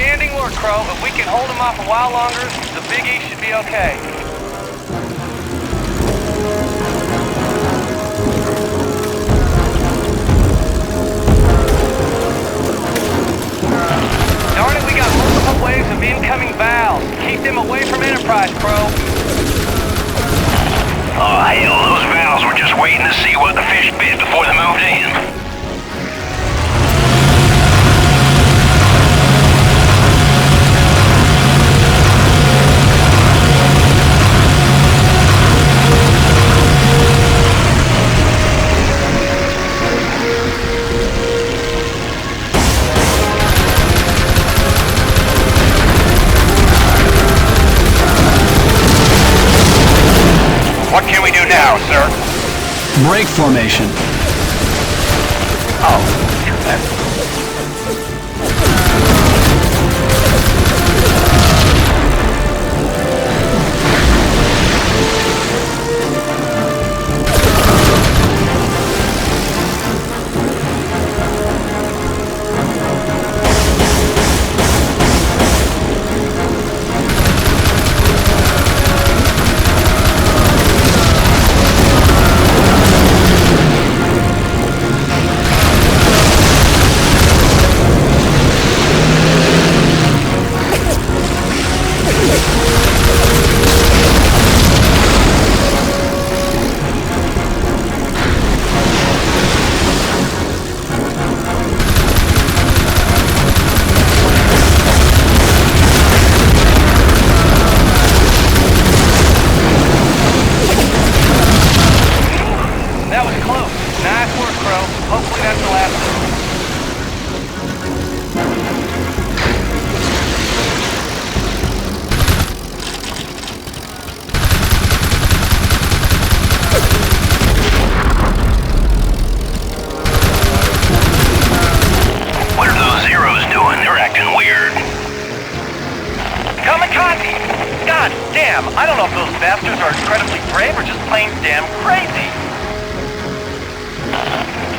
Outstanding work, Crow. If we can hold them off a while longer, the Big East should be okay. Darn it, we got multiple waves of incoming valves. Keep them away from Enterprise, Crow. Oh, hell, those valves were just waiting to see what the fish bit before they moved in. What can we do now, sir? Break formation. Oh, that. That was close. Nice work, Crow. Hopefully that's the last of them. What are those Zeros doing? They're acting weird. Kamikaze! God damn, I don't know if those bastards are incredibly brave or just plain damn crazy.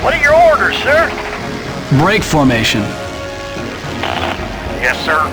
What are your orders, sir? Break formation. Yes, sir.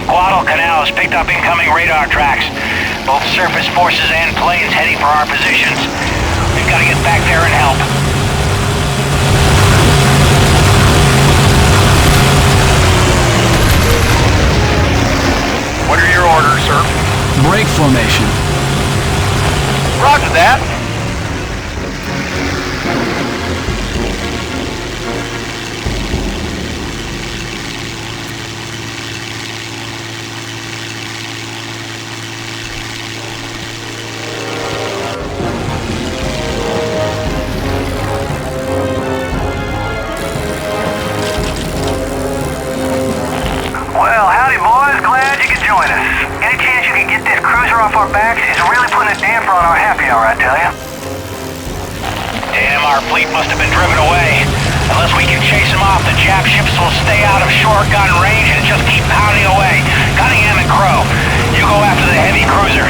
Guadalcanal has picked up incoming radar tracks. Both surface forces and planes heading for our positions. We've got to get back there and help. What are your orders, sir? Break formation. Roger that. Well, howdy boys, glad you could join us. Any chance you can get this cruiser off our backs is really putting a damper on our happy hour, I tell ya. Damn, our fleet must have been driven away. Unless we can chase them off, the Jap ships will stay out of short gun range and just keep pounding away. Cunningham and Crow, you go after the heavy cruiser.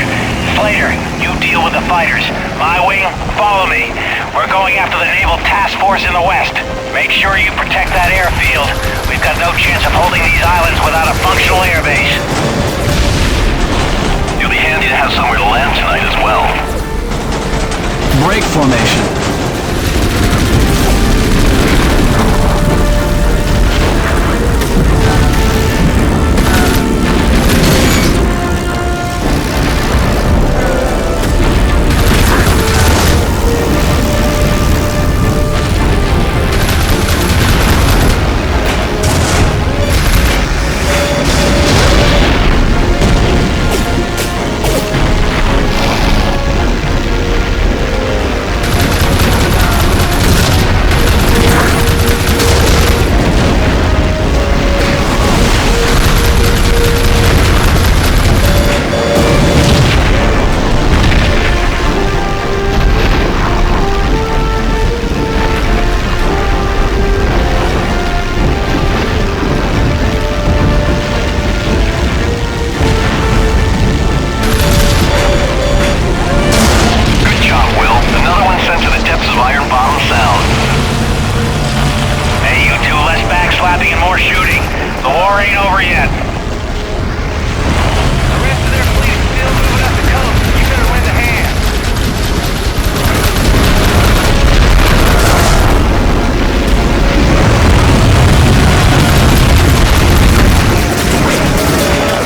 Slater, you deal with the fighters. My wing, follow me. We're going after the Naval Task Force in the west. Make sure you protect that airfield. We've got no chance of holding these islands without a functional airbase. You'll be handy to have somewhere to land tonight as well. Break formation.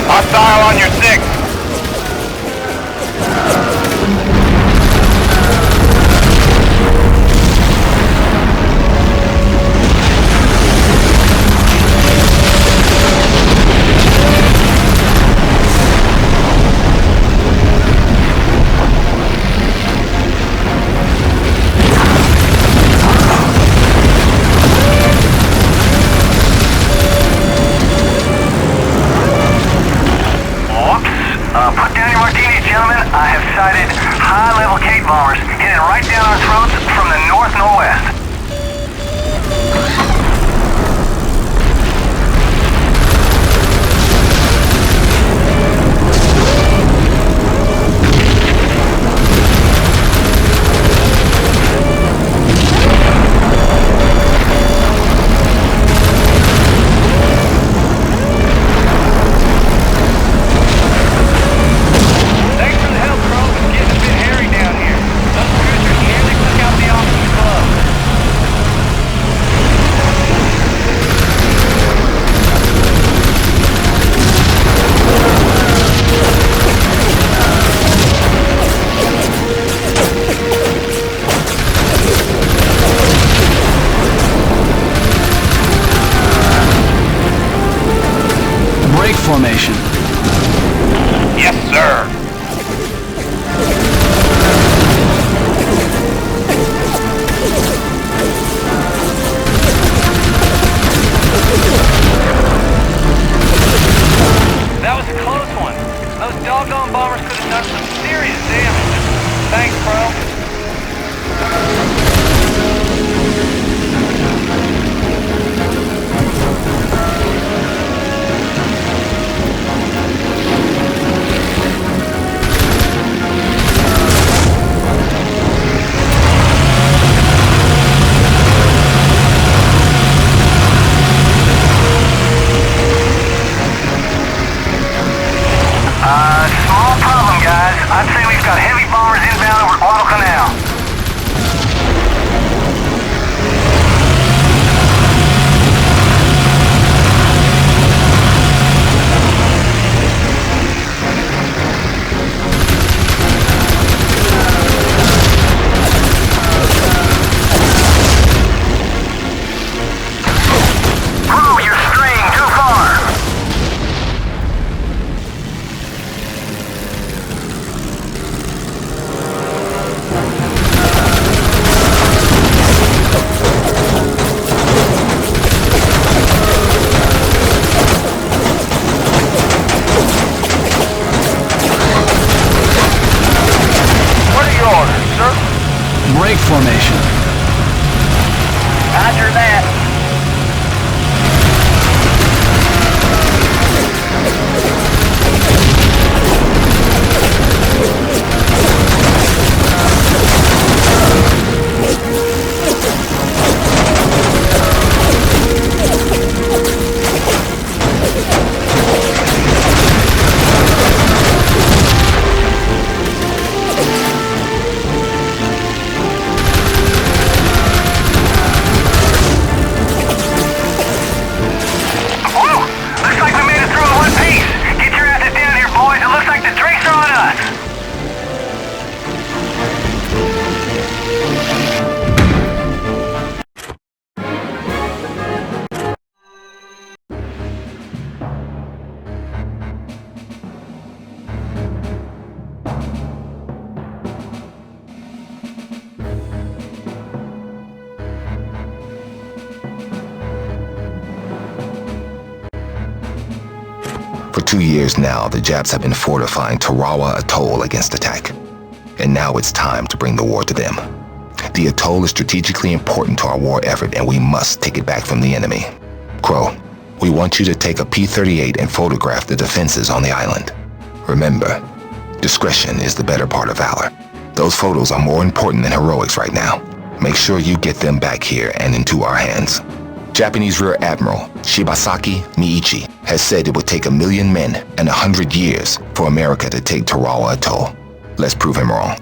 Hostile on your six. Put down your martinis, gentlemen. I have sighted high-level Kate bombers heading right down our throats from the north-northwest. Break formation. Yes, sir. That was a close one. Those doggone bombers could have done some serious damage. Thanks, bro. Small problem, guys. I'd say we've got heavy bombers inbound over Guadalcanal. Crew, you're straying too far. What are your orders, sir? Break formation. Roger that. 2 years now, the Japs have been fortifying Tarawa Atoll against attack. And now it's time to bring the war to them. The atoll is strategically important to our war effort, and we must take it back from the enemy. Crow, we want you to take a P-38 and photograph the defenses on the island. Remember, discretion is the better part of valor. Those photos are more important than heroics right now. Make sure you get them back here and into our hands. Japanese Rear Admiral Shibasaki Miichi has said it would take 1 million men and 100 years for America to take Tarawa Atoll. Let's prove him wrong.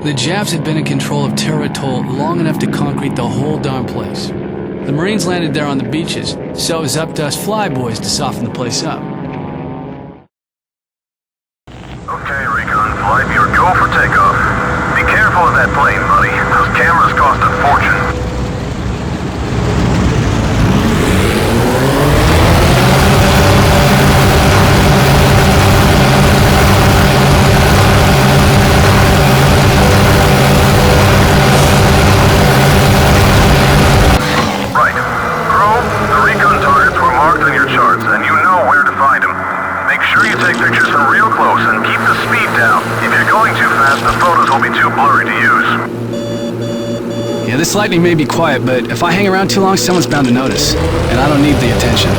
The Japs had been in control of Terra Atoll long enough to concrete the whole darn place. The Marines landed there on the beaches, so it was up to us flyboys to soften the place up. Okay, Recon Flight, you're go for takeoff. Be careful of that plane, buddy. Those cameras cost a fortune. This lightning may be quiet, but if I hang around too long, someone's bound to notice. And I don't need the attention.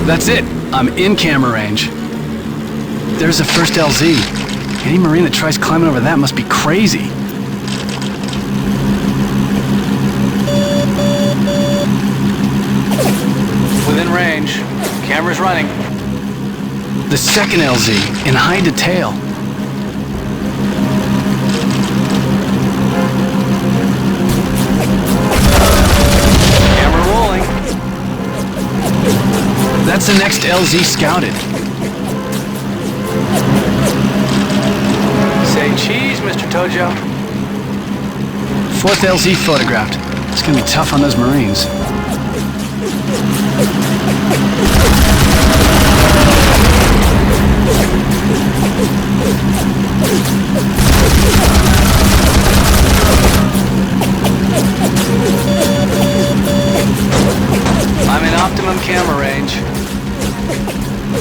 That's it. I'm in camera range. There's the first LZ. Any Marine that tries climbing over that must be crazy. Within range. Camera's running. The second LZ, in high detail. Camera rolling. That's the next LZ scouted. Say cheese, Mr. Tojo. Fourth LZ photographed. It's gonna be tough on those Marines. I'm in optimum camera range.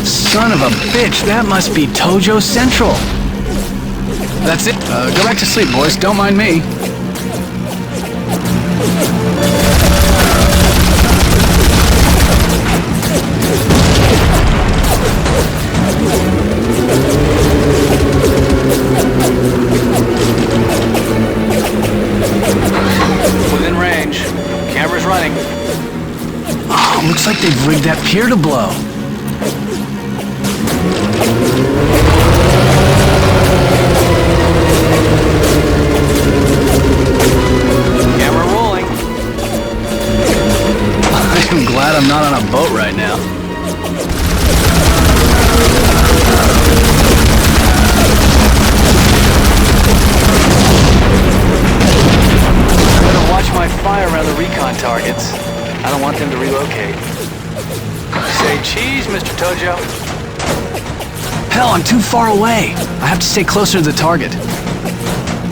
Son of a bitch, that must be Tojo Central. That's it. Go back to sleep, boys. Don't mind me. Within range. Camera's running. Oh, looks like they've rigged that pier to blow. Camera rolling. I'm glad I'm not on a boat right now. I'm gonna watch my fire around the recon targets. I don't want them to relocate. Say cheese, Mr. Tojo. Hell, I'm too far away. I have to stay closer to the target.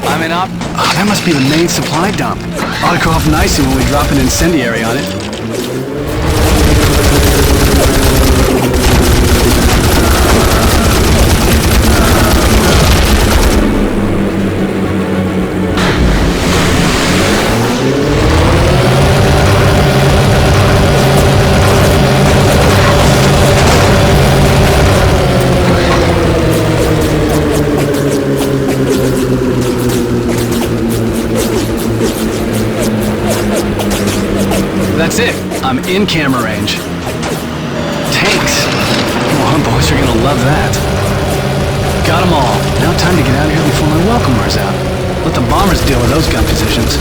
I'm in op... Oh, that must be the main supply dump. Ought to go off nicely when we drop an incendiary on it. That's it. I'm in camera range. Tanks. Come on, boys, you're gonna love that. Got them all. Now time to get out of here before my welcome wears out. Let the bombers deal with those gun positions.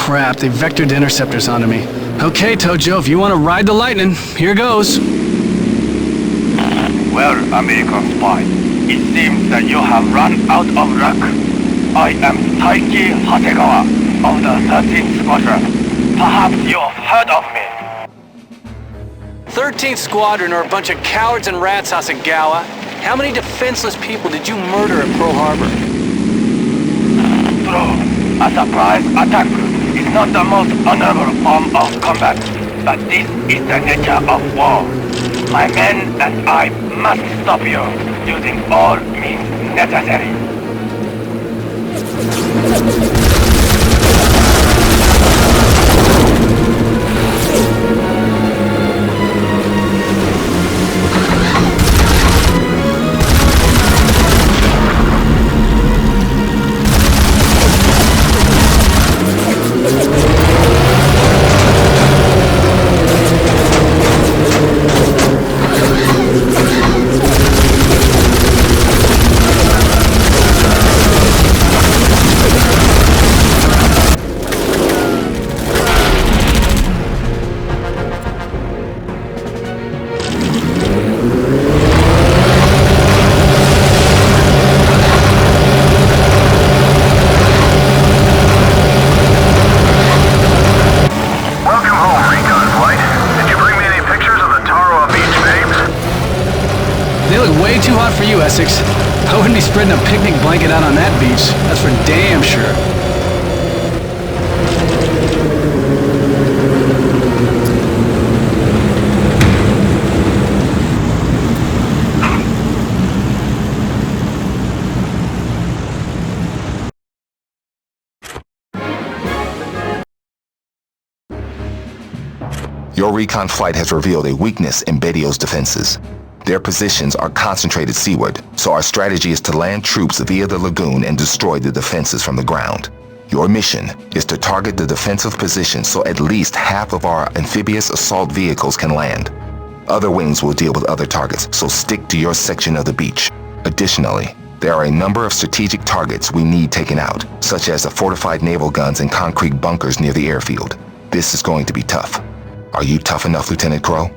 crap, they vectored interceptors onto me. Okay, Tojo, if you want to ride the lightning, here goes. Well, American spy, it seems that you have run out of luck. I am Taiki Hasegawa of the 13th Squadron. Perhaps you've heard of me. 13th Squadron are a bunch of cowards and rats, Hasegawa. How many defenseless people did you murder at Pearl Harbor? True, a surprise attack is not the most honorable form of combat, but this is the nature of war. My men and I must stop you using all means necessary. Way too hot for you, Essex. I wouldn't be spreading a picnic blanket out on that beach. That's for damn sure. Your recon flight has revealed a weakness in Bedio's defenses. Their positions are concentrated seaward, so our strategy is to land troops via the lagoon and destroy the defenses from the ground. Your mission is to target the defensive positions so at least half of our amphibious assault vehicles can land. Other wings will deal with other targets, so stick to your section of the beach. Additionally, there are a number of strategic targets we need taken out, such as the fortified naval guns and concrete bunkers near the airfield. This is going to be tough. Are you tough enough, Lieutenant Crow?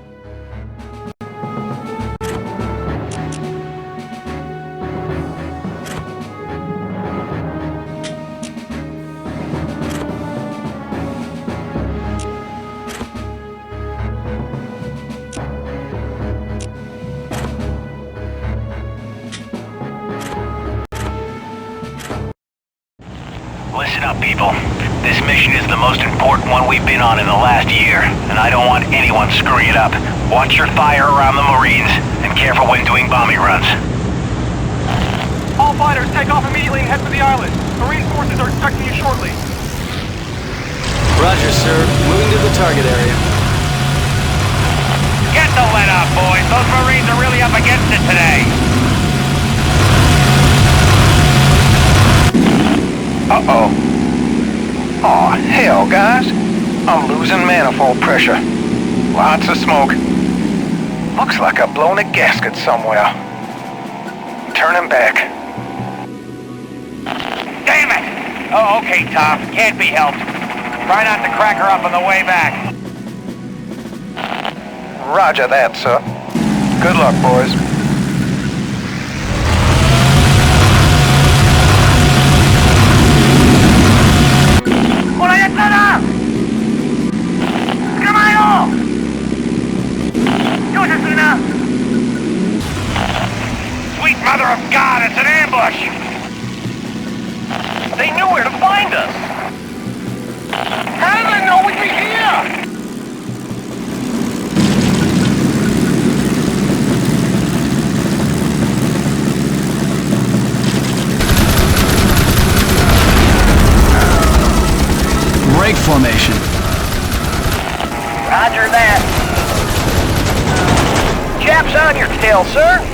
Listen up, people. This mission is the most important one we've been on in the last year, and I don't want anyone screwing it up. Watch your fire around the Marines, and careful when doing bombing runs. All fighters, take off immediately and head for the island. Marine forces are expecting you shortly. Roger, sir. Moving to the target area. Get the let off, boys. Those Marines are really up against it today. Uh-oh. Aw, hell, guys. I'm losing manifold pressure. Lots of smoke. Looks like I've blown a gasket somewhere. Turning back. Damn it! Oh, okay, Tom. Can't be helped. Try not to crack her up on the way back. Roger that, sir. Good luck, boys. Sweet mother of God, it's an ambush! They knew where to find us! How did they know we'd be here? Break formation. Roger that. Chaps on your tail, sir.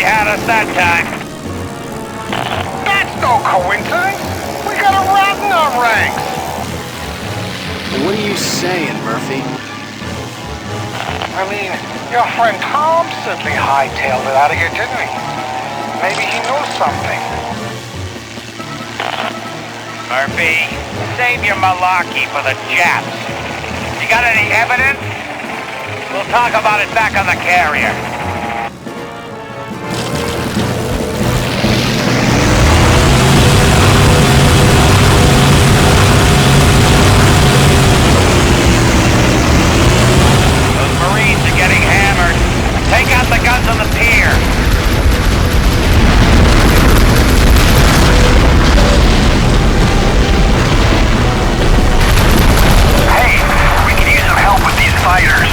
He had us that time. That's no coincidence. We got a rat in our ranks. What are you saying, Murphy? I mean, your friend Tom simply hightailed it out of here, didn't he? Maybe he knows something. Murphy, save your malarkey for the Japs. You got any evidence? We'll talk about it back on the carrier. Those Marines are getting hammered. Take out the guns on the pier. Hey, we can use some help with these fighters.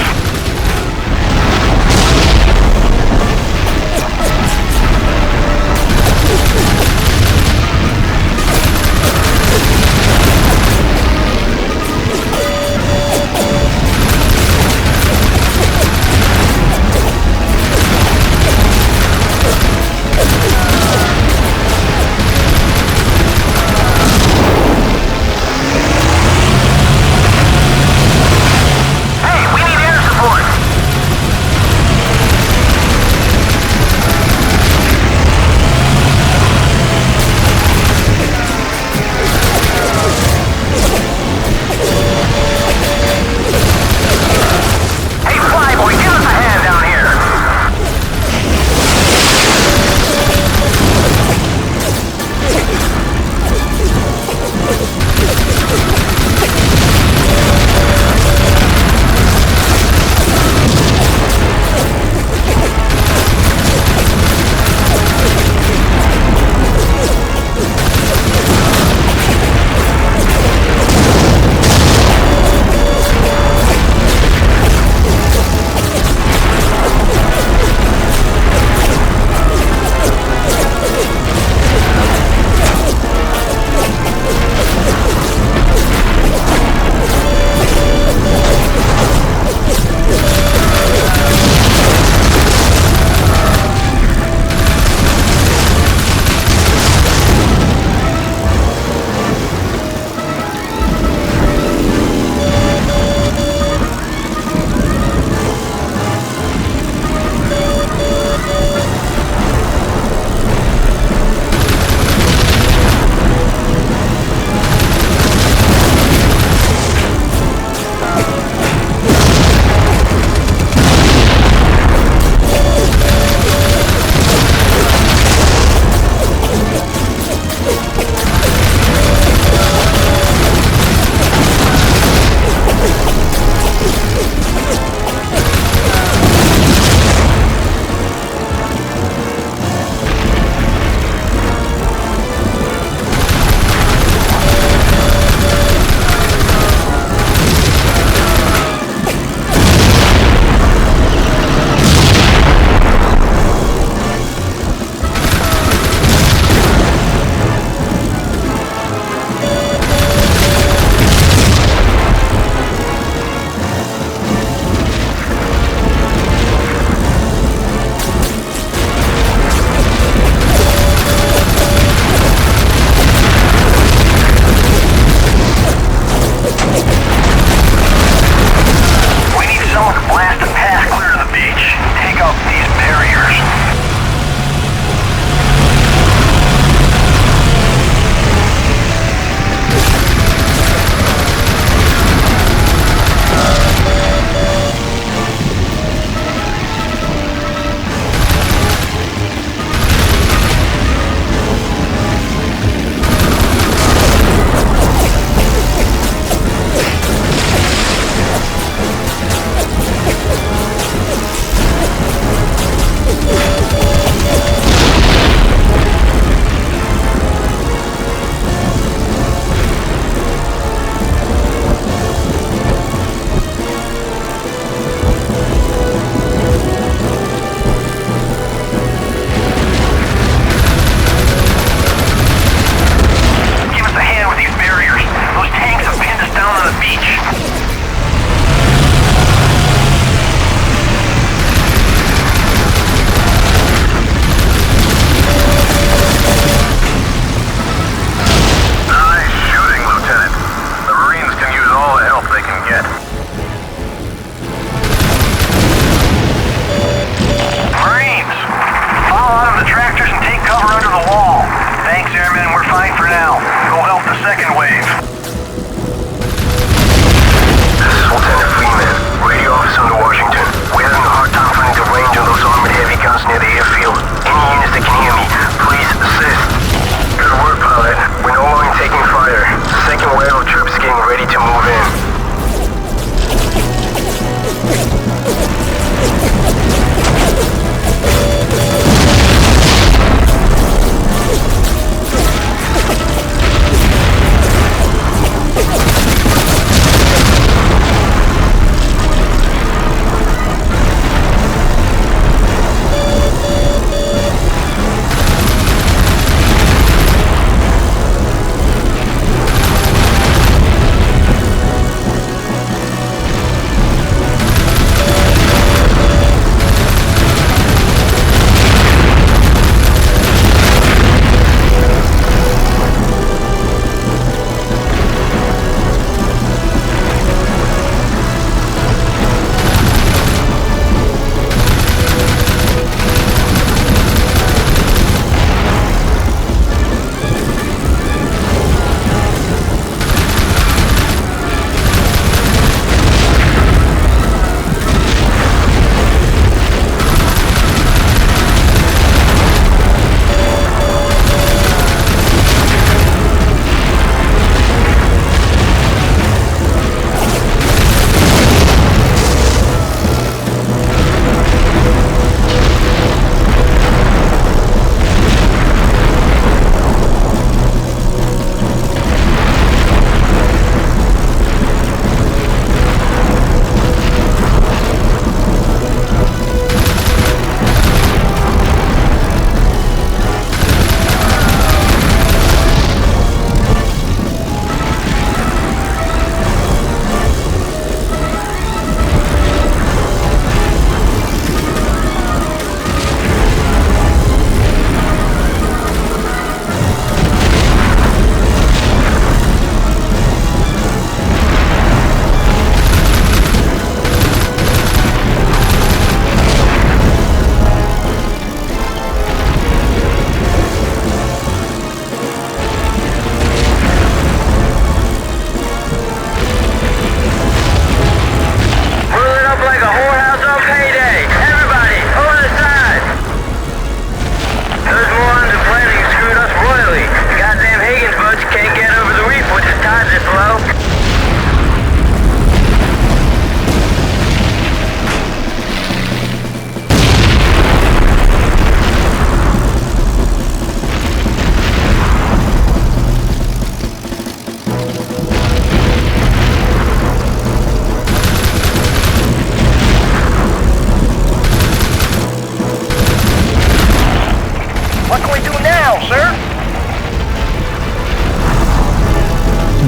now, sir.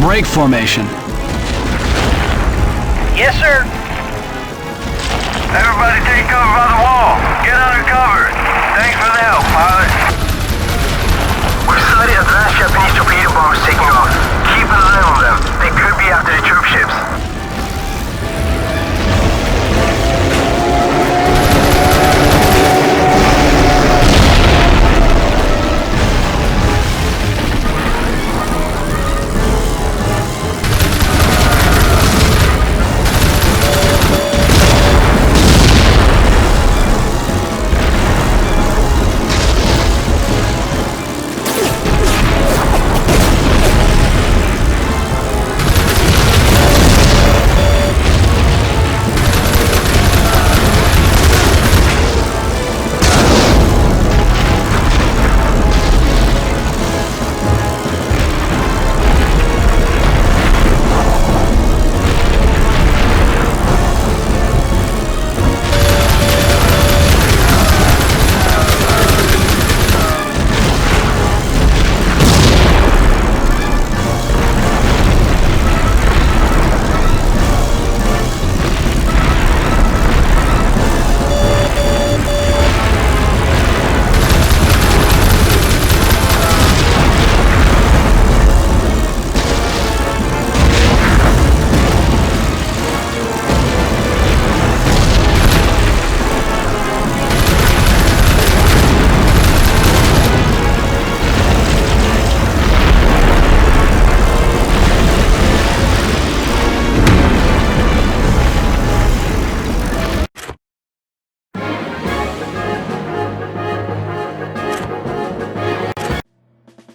Break formation. Yes, sir. Everybody take cover by the wall. Get under cover. Thanks for the help, pilot. We've sighted advanced Japanese torpedo bombers taking off. Keep an eye on them. They could be after the troop ships.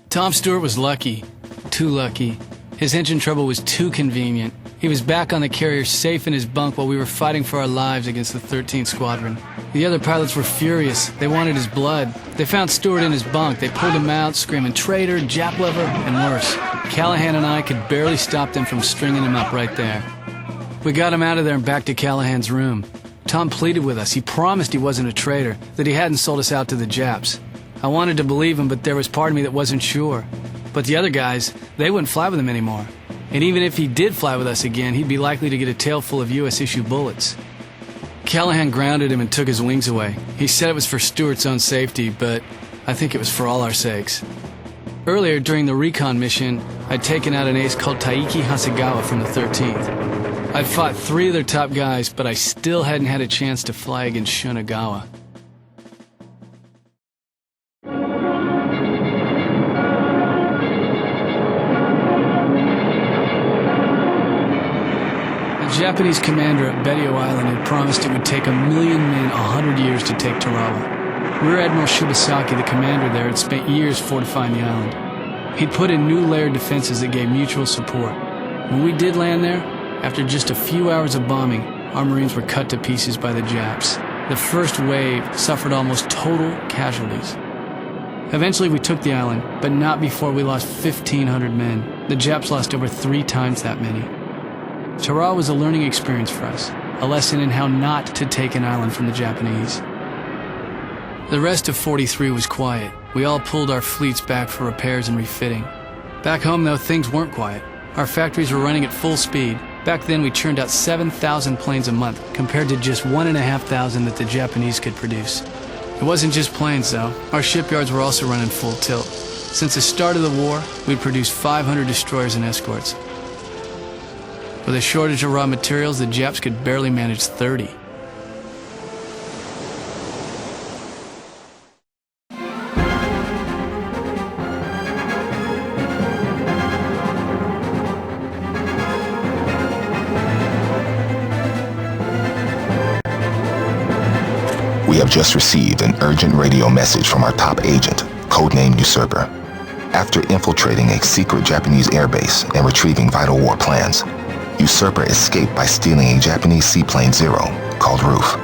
Tom Stewart was lucky. Too lucky. His engine trouble was too convenient. He was back on the carrier safe in his bunk while we were fighting for our lives against the 13th Squadron. The other pilots were furious. They wanted his blood. They found Stewart in his bunk. They pulled him out, screaming traitor, Jap lover, and worse. Callahan and I could barely stop them from stringing him up right there. We got him out of there and back to Callahan's room. Tom pleaded with us. He promised he wasn't a traitor, that he hadn't sold us out to the Japs. I wanted to believe him, but there was part of me that wasn't sure. But the other guys, they wouldn't fly with him anymore. And even if he did fly with us again, he'd be likely to get a tail full of U.S.-issue bullets. Callahan grounded him and took his wings away. He said it was for Stewart's own safety, but I think it was for all our sakes. Earlier, during the recon mission, I'd taken out an ace called Taiki Hasegawa from the 13th. I'd fought 3 of their top guys, but I still hadn't had a chance to fly against Shunagawa. The Japanese commander at Betio Island had promised it would take 1,000,000 men 100 years to take Tarawa. Rear Admiral Shibasaki, the commander there, had spent years fortifying the island. He'd put in new layered defenses that gave mutual support. When we did land there, after just a few hours of bombing, our Marines were cut to pieces by the Japs. The first wave suffered almost total casualties. Eventually we took the island, but not before we lost 1,500 men. The Japs lost over 3 times that many. Tarawa was a learning experience for us, a lesson in how not to take an island from the Japanese. The rest of 43 was quiet. We all pulled our fleets back for repairs and refitting. Back home, though, things weren't quiet. Our factories were running at full speed. Back then, we churned out 7,000 planes a month, compared to just 1,500 that the Japanese could produce. It wasn't just planes, though. Our shipyards were also running full tilt. Since the start of the war, we'd produced 500 destroyers and escorts. With a shortage of raw materials, the Japs could barely manage 30. We have just received an urgent radio message from our top agent, codenamed Usurper. After infiltrating a secret Japanese airbase and retrieving vital war plans, Usurper escaped by stealing a Japanese seaplane Zero called Roof.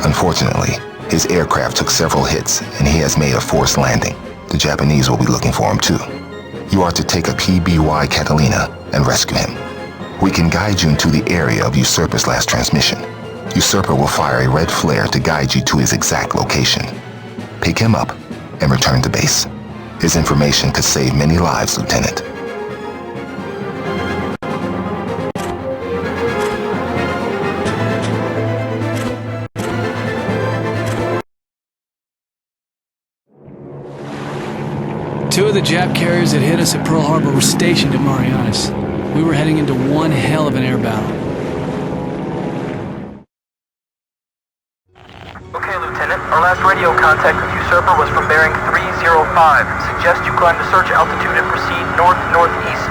Unfortunately, his aircraft took several hits and he has made a forced landing. The Japanese will be looking for him too. You are to take a PBY Catalina and rescue him. We can guide you into the area of Usurper's last transmission. Usurper will fire a red flare to guide you to his exact location. Pick him up and return to base. His information could save many lives, Lieutenant. Two of the Jap carriers that hit us at Pearl Harbor were stationed at Marianas. We were heading into one hell of an air battle. Okay, Lieutenant. Our last radio contact with Usurper was from bearing 305. Suggest you climb to search altitude and proceed north-northeast.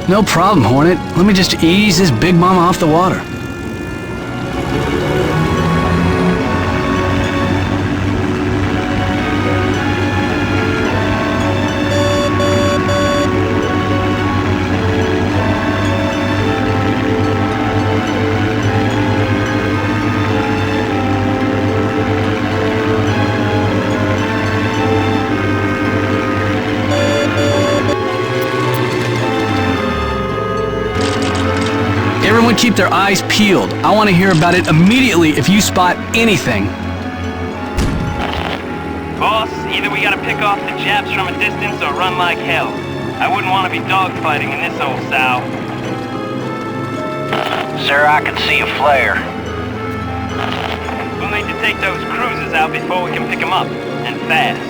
No problem, Hornet. Let me just ease this big mama off the water. Everyone keep their eyes peeled. I want to hear about it immediately if you spot anything. Boss, either we gotta pick off the Japs from a distance or run like hell. I wouldn't want to be dogfighting in this old sow. Sir, I can see a flare. We'll need to take those cruisers out before we can pick them up, and fast.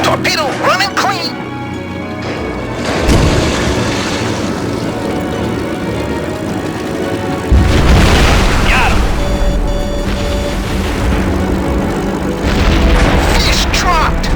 Torpedo running clean! Got him! Fish dropped!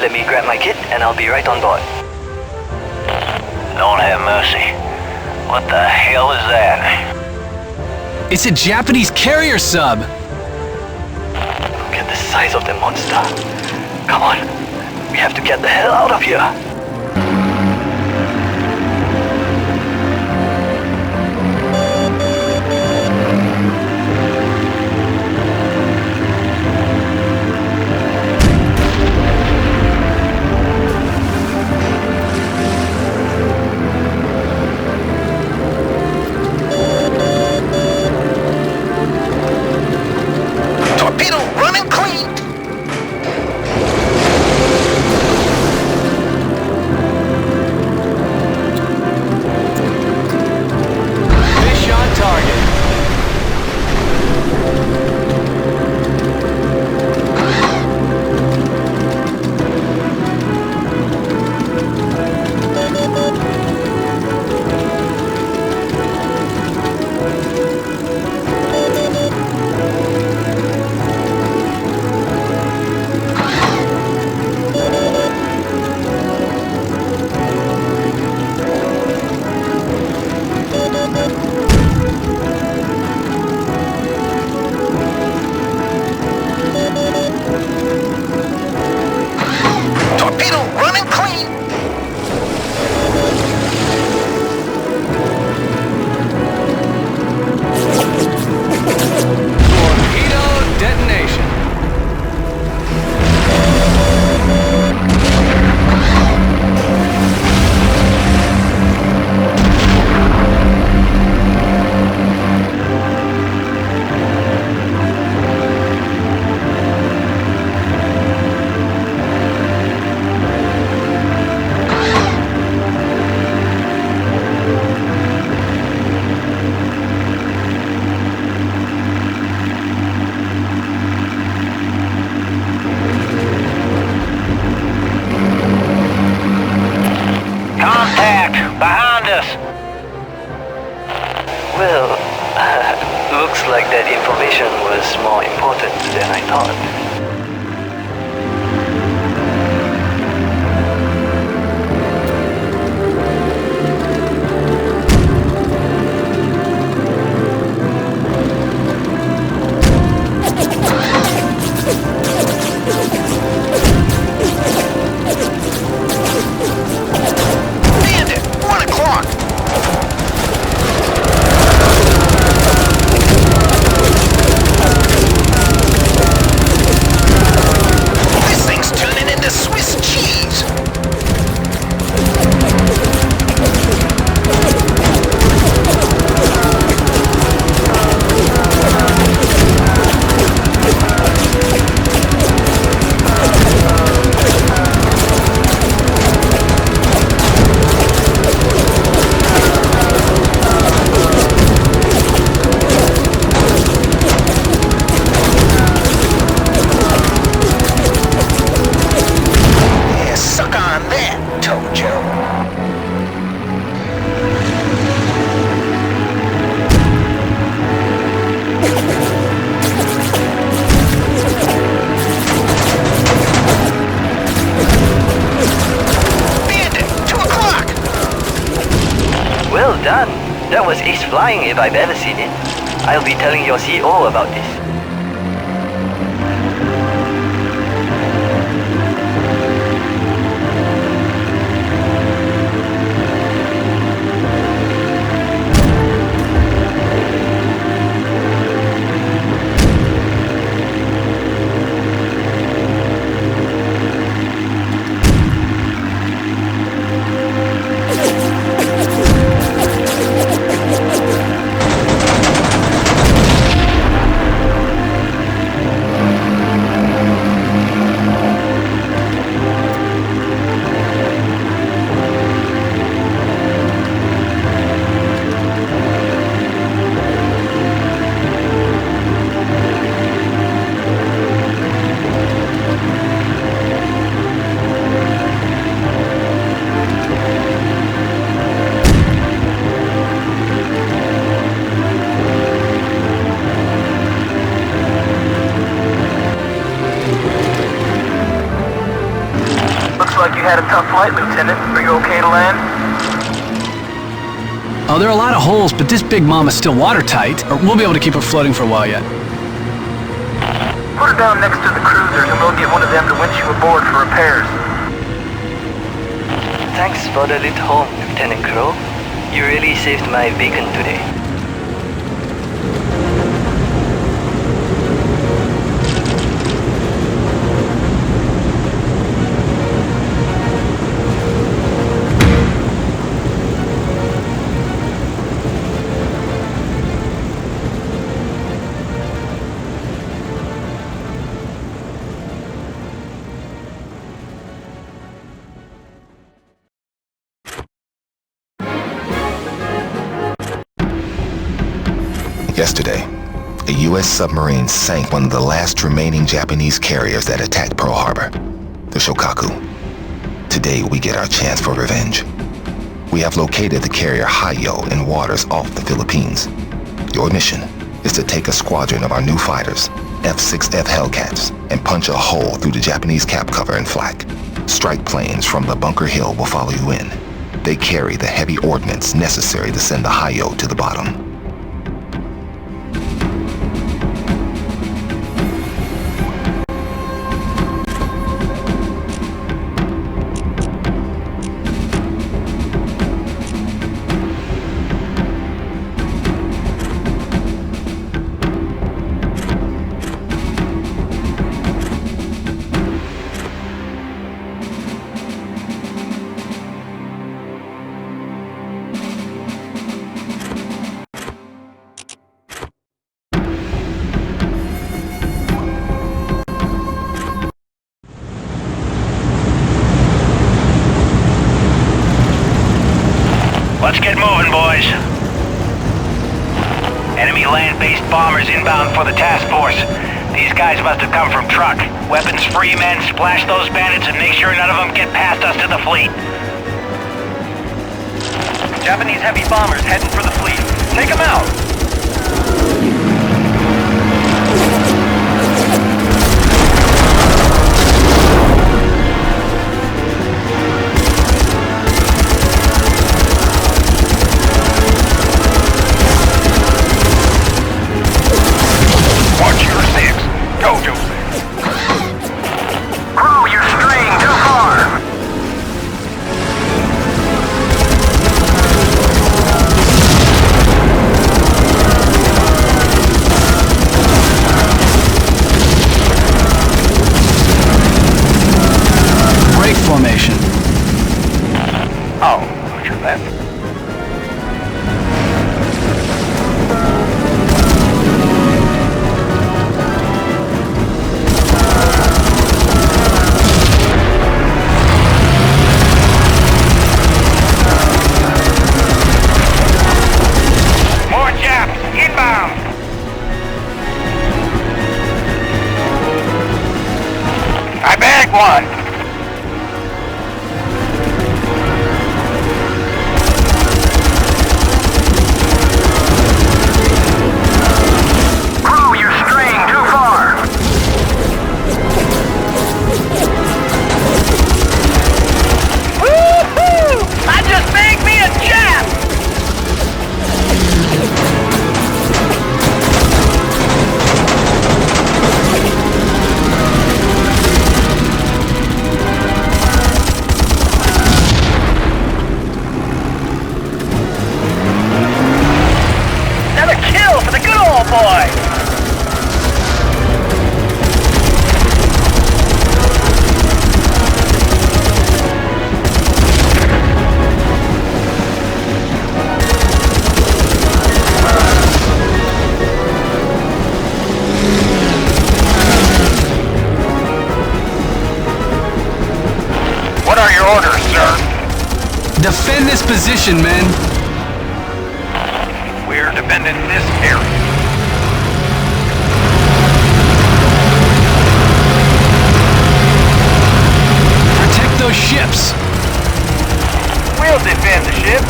Let me grab my kit and I'll be right on board. Lord have mercy. What the hell is that? It's a Japanese carrier sub! Look at the size of the monster. Come on, we have to get the hell out of here. Torpedo running clean! Fish on target. Torpedo running clean! Torpedo detonation. Contact! Behind us! Well, looks like that information was more important than I thought. Bandit! 1 o'clock! This thing's turning into Swiss cheese! Yeah, suck on that, Tojo. Bandit! 2 o'clock! Well done. That was ace flying if I've ever seen it. I'll be telling your CEO about this. had a tough flight, Lieutenant. Are you okay to land? Oh, there are a lot of holes, but this big mama's still watertight. Or we'll be able to keep her floating for a while yet. Put her down next to the cruisers and we'll get one of them to winch you aboard for repairs. Thanks for the lift home, Lieutenant Crow. You really saved my bacon today. Yesterday, a U.S. submarine sank one of the last remaining Japanese carriers that attacked Pearl Harbor, the Shokaku. Today, we get our chance for revenge. We have located the carrier Hayo in waters off the Philippines. Your mission is to take a squadron of our new fighters, F-6F Hellcats, and punch a hole through the Japanese cap cover and flak. Strike planes from the Bunker Hill will follow you in. They carry the heavy ordnance necessary to send the Hayo to the bottom. Let's get moving, boys. Enemy land-based bombers inbound for the task force. These guys must have come from truck. Weapons-free men, splash those bandits and make sure none of them get past us to the fleet. Japanese heavy bombers heading for the fleet. Take them out! Watch your six. Go, Joseph. Crew, you're straying too far! Break formation. Oh, watch your left. More Japs, inbound! I bagged one. Crew, you're straying too far! Woo-hoo! I just bagged me a Jap! Another kill for the good old boy! What are your orders, sir? Defend this position, men. We're defending this area. Protect those ships. We'll defend the ship.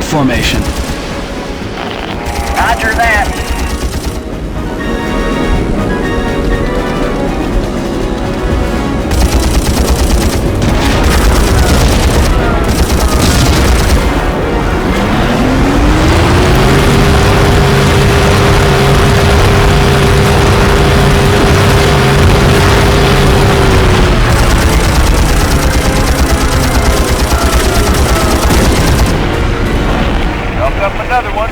formation. Roger that. Up another one.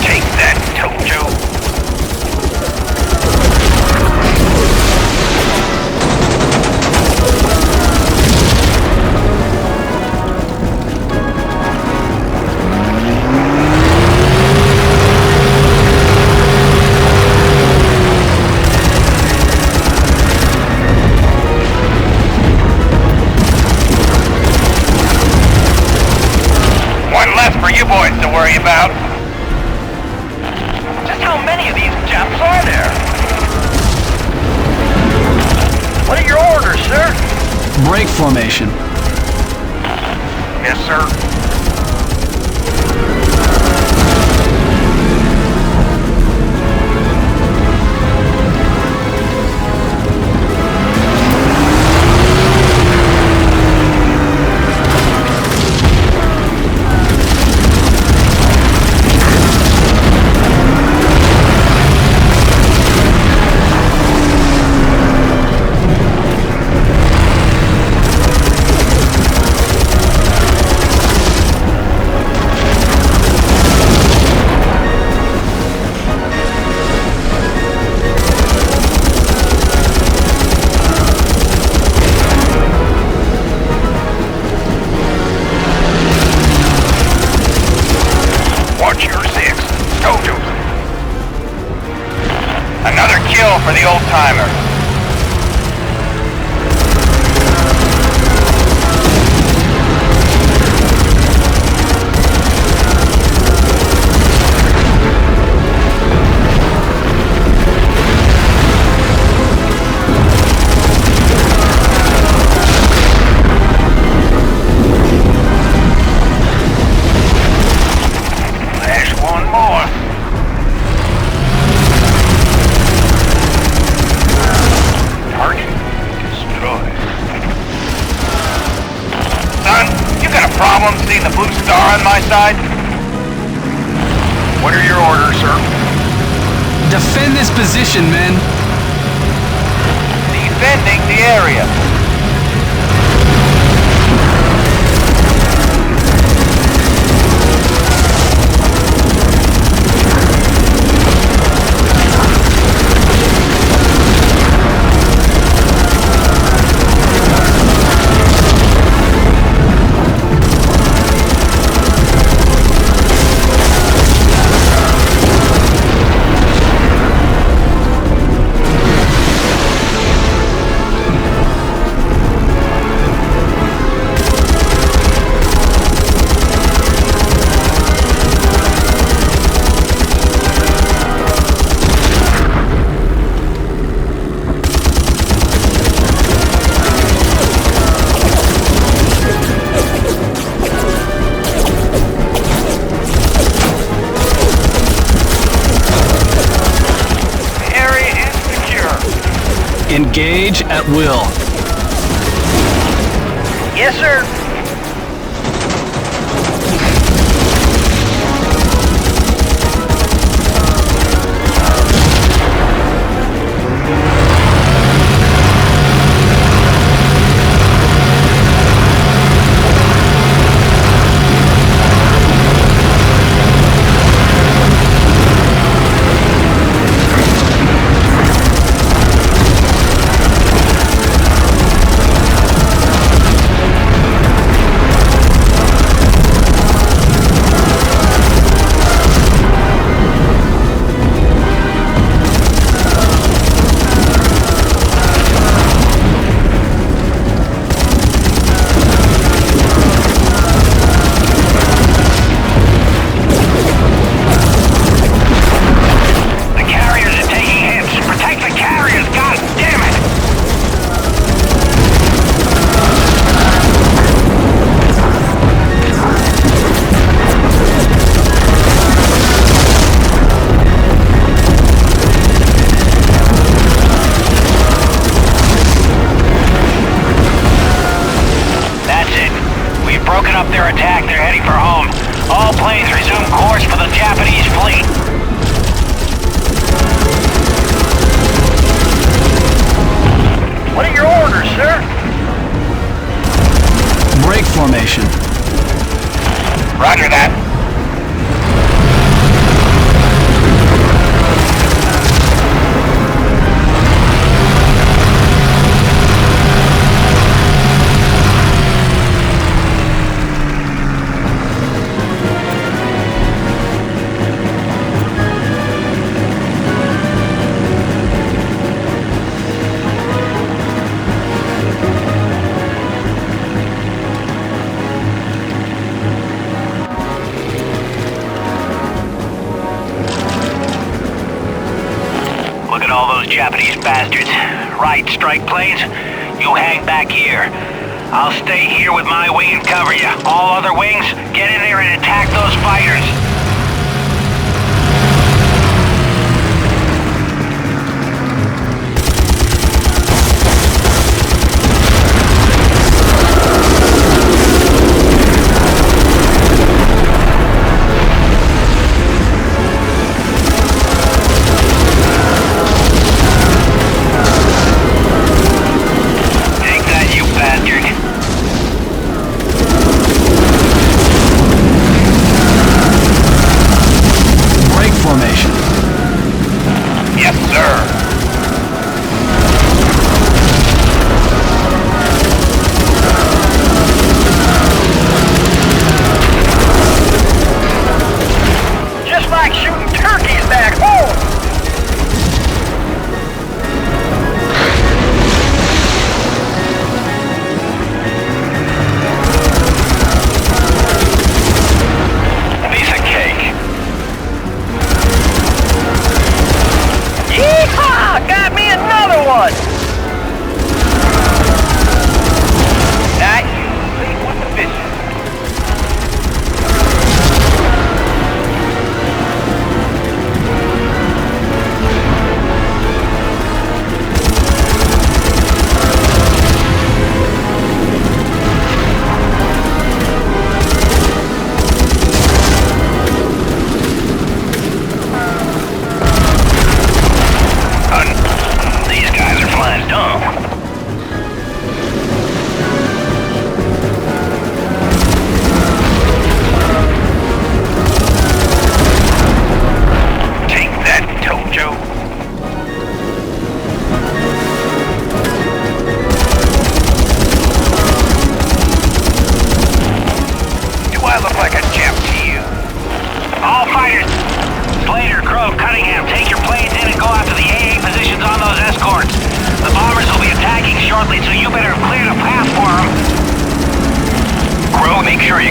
Take that, Tojo. One less for you boys to worry about. Just how many of these Japs are there? What are your orders, sir? Break formation. Yes, sir. Watch your six. Tojo. Another kill for the old-timer. There's one more. Target destroyed. Son, you got a problem seeing the blue star on my side? What are your orders, sir? Defend this position, men. Defending the area. Engage at will. Yes, sir. their attack, they're heading for home. All planes resume course for the Japanese fleet. What are your orders, sir? Break formation. Roger that. All those Japanese bastards. Right, strike planes? You hang back here. I'll stay here with my wing and cover you. All other wings, get in there and attack those fighters.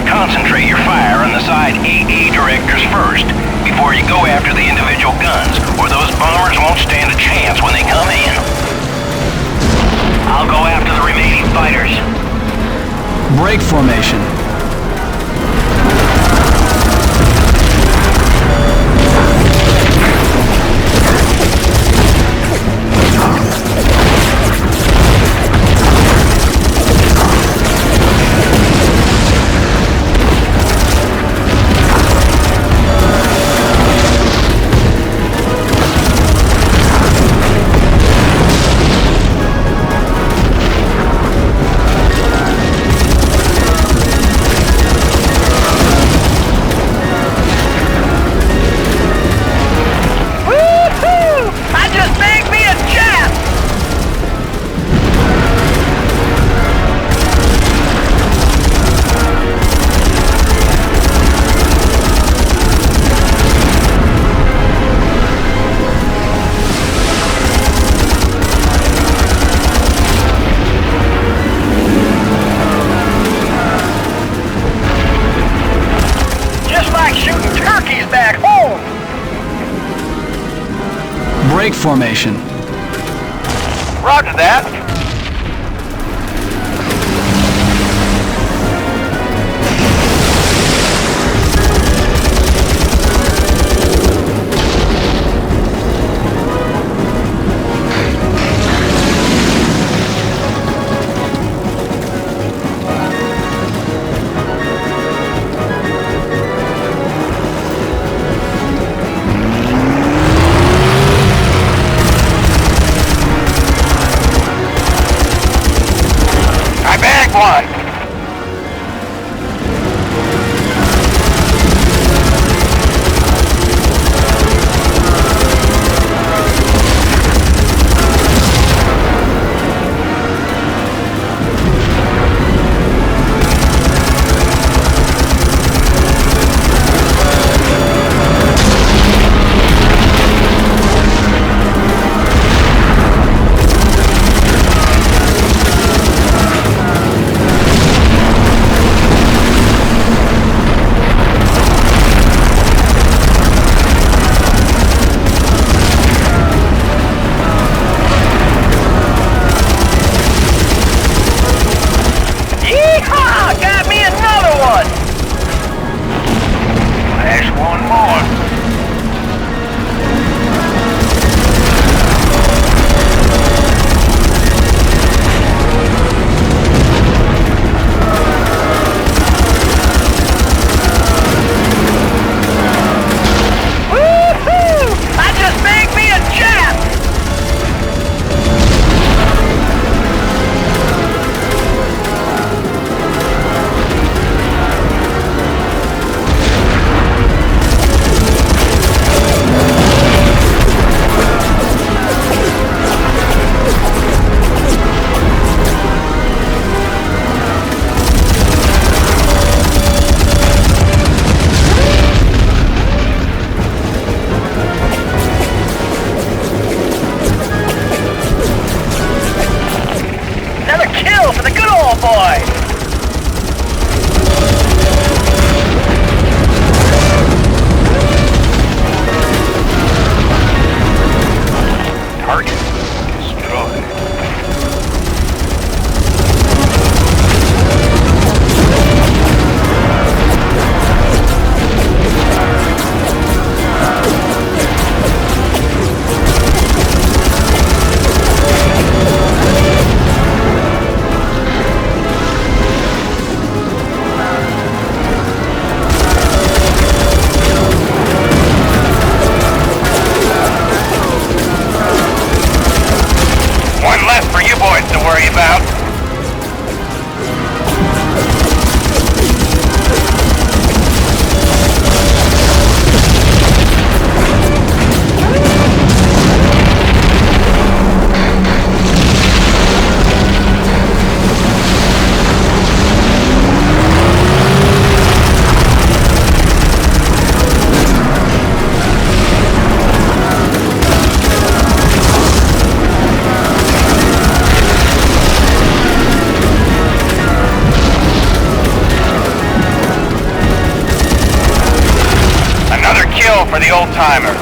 Concentrate your fire on the side AA directors first, before you go after the individual guns, or those bombers won't stand a chance when they come in. I'll go after the remaining fighters. Break formation. Break formation. Roger that. one. Yeehaw! Got me another one! There's one more. Woohoo! I just bagged me a Jap! Another kill for the good old boy! Target destroyed. One less for you boys to worry about. Another kill for the old timer.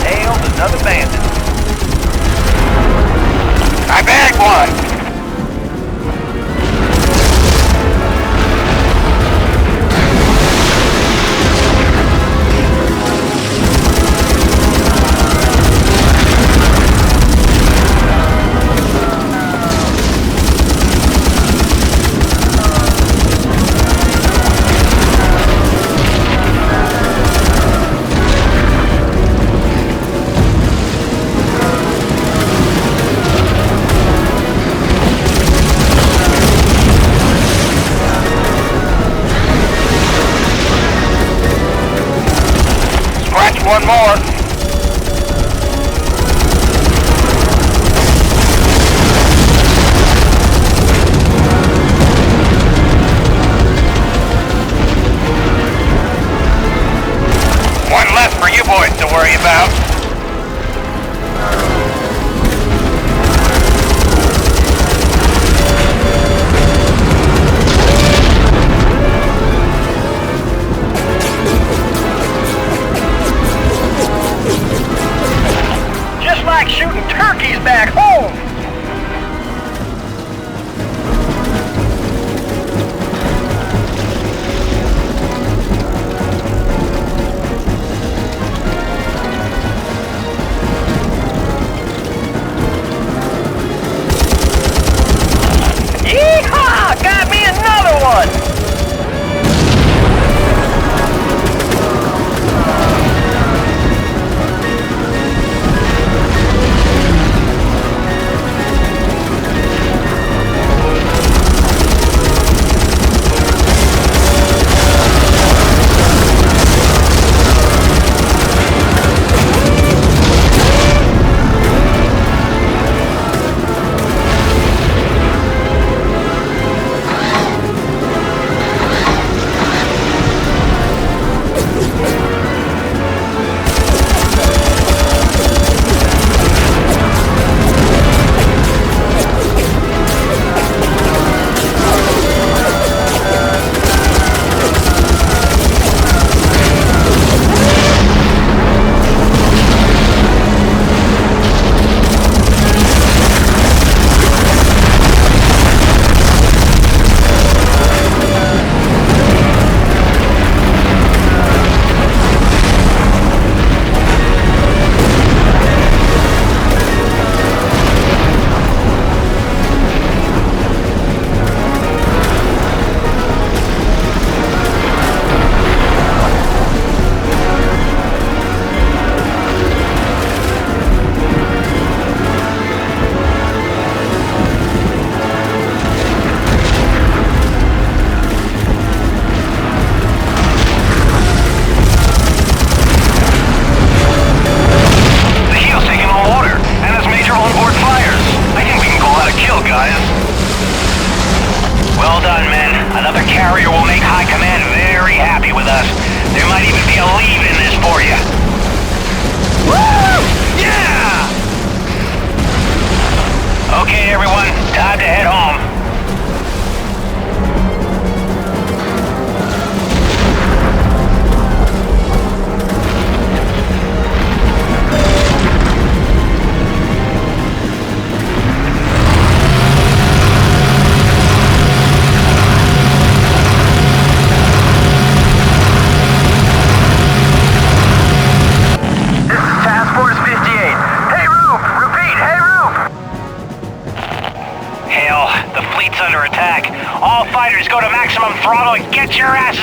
Nailed another bandit. I bagged one. One more. One less for you boys to worry about. Just like shooting turkeys back home!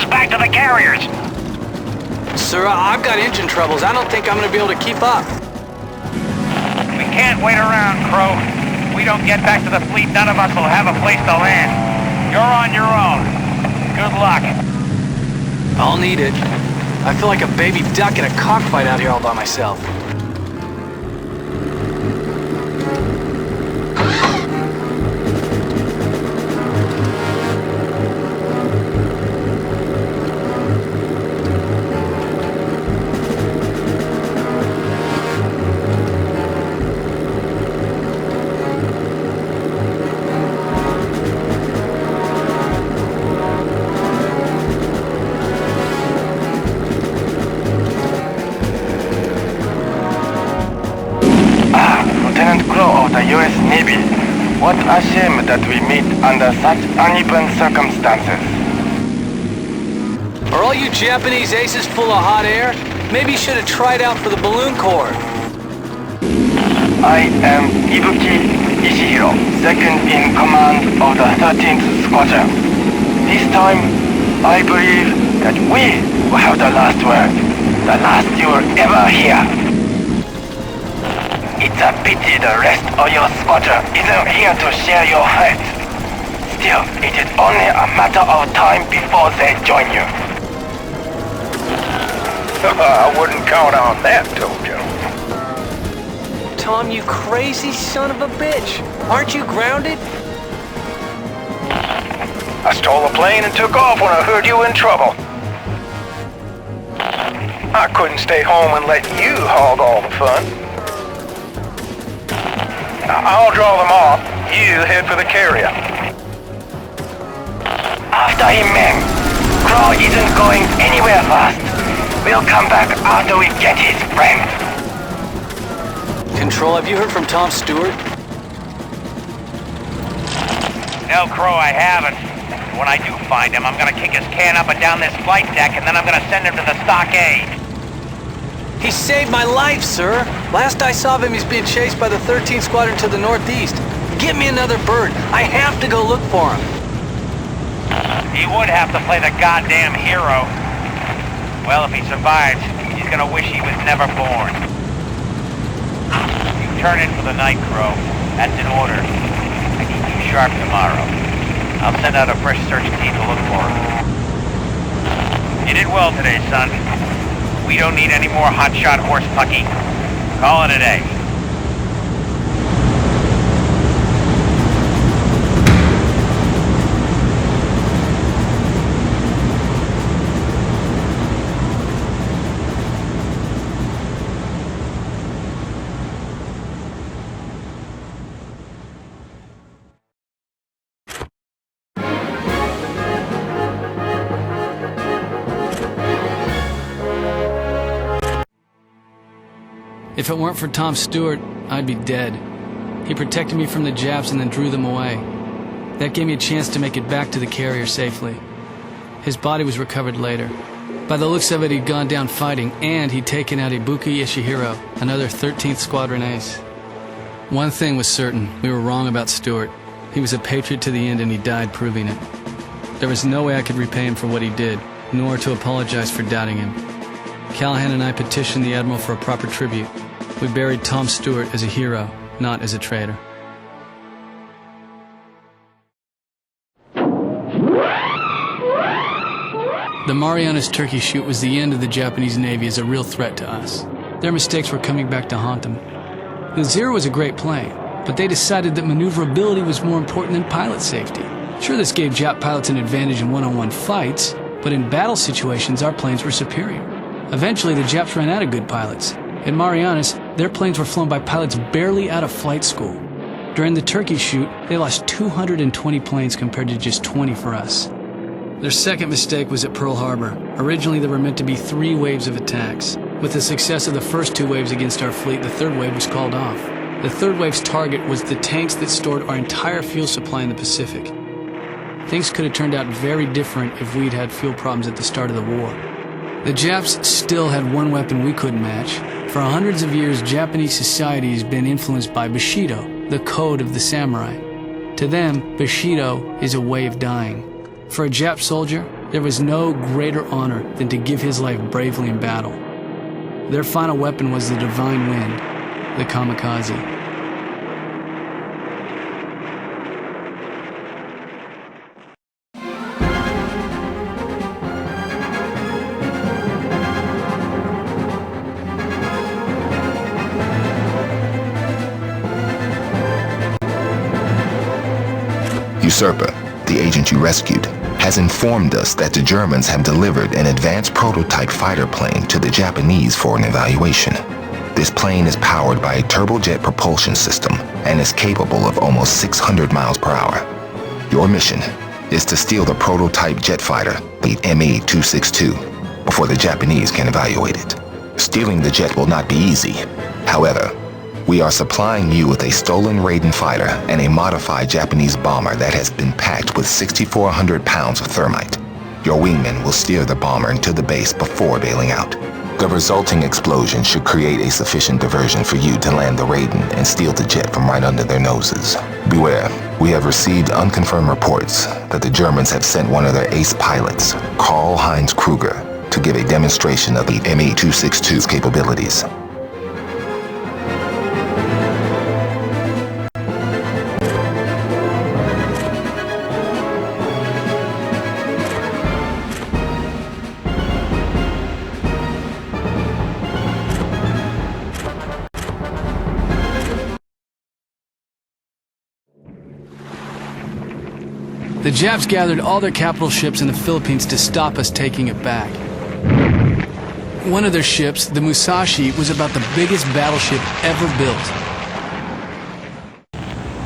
us back to the carriers. Sir, I've got engine troubles. I don't think I'm gonna be able to keep up. We can't wait around, Crow. If we don't get back to the fleet, none of us will have a place to land. You're on your own. Good luck. I'll need it. I feel like a baby duck in a cockfight out here all by myself. U.S. Navy. What a shame that we meet under such uneven circumstances. Are all you Japanese aces full of hot air? Maybe you should have tried out for the Balloon Corps. I am Ibuki Ishihiro, second in command of the 13th Squadron. This time, I believe that we will have the last word. The last you will ever hear. It's a pity the rest of your squadron isn't here to share your fate. Still, it is only a matter of time before they join you. I wouldn't count on that, Tojo. Tom, you crazy son of a bitch. Aren't you grounded? I stole a plane and took off when I heard you in trouble. I couldn't stay home and let you hog all the fun. I'll draw them off. You head for the carrier. After him, men. Crow isn't going anywhere fast. We'll come back after we get his friend. Control, have you heard from Tom Stewart? No, Crow, I haven't. When I do find him, I'm gonna kick his can up and down this flight deck, and then I'm gonna send him to the stockade. He saved my life, sir. Last I saw of him, he's being chased by the 13th Squadron to the northeast. Get me another bird. I have to go look for him. He would have to play the goddamn hero. Well, if he survives, he's gonna wish he was never born. You turn in for the night, Crow. That's an order. I need you sharp tomorrow. I'll send out a fresh search team to look for him. You did well today, son. We don't need any more hotshot horse pucky. Call it a day. If it weren't for Tom Stewart, I'd be dead. He protected me from the Japs and then drew them away. That gave me a chance to make it back to the carrier safely. His body was recovered later. By the looks of it, he'd gone down fighting, and he'd taken out Ibuki Ishihiro, another 13th Squadron ace. One thing was certain, we were wrong about Stewart. He was a patriot to the end, and he died proving it. There was no way I could repay him for what he did, nor to apologize for doubting him. Callahan and I petitioned the Admiral for a proper tribute. We buried Tom Stewart as a hero, not as a traitor. The Marianas Turkey Shoot was the end of the Japanese Navy as a real threat to us. Their mistakes were coming back to haunt them. The Zero was a great plane, but they decided that maneuverability was more important than pilot safety. Sure, this gave Jap pilots an advantage in one-on-one fights, but in battle situations, our planes were superior. Eventually, the Japs ran out of good pilots. In Marianas, their planes were flown by pilots barely out of flight school. During the Turkey Shoot, they lost 220 planes compared to just 20 for us. Their second mistake was at Pearl Harbor. Originally, there were meant to be 3 waves of attacks. With the success of the first 2 waves against our fleet, the third wave was called off. The third wave's target was the tanks that stored our entire fuel supply in the Pacific. Things could have turned out very different if we'd had fuel problems at the start of the war. The Japs still had one weapon we couldn't match. For hundreds of years, Japanese society has been influenced by Bushido, the code of the samurai. To them, Bushido is a way of dying. For a Jap soldier, There was no greater honor than to give his life bravely in battle. Their final weapon was the divine wind, the kamikaze. Usurper, the agent you rescued, has informed us that the Germans have delivered an advanced prototype fighter plane to the Japanese for an evaluation. This plane is powered by a turbojet propulsion system and is capable of almost 600 miles per hour. Your mission is to steal the prototype jet fighter, the ME-262, before the Japanese can evaluate it. Stealing the jet will not be easy. However, we are supplying you with a stolen Raiden fighter and a modified Japanese bomber that has been packed with 6,400 pounds of thermite. Your wingmen will steer the bomber into the base before bailing out. The resulting explosion should create a sufficient diversion for you to land the Raiden and steal the jet from right under their noses. Beware, we have received unconfirmed reports that the Germans have sent one of their ace pilots, Karl-Heinz Kruger, to give a demonstration of the ME-262's capabilities. The Japs gathered all their capital ships in the Philippines to stop us taking it back. One of their ships, the Musashi, was about the biggest battleship ever built.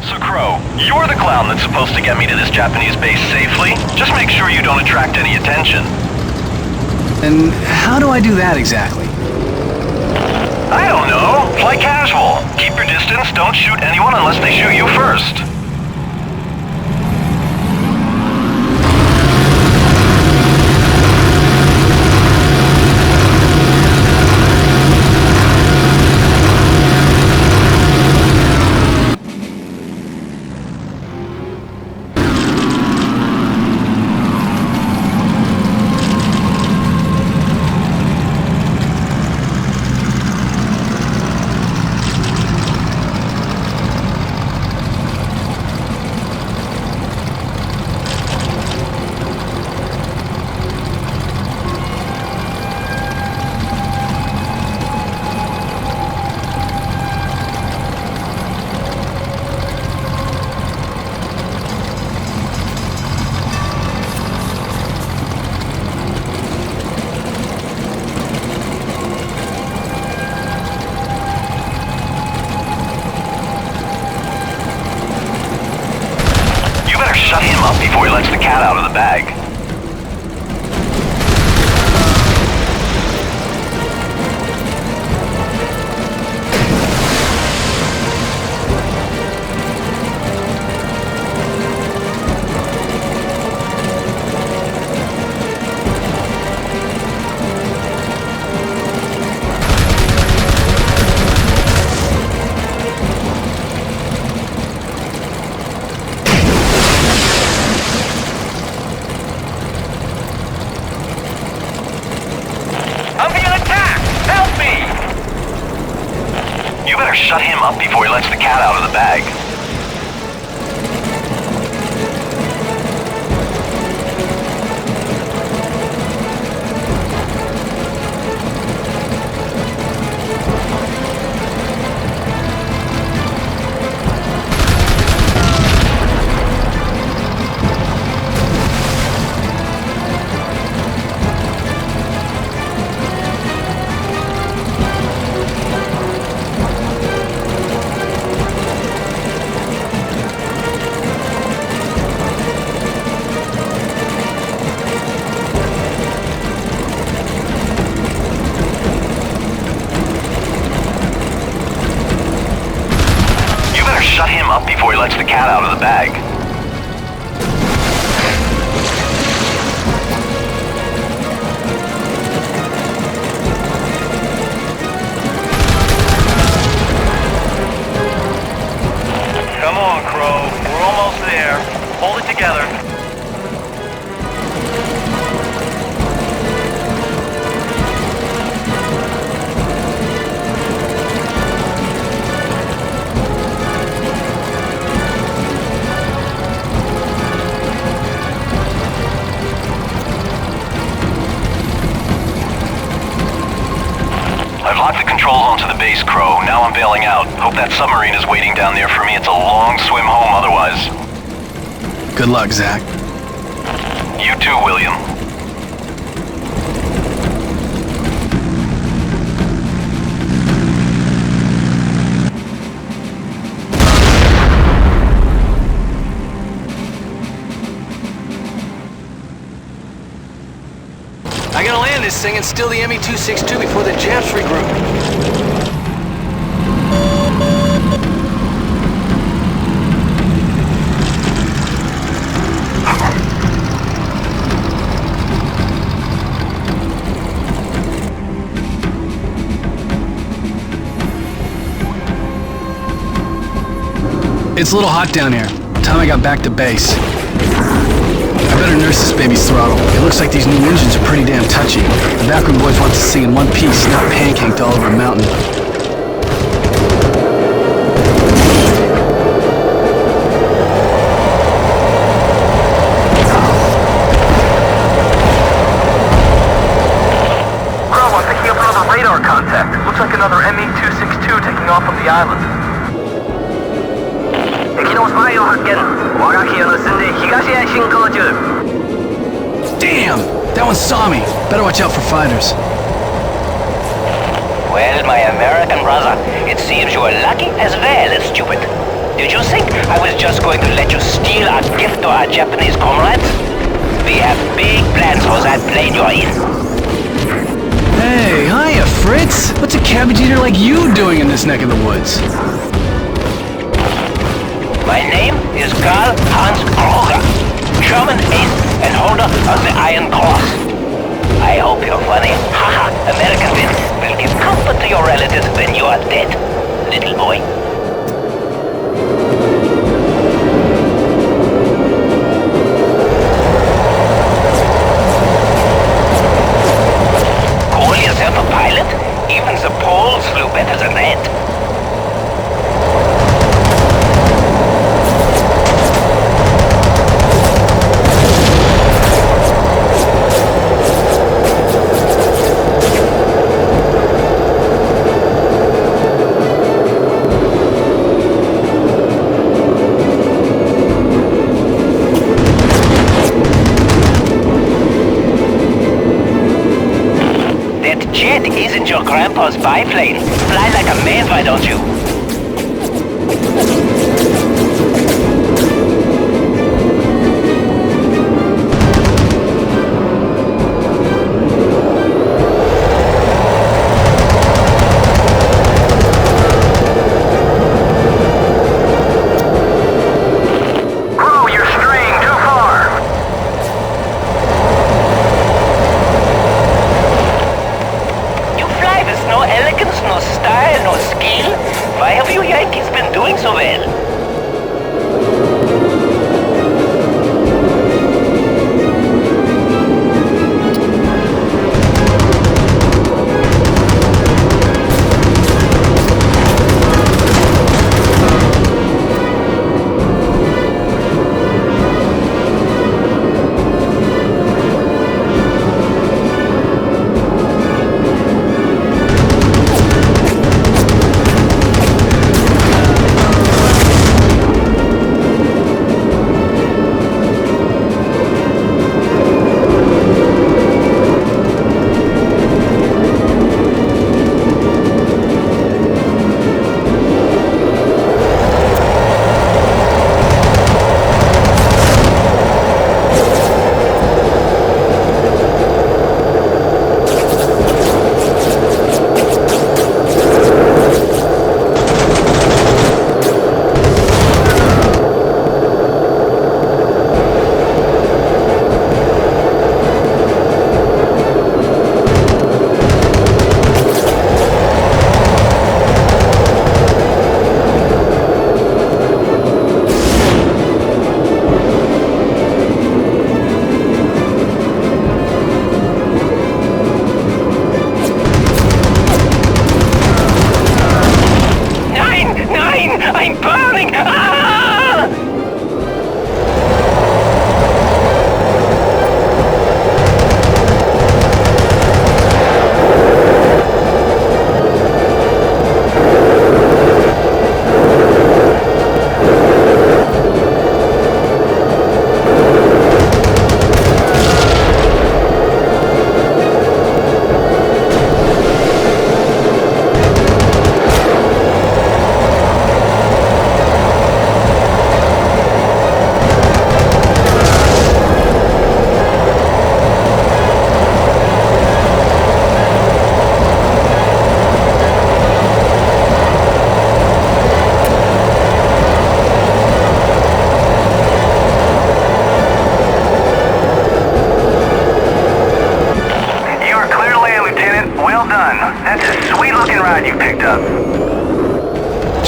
So Crow, you're the clown that's supposed to get me to this Japanese base safely. Just make sure you don't attract any attention. And how do I do that exactly? I don't know. Fly casual. Keep your distance, don't shoot anyone unless they shoot you first. Shut him up before he lets the cat out of the bag. Shut him up before he lets the cat out of the bag. Shut him up before he lets the cat out of the bag. Come on, Crow. We're almost there. Hold it together. Locked the controls onto the base, Crow. Now I'm bailing out. Hope that submarine is waiting down there for me. It's a long swim home otherwise. Good luck, Zach. You too, William. I gotta land this thing and steal the ME-262 before the Japs regroup. It's a little hot down here. Time I got back to base. I better nurse this baby's throttle. It looks like these new engines are pretty damn touchy. The backroom boys want to sing in one piece, not pancaked all over a mountain. Crow, I'm picking up another radar contact. Looks like another ME-262 taking off from the island. 敵のスパイを発見。我が機を盗んで東へ進行中。 Damn! That one saw me. Better watch out for fighters. Well, my American brother, it seems you were lucky as well as stupid. Did you think I was just going to let you steal our gift to our Japanese comrades? We have big plans for that plane you're in. Hey, hiya, Fritz. What's a cabbage eater like you doing in this neck of the woods? My name is Karl Hans Kruger, German ace and holder of the Iron Cross. I hope your funny, haha, American wit will give comfort to your relatives when you are dead, little boy. Call yourself a pilot? Even the Poles flew better than that. Jet isn't your grandpa's biplane. Fly like a man, why don't you?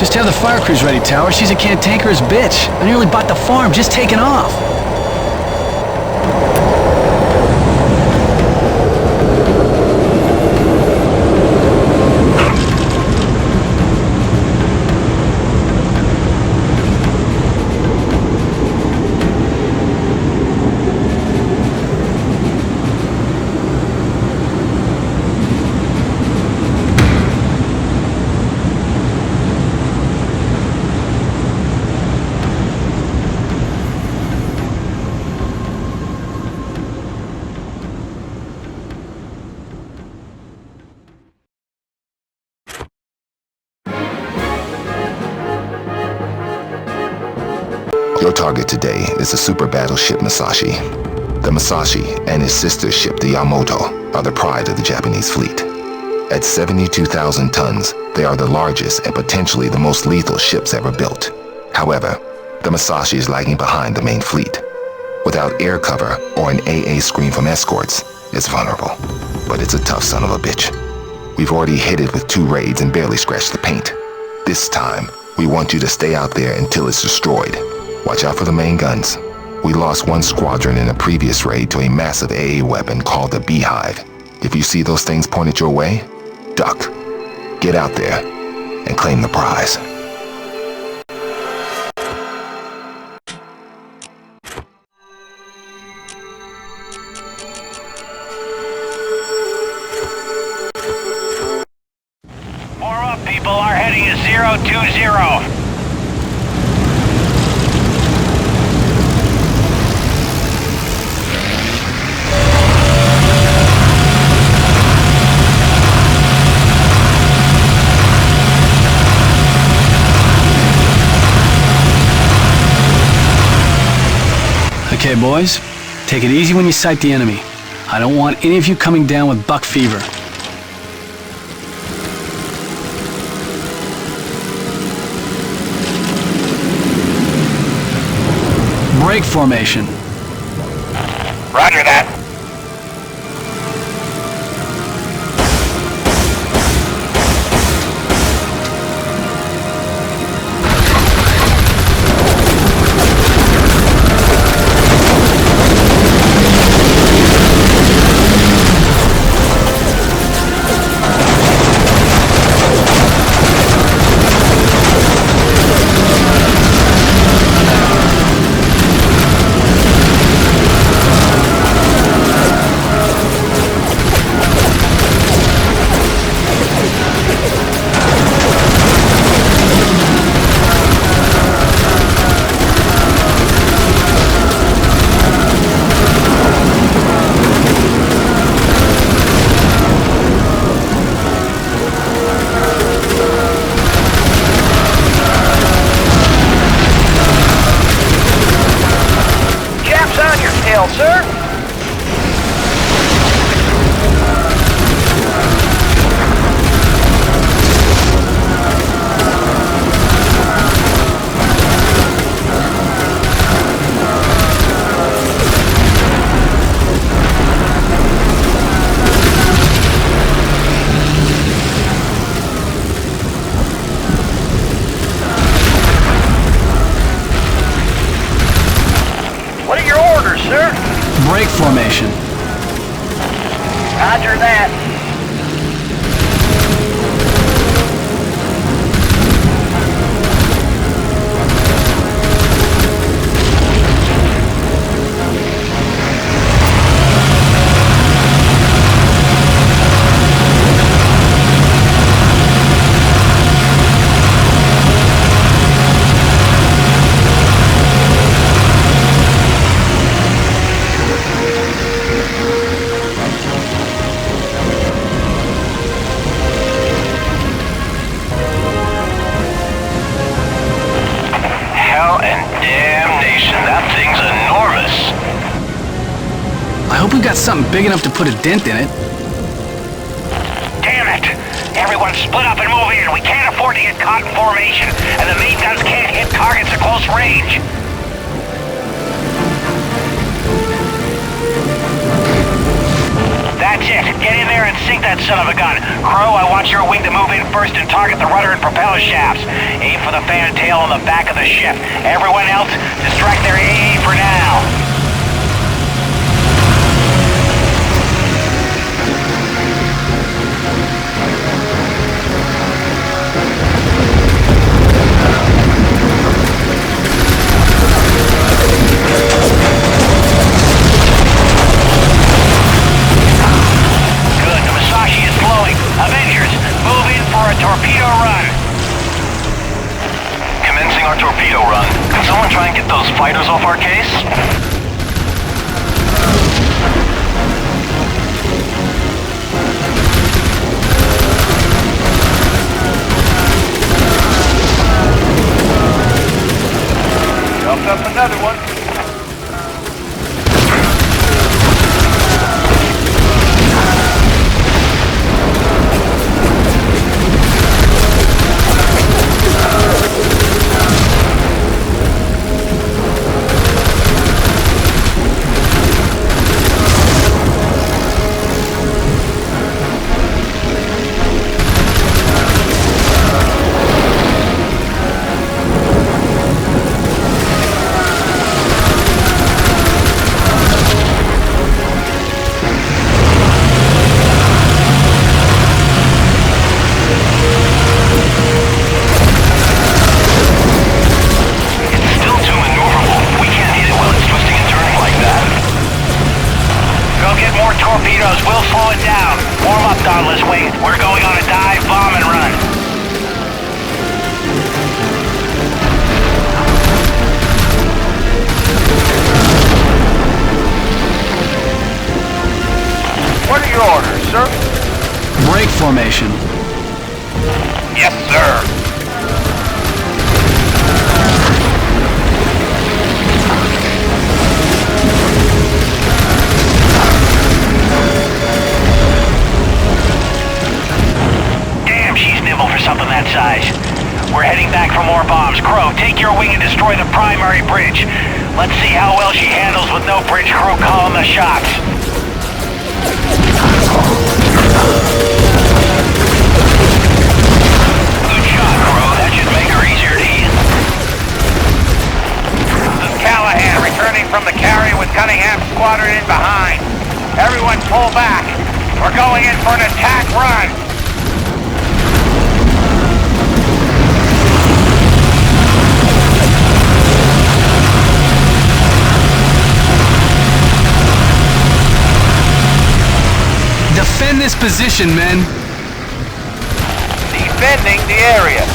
Just have the fire crews ready, Tower. She's a cantankerous bitch. I nearly bought the farm just taking off. Your target today is the super battleship Masashi. The Masashi and his sister ship, the Yamamoto, are the pride of the Japanese fleet. At 72,000 tons, they are the largest and potentially the most lethal ships ever built. However, the Masashi is lagging behind the main fleet. Without air cover or an AA screen from escorts, it's vulnerable. But it's a tough son of a bitch. We've already hit it with 2 raids and barely scratched the paint. This time, we want you to stay out there until it's destroyed. Watch out for the main guns. We lost 1 squadron in a previous raid to a massive AA weapon called the Beehive. If you see those things pointed your way, duck. Get out there and claim the prize. Form up, people. Our heading is 020. Okay, boys, take it easy when you sight the enemy. I don't want any of you coming down with buck fever. Break formation. Roger that. Sir? What are your orders, sir? Break formation. Roger that. I hope we've got something big enough to put a dent in it. Damn it! Everyone split up and move in. We can't afford to get caught in formation, and the main guns can't hit targets at close range. That's it. Get in there and sink that son of a gun. Crow, I want your wing to move in first and target the rudder and propeller shafts. Aim for the fantail on the back of the ship. Everyone else, distract their AA for now. Avengers, move in for a torpedo run. Commencing our torpedo run. Can someone try and get those fighters off our case? Jumped up another one. Torpedoes, we'll slow it down. Warm up, Dauntless Wing. We're going on a dive, bomb, and run. What are your orders, sir? Break formation. Yes, sir. For something that size. We're heading back for more bombs. Crow, take your wing and destroy the primary bridge. Let's see how well she handles with no bridge crew calling the shots. Good shot, Crow. That should make her easier to hit. This is Callahan returning from the carrier with Cunningham's squadron in behind. Everyone pull back. We're going in for an attack run. Defend this position, men. Defending the area.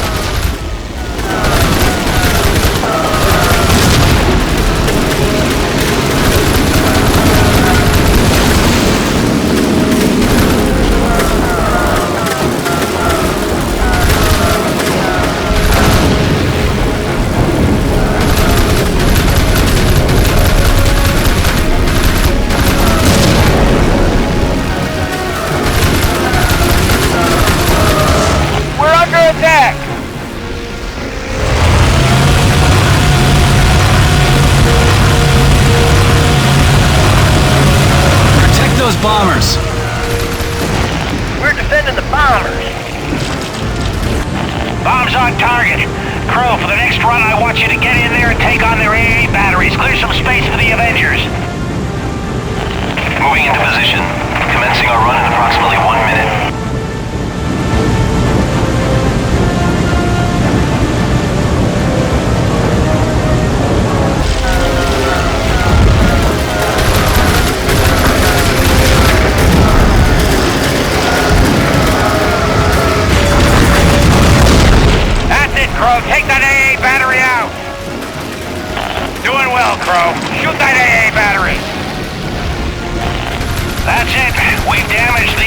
Attack! Protect those bombers. We're defending the bombers. Bombs on target. Crow, for the next run, I want you to get in there and take on their AA batteries. Clear some space for the Avengers. Moving into position. Commencing our run in approximately 1 minute. Crow, take that AA battery out! Doing well, Crow. Shoot that AA battery! That's it. We've damaged the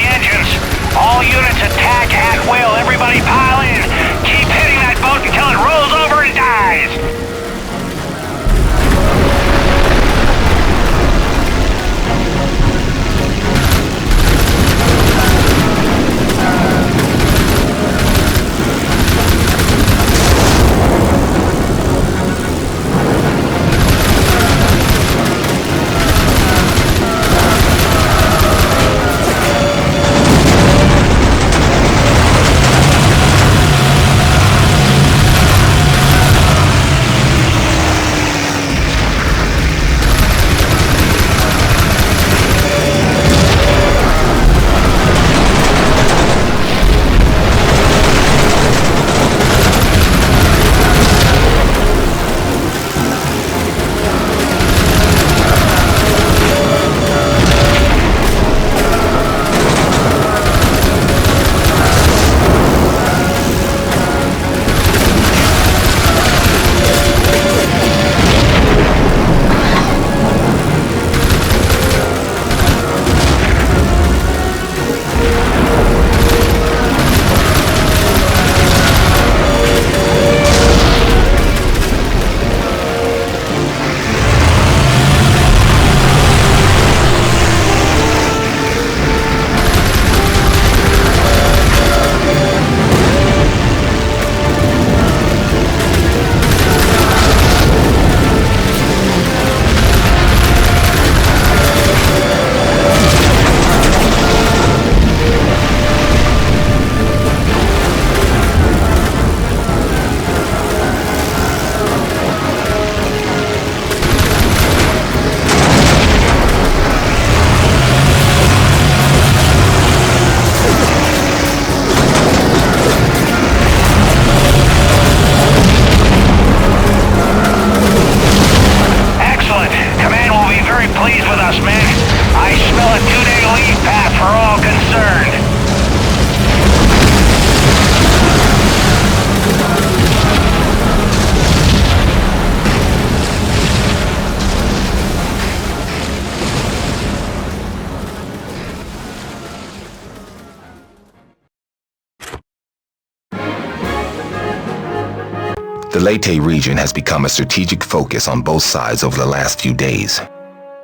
The Leyte region has become a strategic focus on both sides over the last few days.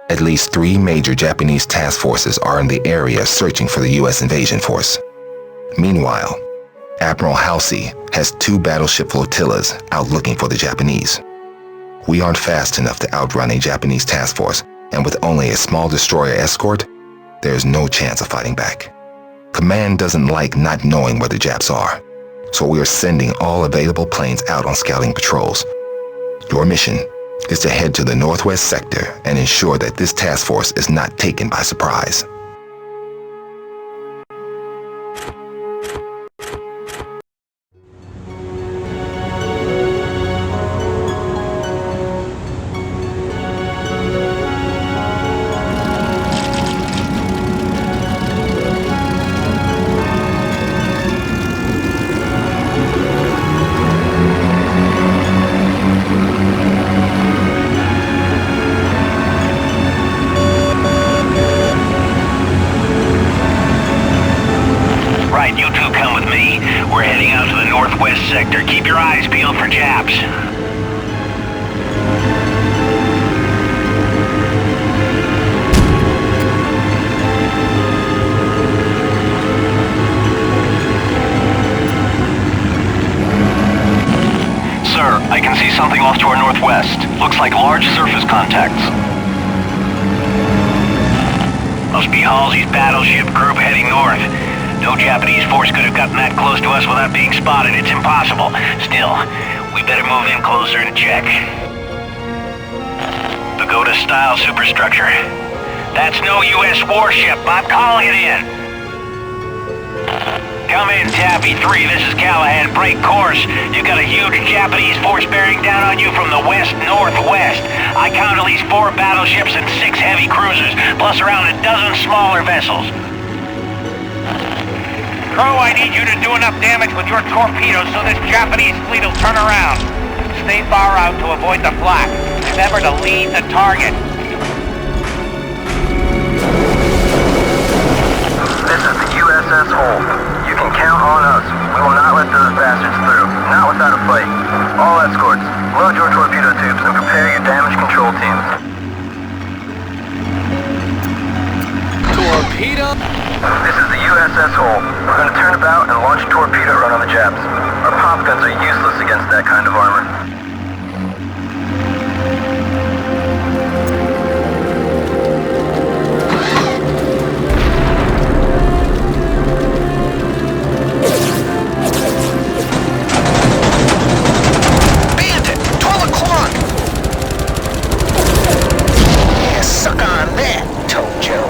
At least 3 major Japanese task forces are in the area searching for the U.S. invasion force. Meanwhile, Admiral Halsey has 2 battleship flotillas out looking for the Japanese. We aren't fast enough to outrun a Japanese task force, and with only a small destroyer escort, there is no chance of fighting back. Command doesn't like not knowing where the Japs are, so we are sending all available planes out on scouting patrols. Your mission is to head to the northwest sector and ensure that this task force is not taken by surprise. Sector. Keep your eyes peeled for Japs. Sir, I can see something off to our northwest. Looks like large surface contacts. Must be Halsey's battleship group heading north. No Japanese force could have gotten that close to us without being spotted. It's impossible. Still, we better move in closer and check. Pagoda-style superstructure. That's no U.S. warship. I'm calling it in. Come in, Taffy 3. This is Callahan. Break course. You've got a huge Japanese force bearing down on you from the west-northwest. I count at least 4 battleships and 6 heavy cruisers, plus around a dozen smaller vessels. Crow, I need you to do enough damage with your torpedoes so this Japanese fleet will turn around. Stay far out to avoid the flak. Remember to lead the target. This is the USS Holt. You can count on us. We will not let those bastards through. Not without a fight. All escorts, load your torpedo tubes and prepare your damage control teams. Torpedo? This is the USS Holt. We're going to turn about and launch a torpedo run on the Japs. Our pop guns are useless against that kind of armor. Bandit! 12 o'clock! Yeah, suck on that, Tojo.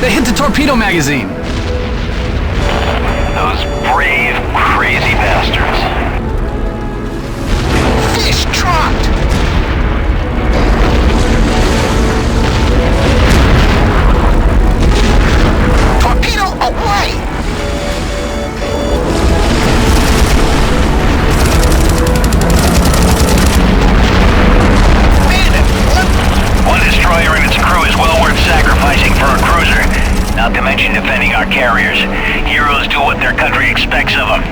They hit the torpedo magazine! Those brave, crazy bastards. Fish dropped! Torpedo away! One destroyer and its crew is well worth sacrificing for a cruiser. Not to mention defending our carriers. Heroes do what their country expects of them.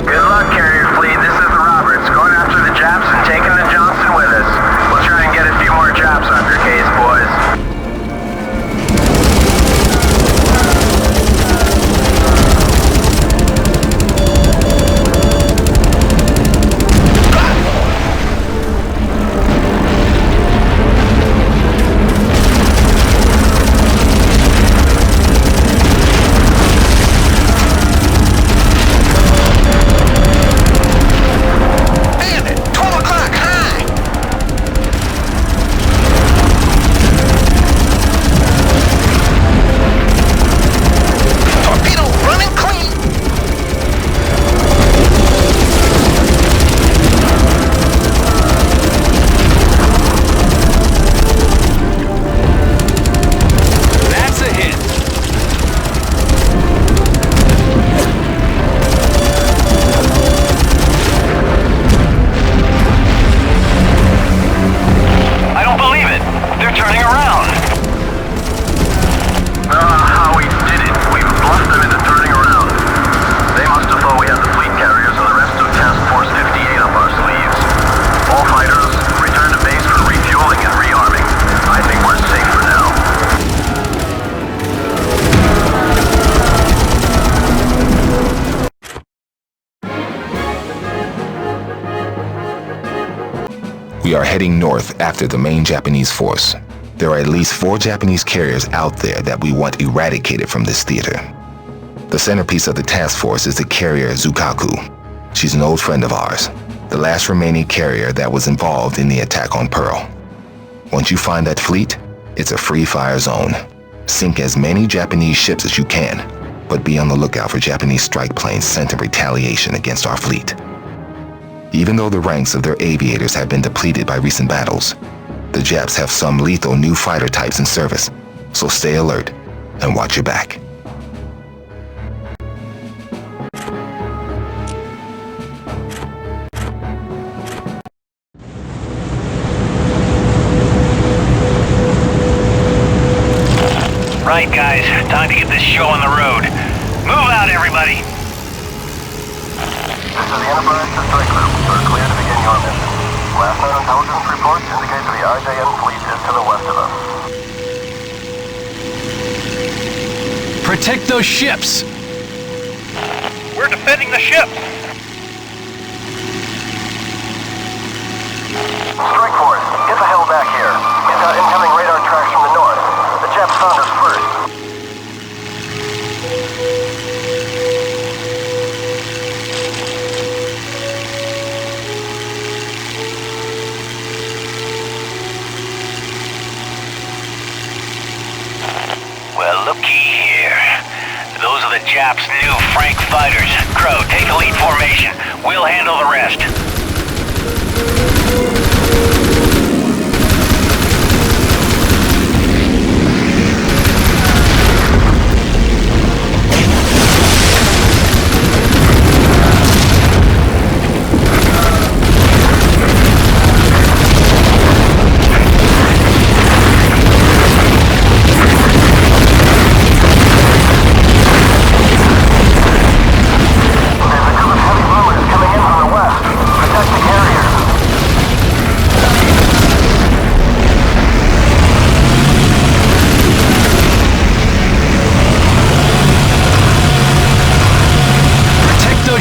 Good luck, carrier fleet. This is We are heading north after the main Japanese force. There are at least 4 Japanese carriers out there that we want eradicated from this theater. The centerpiece of the task force is the carrier Zukaku. She's an old friend of ours, the last remaining carrier that was involved in the attack on Pearl. Once you find that fleet, it's a free fire zone. Sink as many Japanese ships as you can, but be on the lookout for Japanese strike planes sent in retaliation against our fleet. Even though the ranks of their aviators have been depleted by recent battles, the Japs have some lethal new fighter types in service, so stay alert and watch your back. Right, guys. Time to get this show on the road. Move out, everybody! This is the Enterprise to Strike Group. You are clear to begin your mission. Last known intelligence reports indicate the RJN fleet is to the west of us. Protect those ships! We're defending the ship! Strike Force, get the hell back here. We've got incoming radar tracks from the north. The Japs found us first. Well, looky here. Those are the Japs' new Frank fighters. Crow, take a lead formation. We'll handle the rest.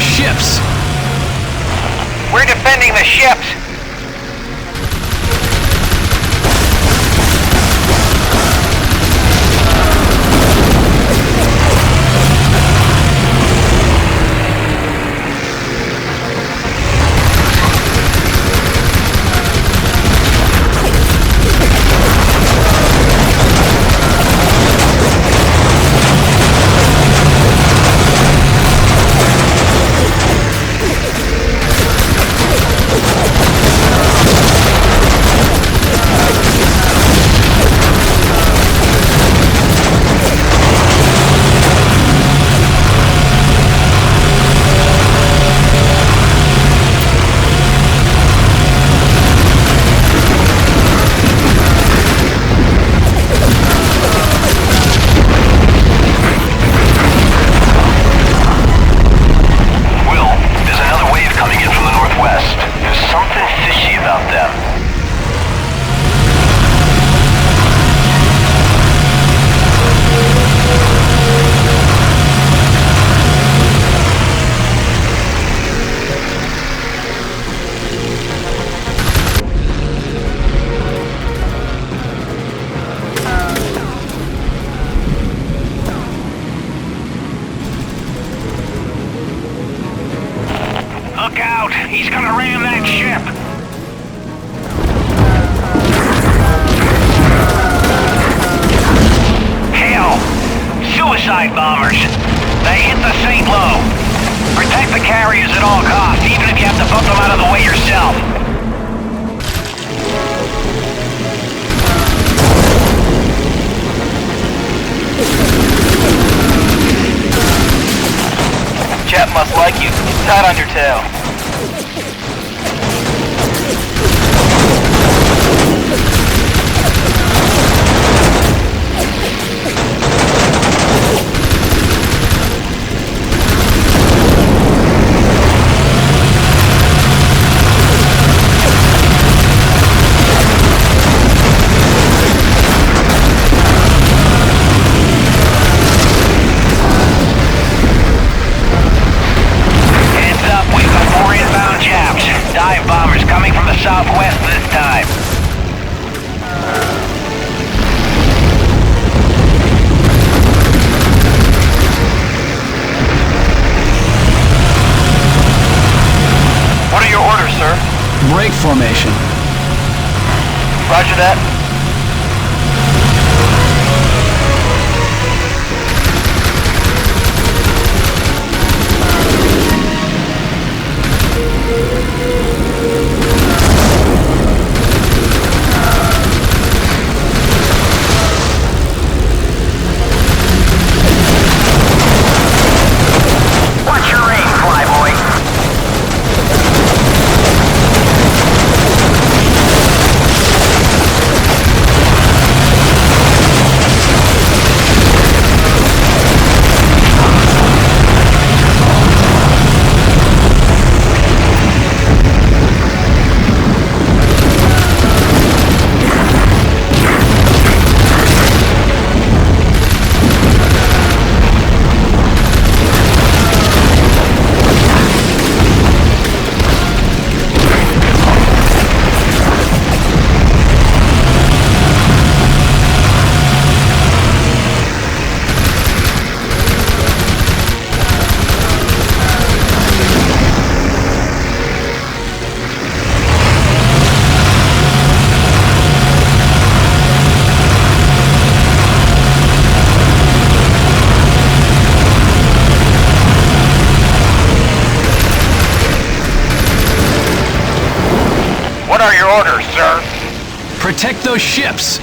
Ships! We're defending the ships! Look out! He's gonna ram that ship! Hell! Suicide bombers! They hit the St. Lo! Protect the carriers at all costs, even if you have to bump them out of the way yourself! Jap must like you. It's hot on your tail. Heads up, we've got southwest this time. What are your orders, sir? Break formation. Roger that. Watch your aim, flyboy. What are your orders, sir? Protect those ships.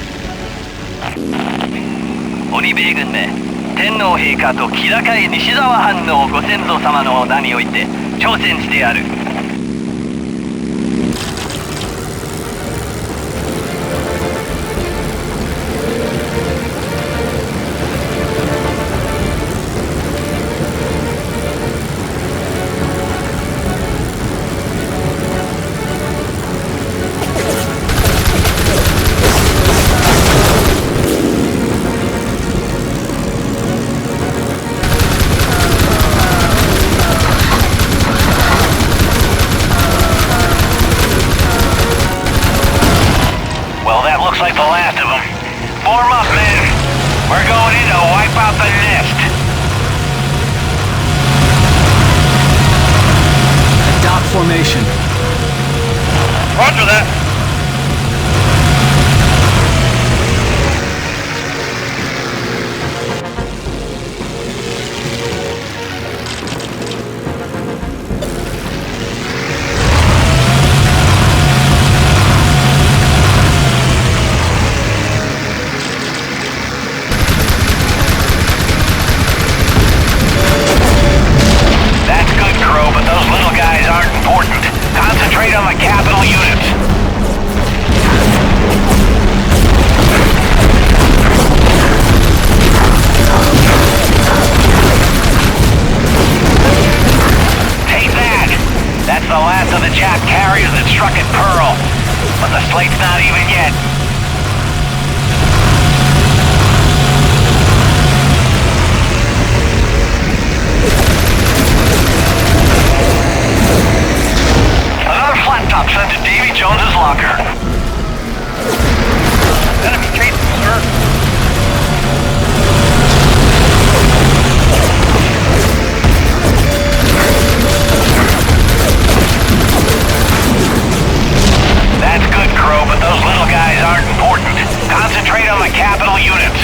鬼米軍め、天皇陛下と気高い西沢藩のご先祖様の名において挑戦してやる。Well, that looks like the last of them. Form up, men. We're going in to wipe out the nest. Dock formation. Roger that. That's good, Crow, but those little guys aren't important. Concentrate on the capital units. Take that! That's the last of the Jap carriers that struck at Pearl. But the slate's not even yet. Another flat top sent to Davy Jones's locker. Enemy chasing, sir. That's good, Crow, but those little guys aren't important. Concentrate on the capital units.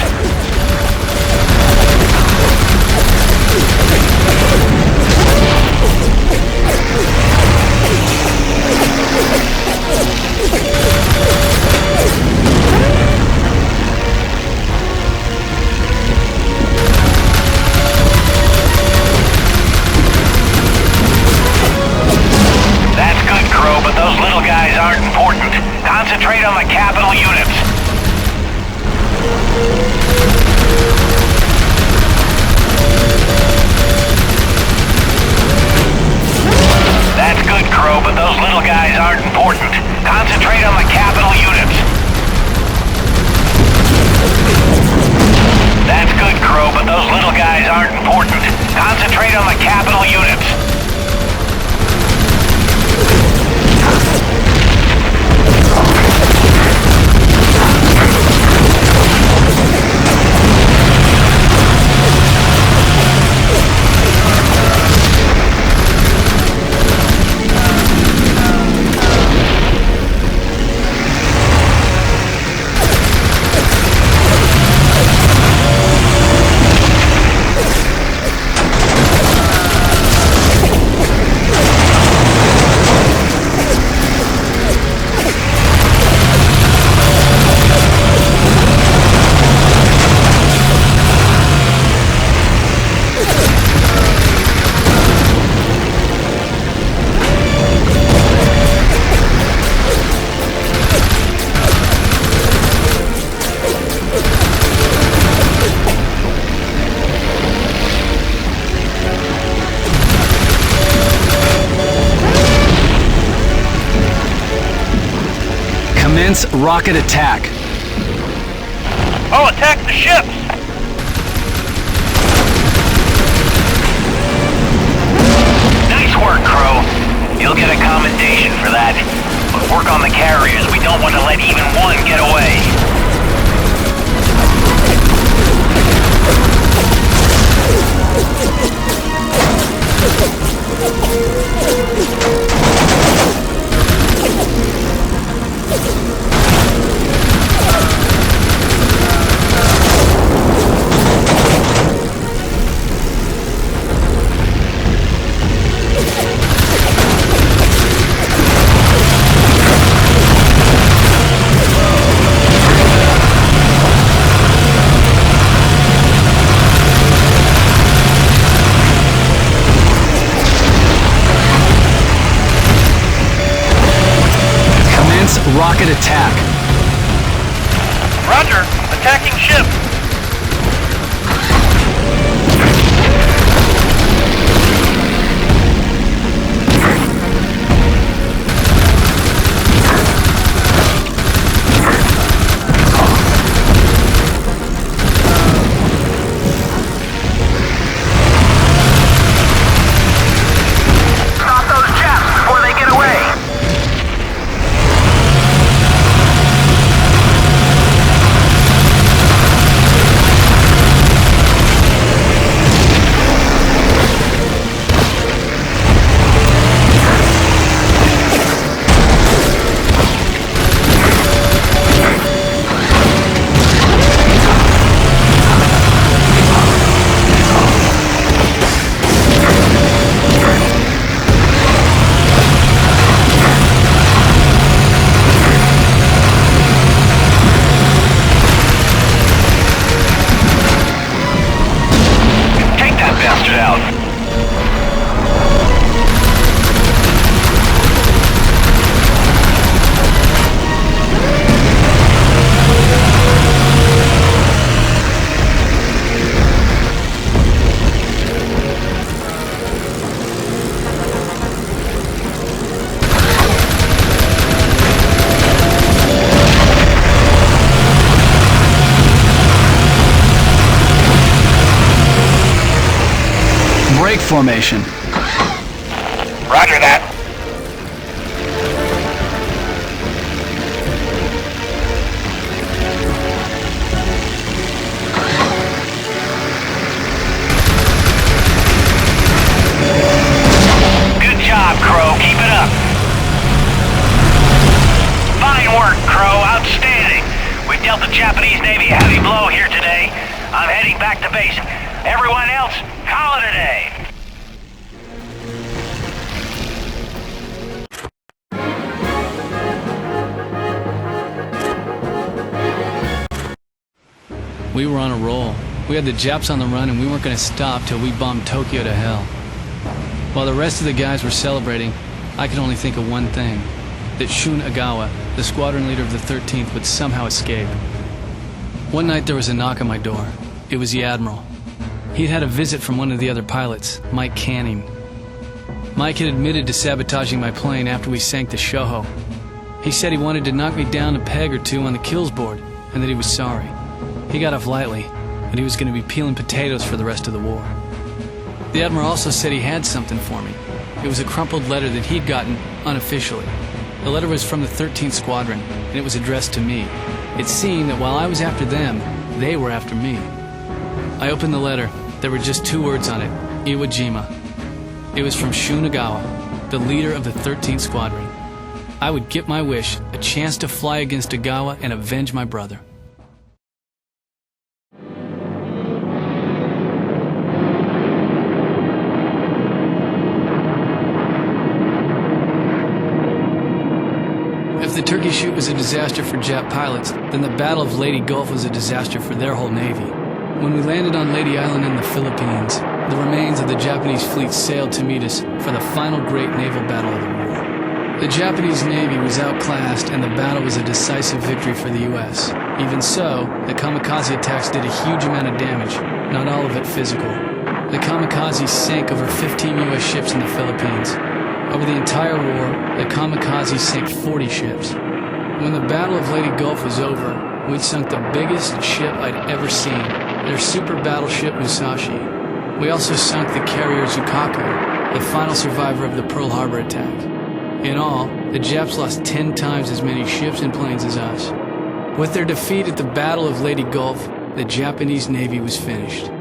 That's good, Crow, but those little guys aren't important. Concentrate on the capital units. That's good, Crow, but those little guys aren't important. Concentrate on the capital units. That's good, Crow, but those little guys aren't important. Concentrate on the capital units. Commence rocket attack. Oh, attack the ships! Nice work, Crow. You'll get a commendation for that. But work on the carriers. We don't want to let even one get away. Rocket attack. Roger, attacking ship. Stop those Japs before they get away. Break formation. Roger that. Good job, Crow. Keep it up. Fine work, Crow. Outstanding. We've dealt the Japanese Navy a heavy blow here today. I'm heading back to base. Everyone else, call it a day. We were on a roll. We had the Japs on the run and we weren't going to stop till we bombed Tokyo to hell. While the rest of the guys were celebrating, I could only think of one thing. That Shun Agawa, the squadron leader of the 13th, would somehow escape. One night there was a knock on my door. It was the Admiral. He'd had a visit from one of the other pilots, Mike Canning. Mike had admitted to sabotaging my plane after we sank the Shoho. He said he wanted to knock me down a peg or two on the kills board, and that he was sorry. He got off lightly, and he was going to be peeling potatoes for the rest of the war. The Admiral also said he had something for me. It was a crumpled letter that he'd gotten unofficially. The letter was from the 13th Squadron, and it was addressed to me. It seemed that while I was after them, they were after me. I opened the letter. There were just 2 words on it, Iwo Jima. It was from Shun Agawa, the leader of the 13th Squadron. I would get my wish, a chance to fly against Agawa and avenge my brother. If the turkey shoot was a disaster for Jap pilots, then the Battle of Leyte Gulf was a disaster for their whole navy. When we landed on Leyte Island in the Philippines, the remains of the Japanese fleet sailed to meet us for the final great naval battle of the war. The Japanese Navy was outclassed and the battle was a decisive victory for the U.S. Even so, the kamikaze attacks did a huge amount of damage, not all of it physical. The kamikaze sank over 15 U.S. ships in the Philippines. Over the entire war, the kamikaze sank 40 ships. When the Battle of Leyte Gulf was over, we'd sunk the biggest ship I'd ever seen, their super battleship Musashi. We also sunk the carrier Zukaku, the final survivor of the Pearl Harbor attack. In all, the Japs lost 10 times as many ships and planes as us. With their defeat at the Battle of Leyte Gulf, the Japanese Navy was finished.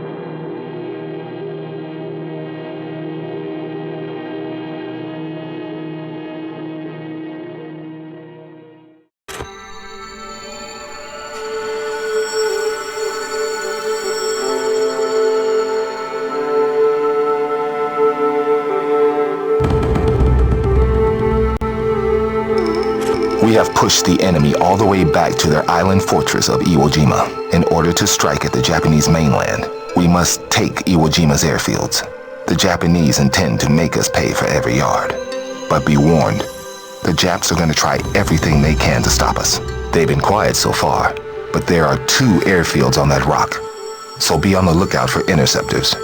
We have pushed the enemy all the way back to their island fortress of Iwo Jima. In order to strike at the Japanese mainland, we must take Iwo Jima's airfields. The Japanese intend to make us pay for every yard. But be warned, the Japs are going to try everything they can to stop us. They've been quiet so far, but there are 2 airfields on that rock, so be on the lookout for interceptors.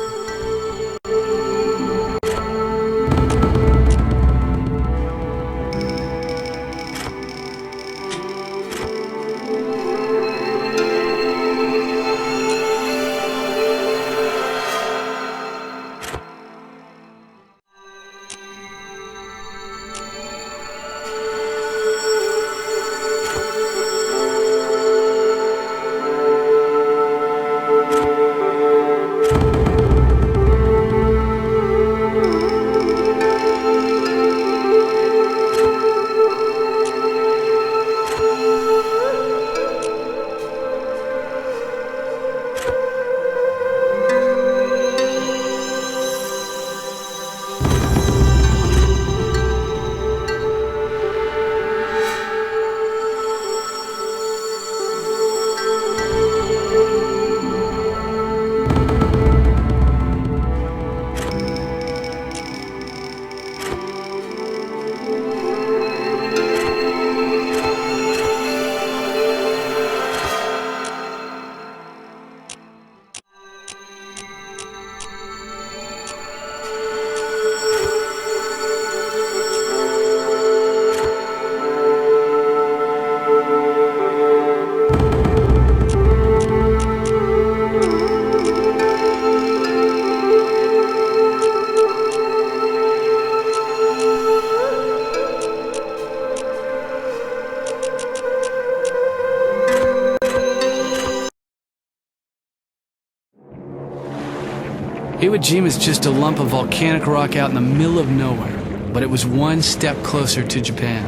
Iwo Jima is just a lump of volcanic rock out in the middle of nowhere, but it was one step closer to Japan,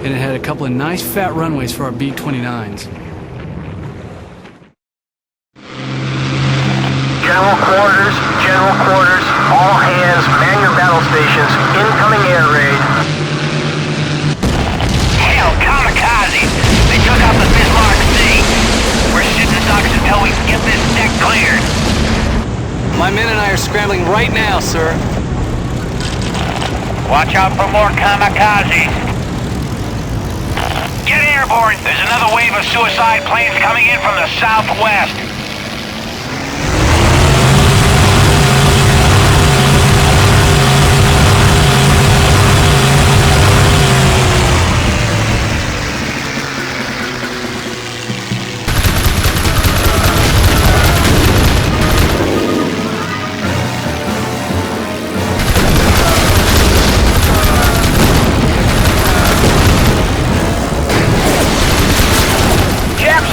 and it had a couple of nice fat runways for our B-29s. General quarters, all hands, man your battle stations, incoming air raid. Hell, kamikazes! They took out the Bismarck C. We're shitting socks until we get this deck cleared. My men and I are scrambling right now, sir. Watch out for more kamikazes. Get airborne! There's another wave of suicide planes coming in from the southwest.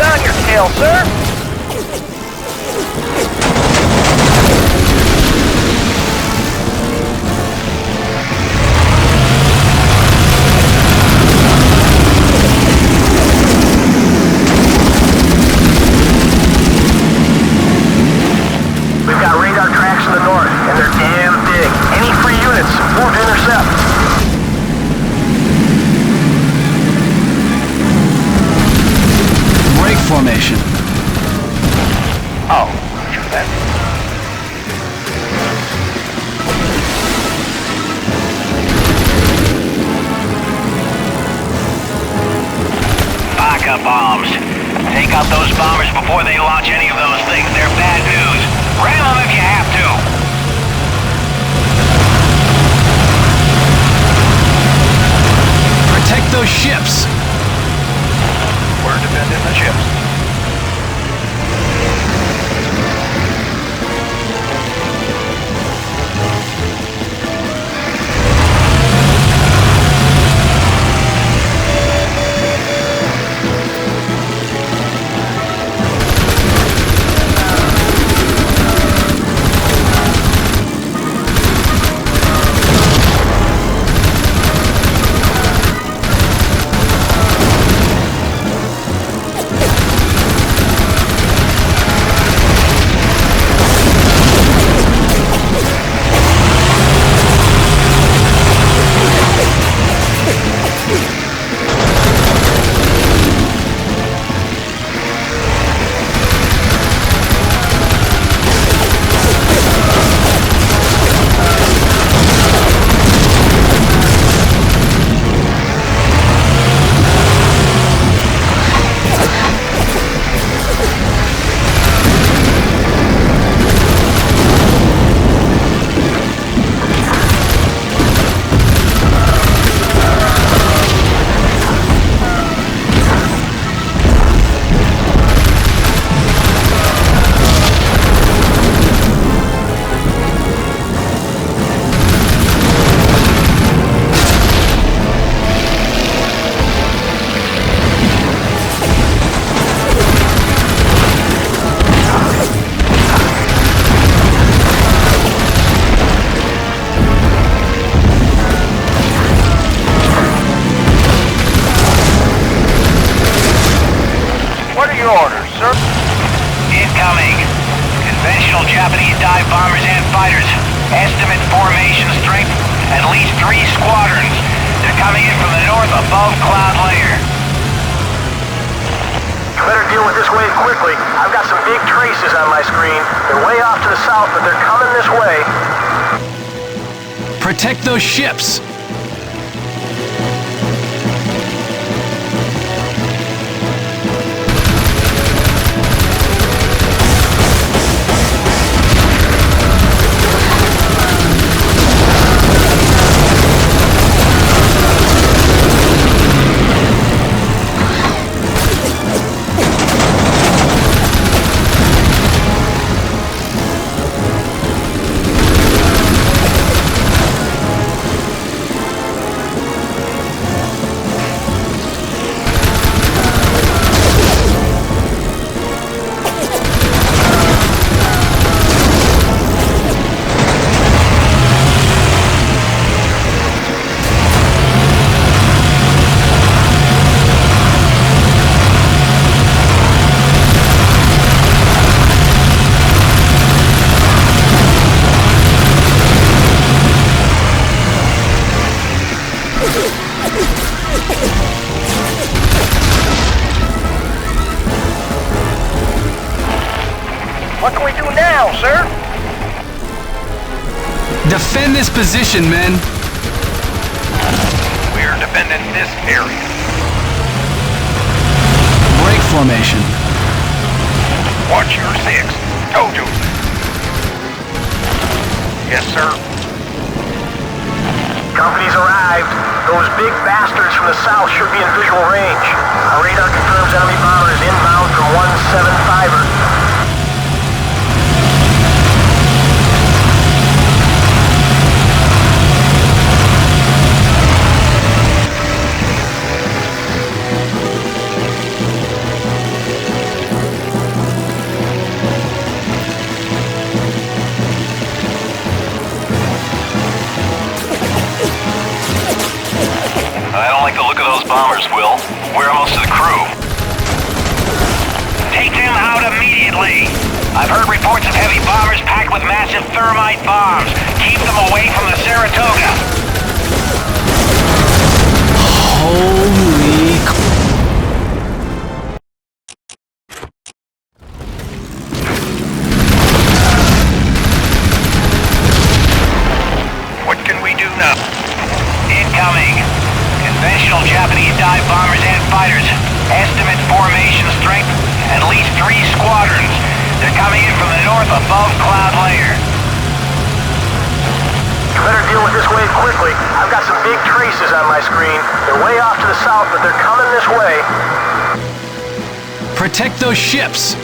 On your tail, sir. We've got radar tracks in the north, and they're damn big. Any free units, move to intercept. Formation. Oh, roger that. Vodka bombs. Take out those bombers before they launch any of those things. They're bad news. Ram them if you have to. Protect those ships. your orders, sir? Incoming. Conventional Japanese dive bombers and fighters. Estimate formation strength, at least 3 squadrons. They're coming in from the north above cloud layer. You better deal with this wave quickly. I've got some big traces on my screen. They're way off to the south, but they're coming this way. Protect those ships! What can we do now, sir? Defend this position, men! We're defending this area. Break formation. Watch your 6. Told you. Yes, sir. Company's arrived. Those big bastards from the south should be in visual range. Our radar confirms enemy bombers inbound from 175er. I don't like the look of those bombers, Will. Where are most of the crew? Take them out immediately! I've heard reports of heavy bombers packed with massive thermite bombs. Keep them away from the Saratoga! Holy What can we do now? Incoming! Conventional Japanese dive bombers and fighters. Estimate formation strength, at least 3 squadrons. They're coming in from the north above cloud layer. You better deal with this wave quickly. I've got some big traces on my screen. They're way off to the south, but they're coming this way. Protect those ships!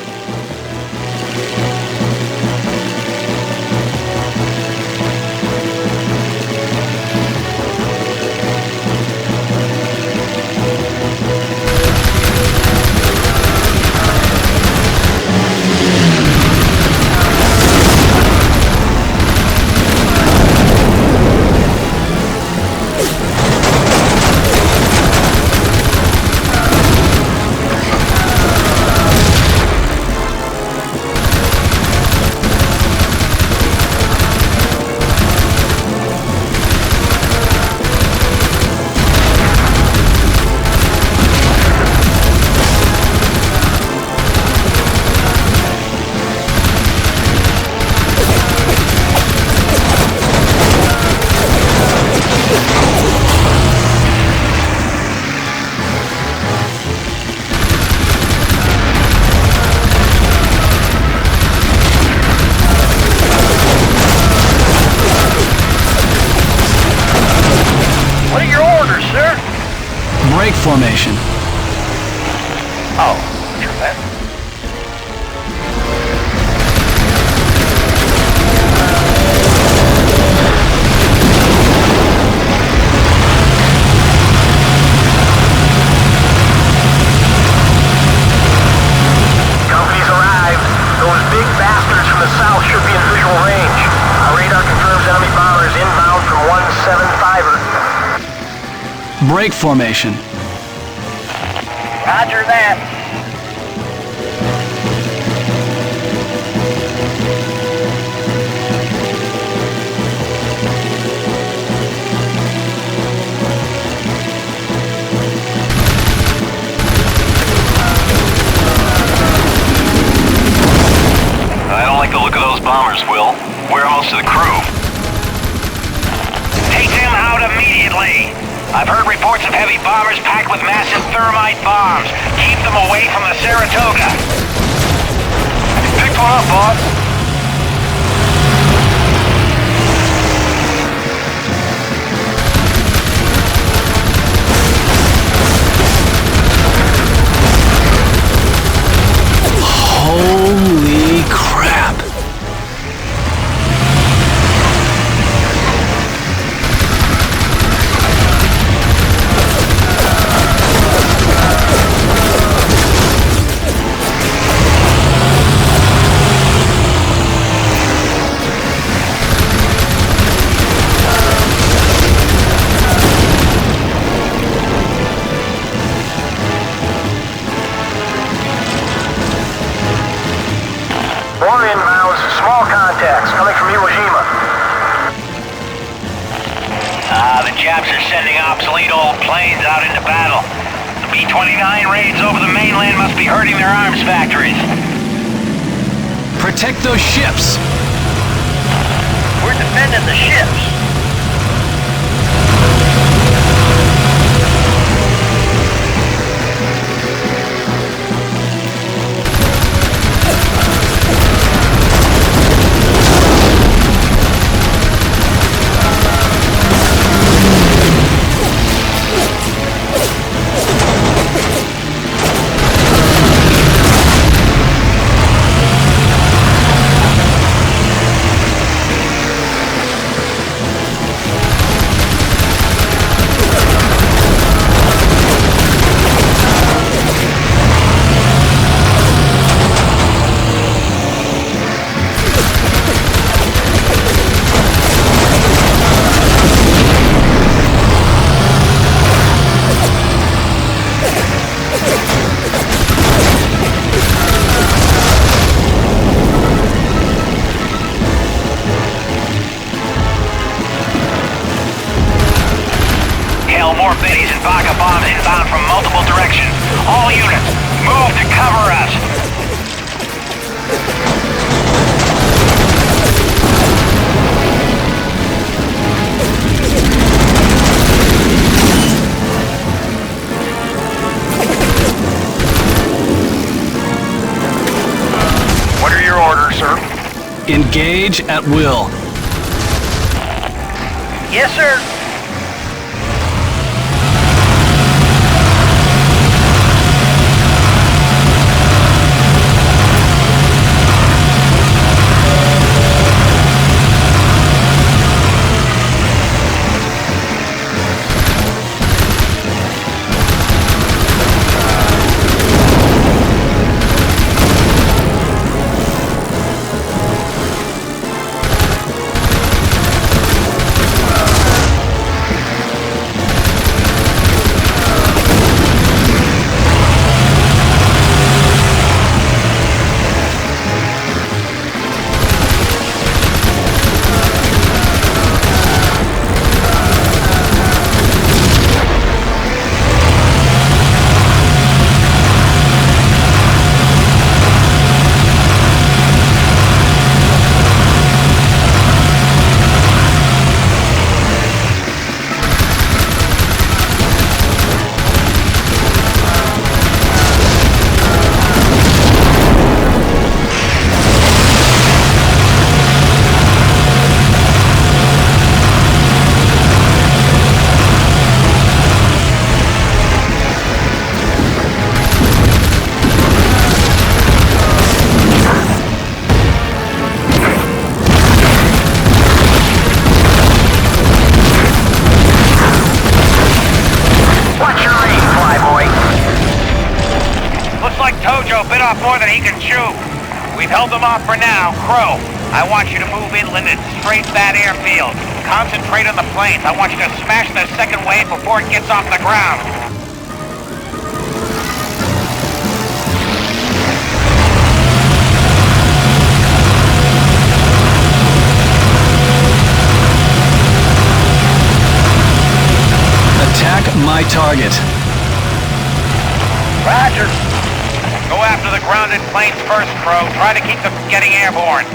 Break formation. Oh, sure that. Company's arrived. Those big bastards from the south should be in visual range. Our radar confirms enemy bombers inbound from 175er. Break formation. Roger that. to the crew. Take them out immediately. I've heard reports of heavy bombers packed with massive thermite bombs. Keep them away from the Saratoga. Picked one up, boss. Holy crap! One inbound, small contacts coming from Iwo Jima. The Japs are sending obsolete old planes out into battle. The B-29 raids over the mainland must be hurting their arms factories. Protect those ships! We're defending the ships. More Bettys and Vodka bombs inbound from multiple directions. All units, move to cover us. What are your orders, sir? Engage at will. Yes, sir. bit off more than he can chew. We've held them off for now. Crow, I want you to move inland and strafe that airfield. Concentrate on the planes. I want you to smash the second wave before it gets off the ground. Attack my target. Roger. Go after the grounded planes first, Crow. Try to keep them from getting airborne.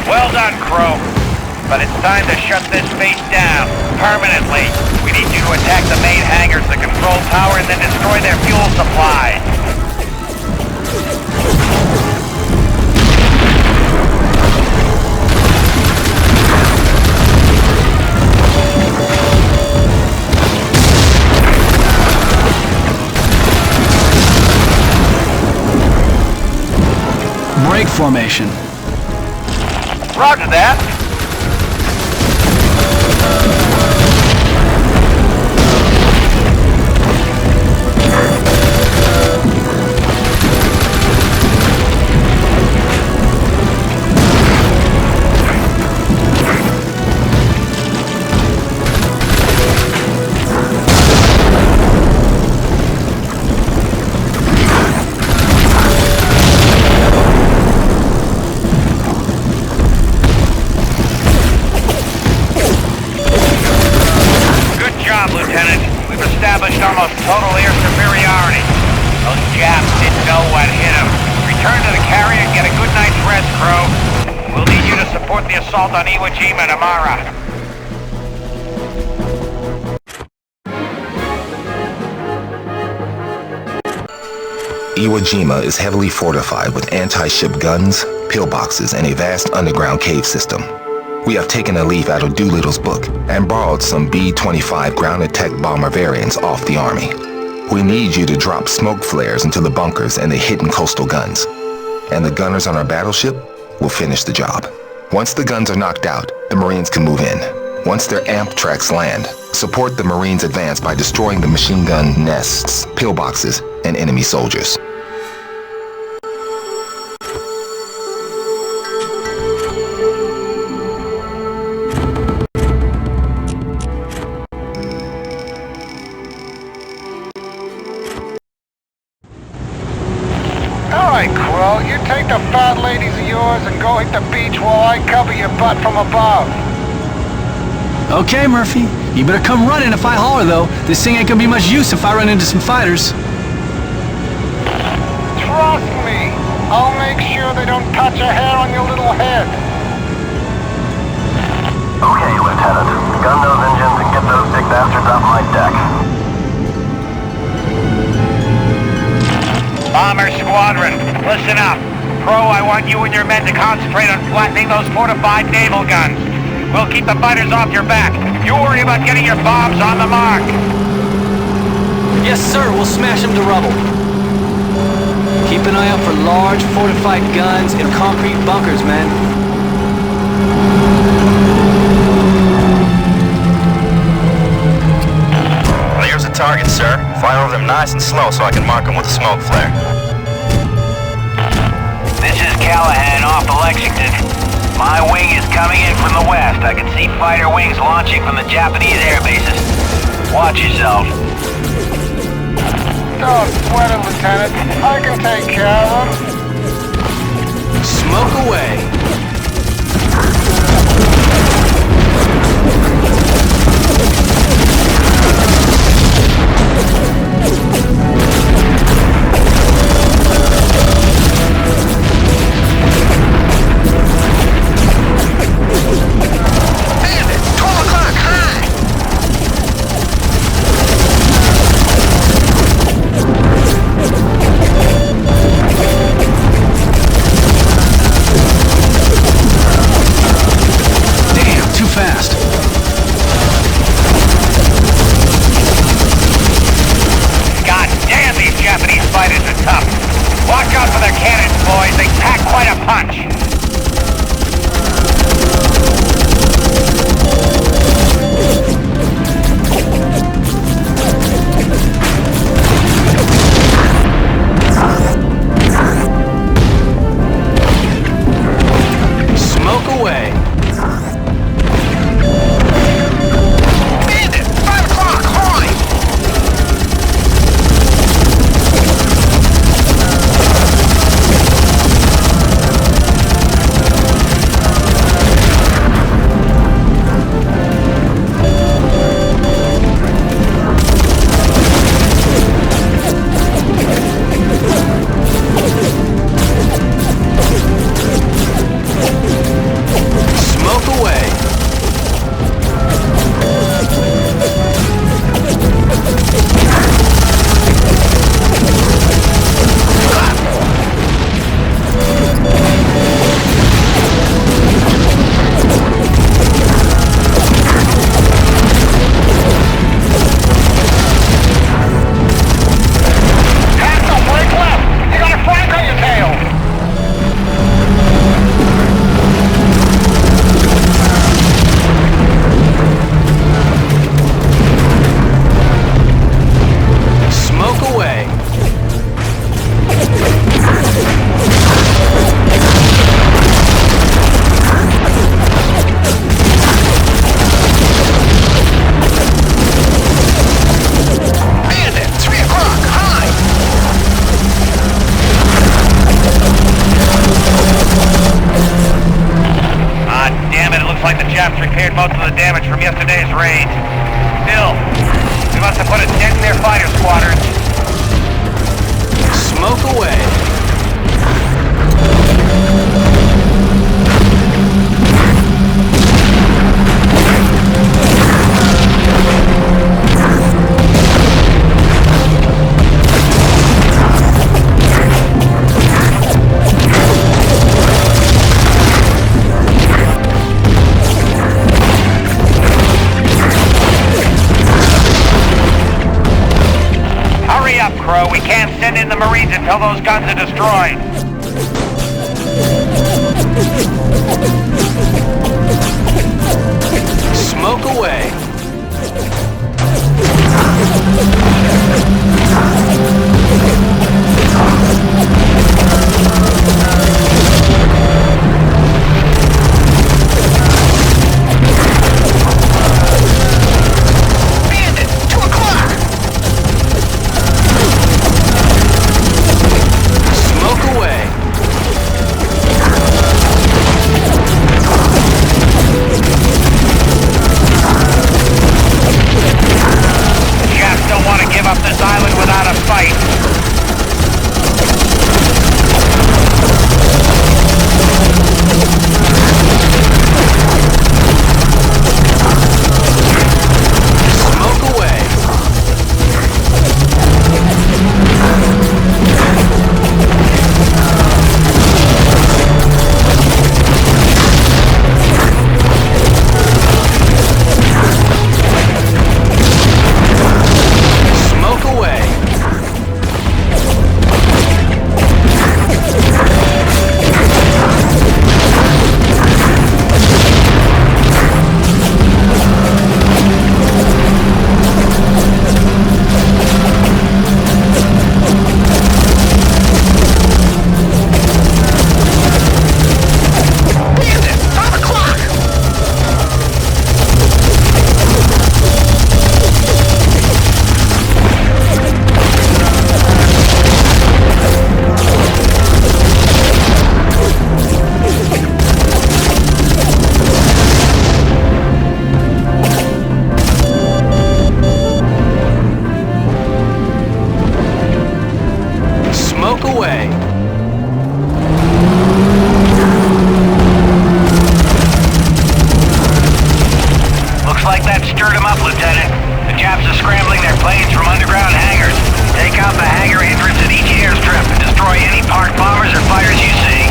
Well done, Crow. But it's time to shut this base down, permanently. We need you to attack the main hangars, the control tower, and then destroy their fuel supply. Break formation. Roger that. Almost total air superiority. Those Japs didn't know what hit them. Return to the carrier and get a good night's rest, Crow. We'll need you to support the assault on Iwo Jima tomorrow. Iwo Jima is heavily fortified with anti-ship guns, pillboxes, and a vast underground cave system. We have taken a leaf out of Doolittle's book and borrowed some B-25 ground attack bomber variants off the Army. We need you to drop smoke flares into the bunkers and the hidden coastal guns. And the gunners on our battleship will finish the job. Once the guns are knocked out, the Marines can move in. Once their amp tracks land, support the Marines' advance by destroying the machine gun nests, pillboxes, and enemy soldiers. Alright, Crow, you take the fat ladies of yours and go hit the beach while I cover your butt from above. Okay, Murphy. You better come running if I holler, though. This thing ain't gonna be much use if I run into some fighters. Trust me, I'll make sure they don't touch a hair on your little head. Okay, Lieutenant. Gun those engines and get those big bastards off my deck. Bomber Squadron, listen up. Crow, I want you and your men to concentrate on flattening those fortified naval guns. We'll keep the fighters off your back. You worry about getting your bombs on the mark. Yes, sir. We'll smash them to rubble. Keep an eye out for large fortified guns and concrete bunkers, man. There's a target, sir. Fire over them nice and slow so I can mark them with a smoke flare. This is Callahan off the Lexington. My wing is coming in from the west. I can see fighter wings launching from the Japanese air bases. Watch yourself. Don't sweat it, Lieutenant. I can take care of them. Smoke away. repaired most of the damage from yesterday's raid. Still, we must have put a dent in their fighter squadrons. Smoke away. We can't send in the Marines until those guns are destroyed. Smoke away. smoke away. Looks like that stirred them up, Lieutenant. The Japs are scrambling their planes from underground hangars. Take out the hangar entrance at each airstrip and destroy any parked bombers or fighters you see.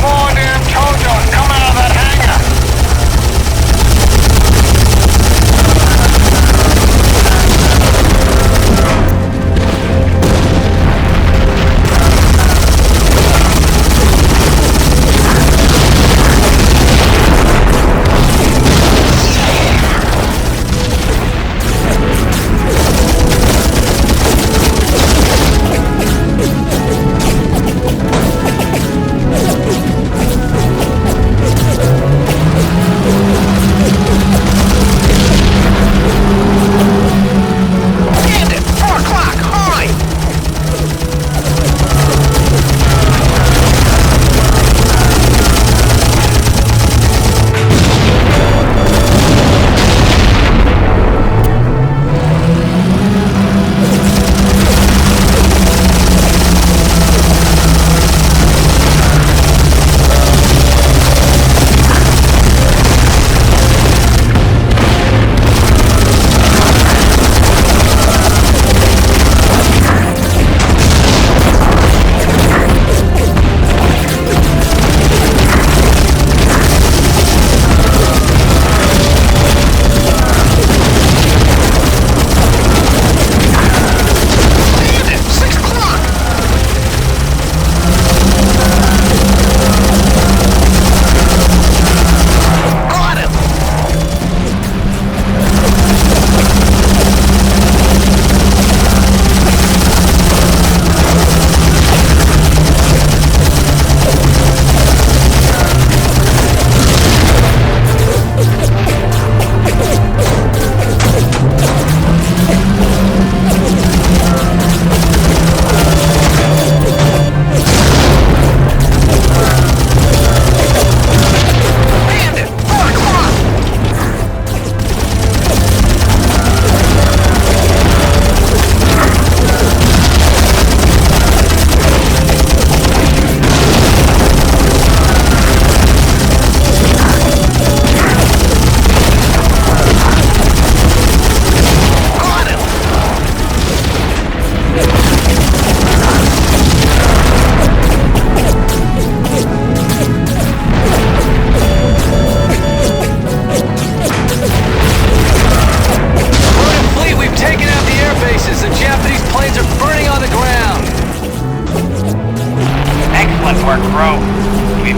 More damn Tojos coming out of that hangar!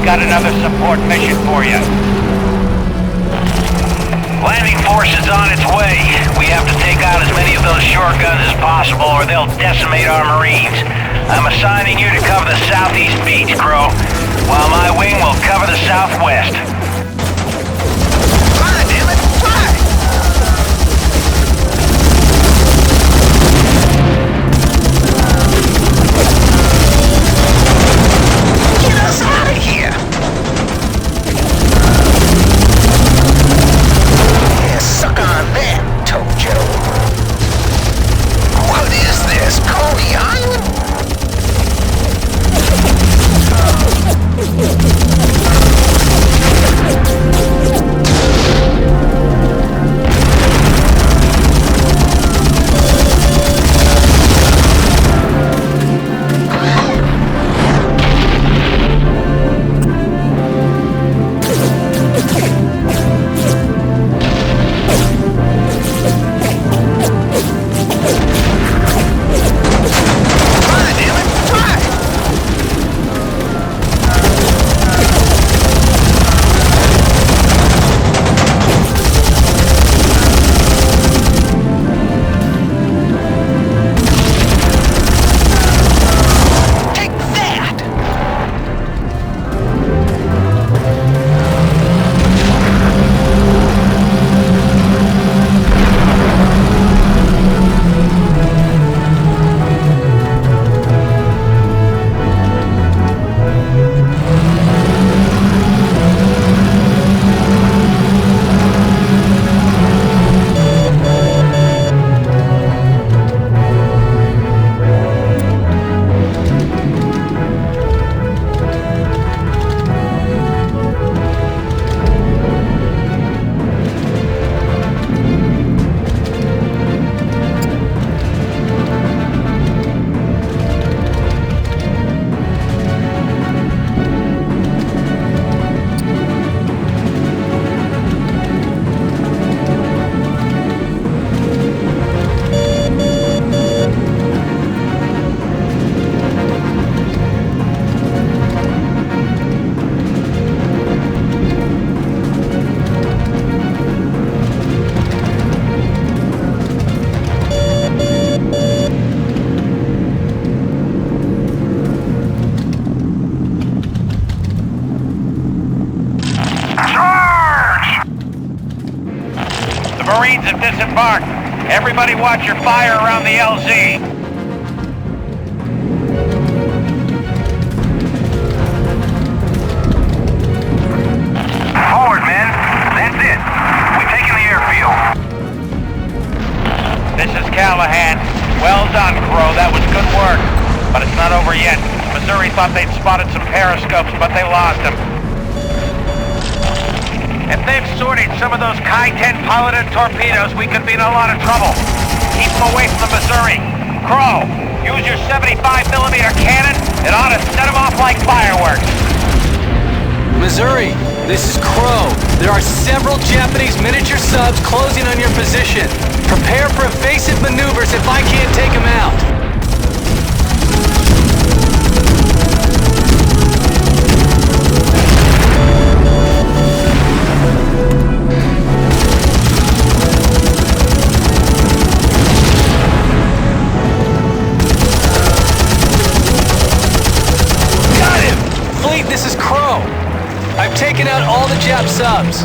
got another support mission for you. Landing force is on its way. We have to take out as many of those short guns as possible or they'll decimate our Marines. I'm assigning you to cover the southeast beach, Crow, while my wing will cover the southwest. Fly, damn it, fly! Get us out of here! Yeah, suck on that, Tojo. What is this, Coney Island? Everybody watch your fire around the LZ. Forward, men. That's it. We've taken the airfield. This is Callahan. Well done, Crow. That was good work. But it's not over yet. Missouri thought they'd spotted some periscopes, but they lost them. If they've sorted some of those Kai-10 piloted torpedoes, we could be in a lot of trouble. Keep them away from the Missouri. Crow, use your 75mm cannon. It ought to set them off like fireworks. Missouri, this is Crow. There are several Japanese miniature subs closing on your position. Prepare for evasive maneuvers if I can't take them out. Got him! Fleet, this is Crow. I've taken out all the Jap subs.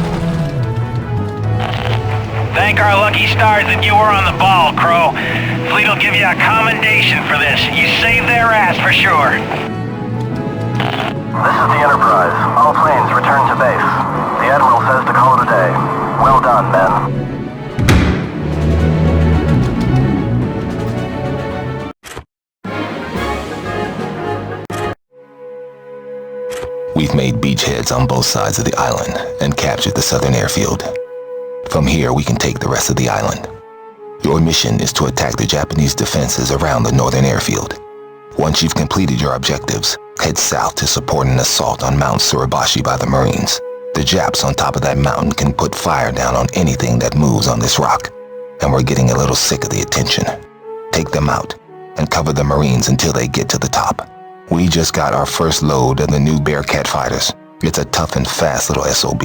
Thank our lucky stars that you were on the ball, Crow. Fleet will give you a commendation for this. You saved their ass for sure. This is the Enterprise. All planes return to base. The Admiral says to call it a day. Well done, men. We've made beachheads on both sides of the island and captured the southern airfield. From here, we can take the rest of the island. Your mission is to attack the Japanese defenses around the northern airfield. Once you've completed your objectives, head south to support an assault on Mount Suribashi by the Marines. The Japs on top of that mountain can put fire down on anything that moves on this rock, and we're getting a little sick of the attention. Take them out and cover the Marines until they get to the top. We just got our first load of the new Bearcat fighters. It's a tough and fast little SOB,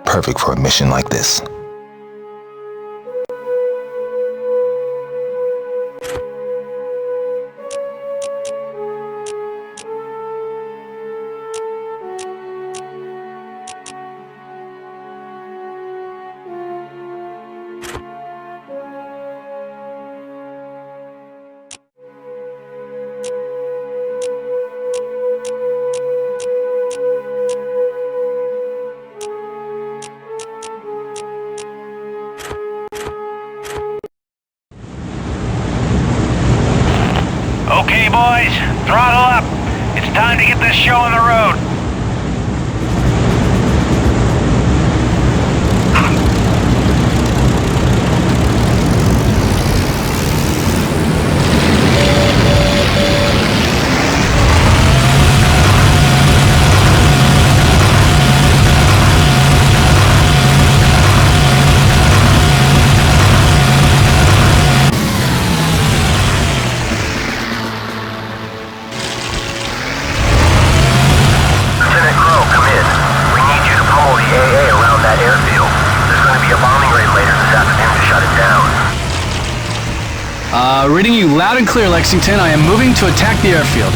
perfect for a mission like this. Okay, boys, throttle up. It's time to get this show on the road. Reading you loud and clear, Lexington. I am moving to attack the airfield.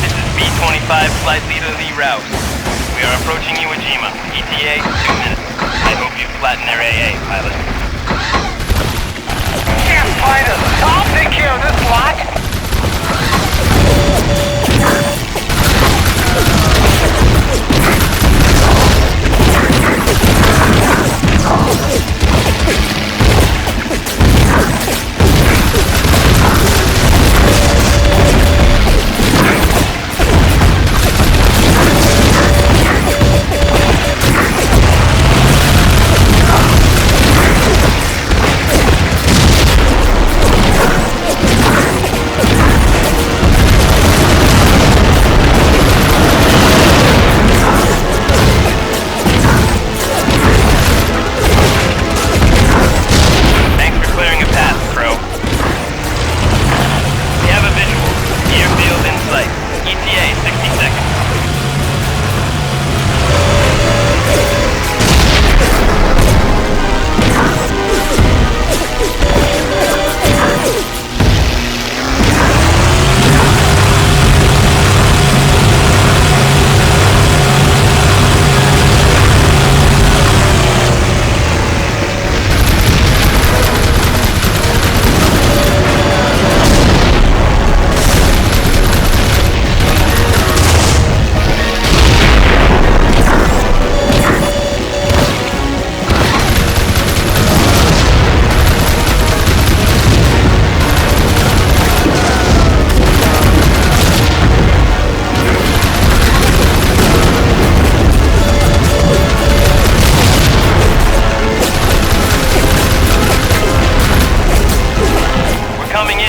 This is B-25 Flight Leader Lee Rouse. We are approaching Iwo Jima. ETA, 2 minutes. I hope you flatten their AA, pilot. Can't fight us. I'll take care of this lot.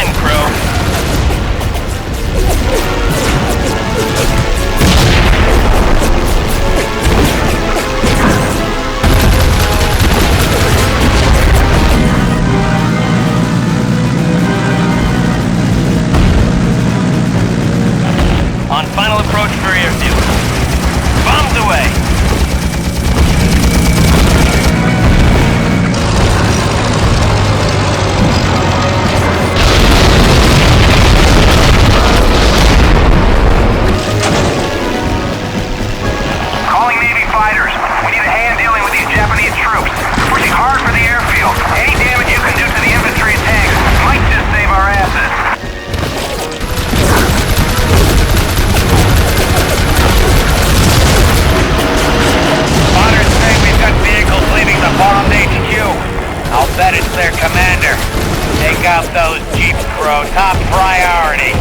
again, Crow. On final approach for airfield. Bombs away! Calling Navy fighters. We need a hand dealing with these Japanese troops. They're pushing hard for the airfield. Any damage you can do to the infantry and tanks might just save our asses. Spotters say we've got vehicles leaving the bombed HQ. I'll bet it's their commander. Take out those jeeps, Crow. Top priority.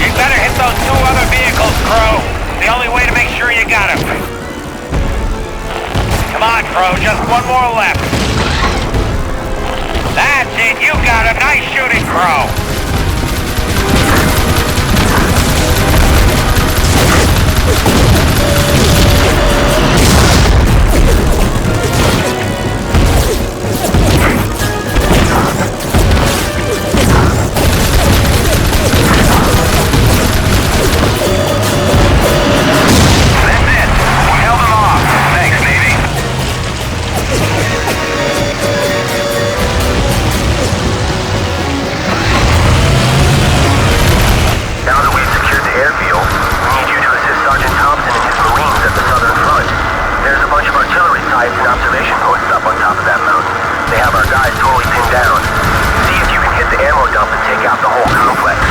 You better hit those two other vehicles, Crow. The only way to make sure you got them. Come on, Crow. Just one more left. That's it. You got him. Nice shooting, Crow. That's it. We held them off. Thanks, Navy. Now that we've secured the airfield, we need you to assist Sergeant Thompson and his Marines at the southern front. There's a bunch of artillery sites and observation posts up on top of that mountain. They have our guys totally pinned down. See if you can hit the ammo dump and take out the whole complex.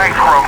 Thanks, Crow.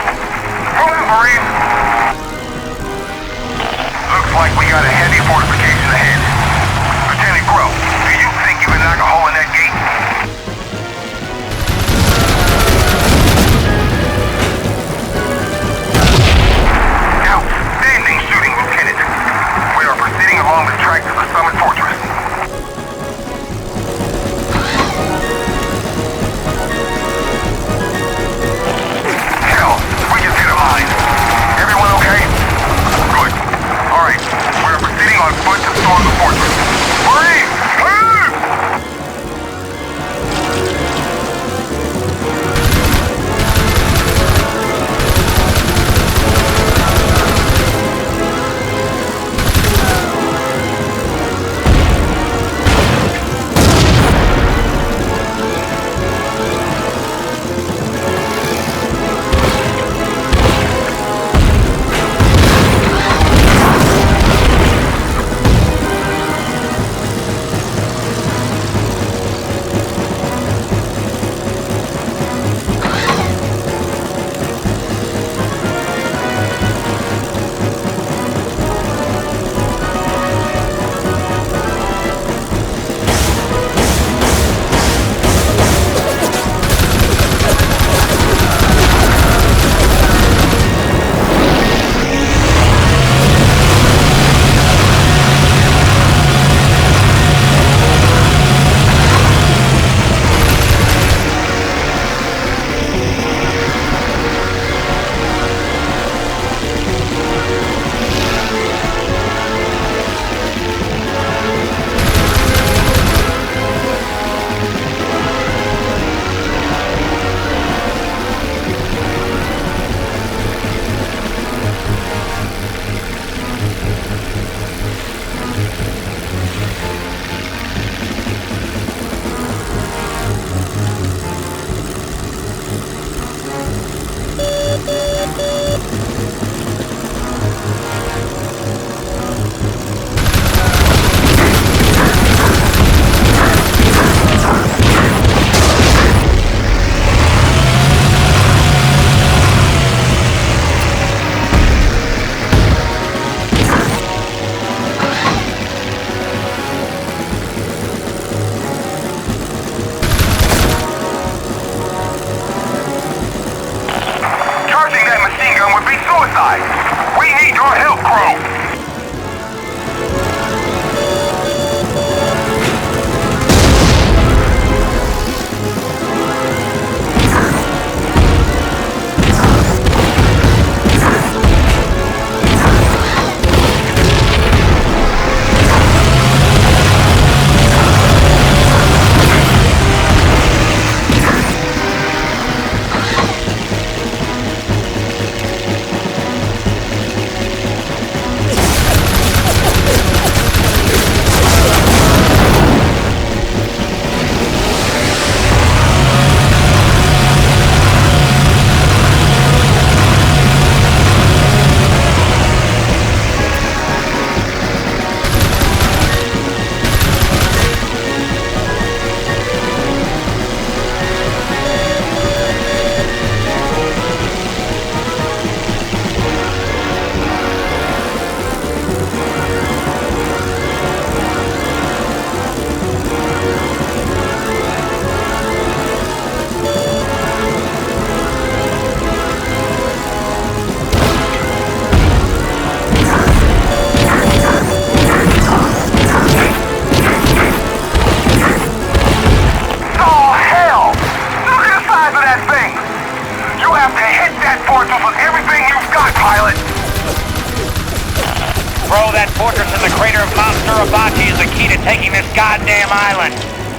Karabachi is the key to taking this goddamn island.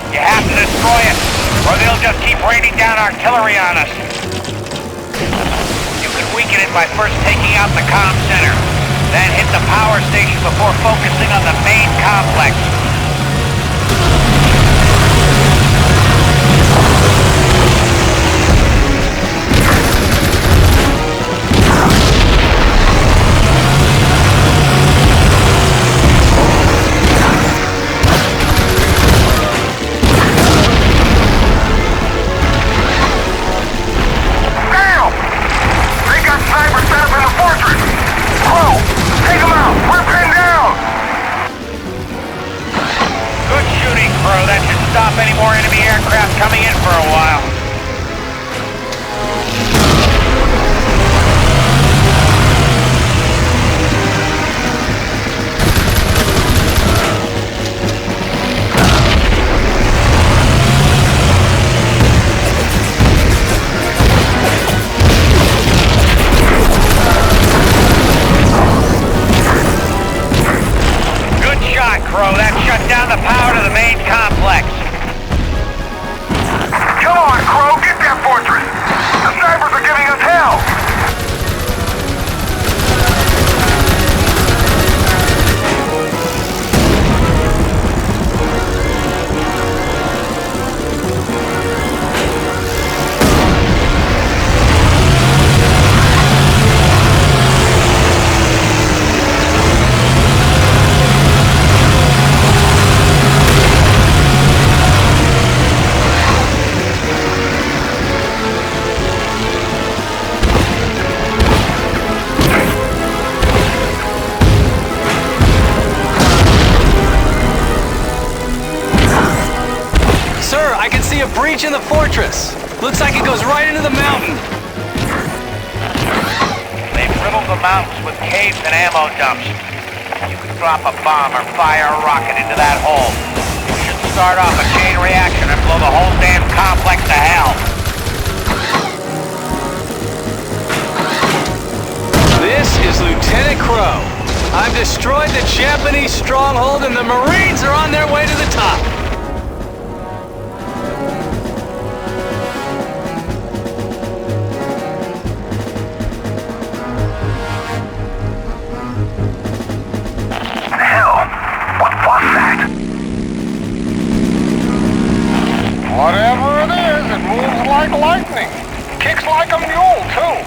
You have to destroy it, or they'll just keep raining down artillery on us. You can weaken it by first taking out the comm center, then hit the power station before focusing on the main complex. Any more enemy aircraft coming in for a while. Good shot, Crow. That shut down the power to the main complex. Come on, Crow, get that fortress! The snipers are giving us hell! A breach in the fortress. Looks like it goes right into the mountain. They've riddled the mountains with caves and ammo dumps. You could drop a bomb or fire a rocket into that hole. We should start off a chain reaction and blow the whole damn complex to hell. This is Lieutenant Crow. I've destroyed the Japanese stronghold and the Marines are on their way to the top. Whatever it is, it moves like lightning. Kicks like a mule, too.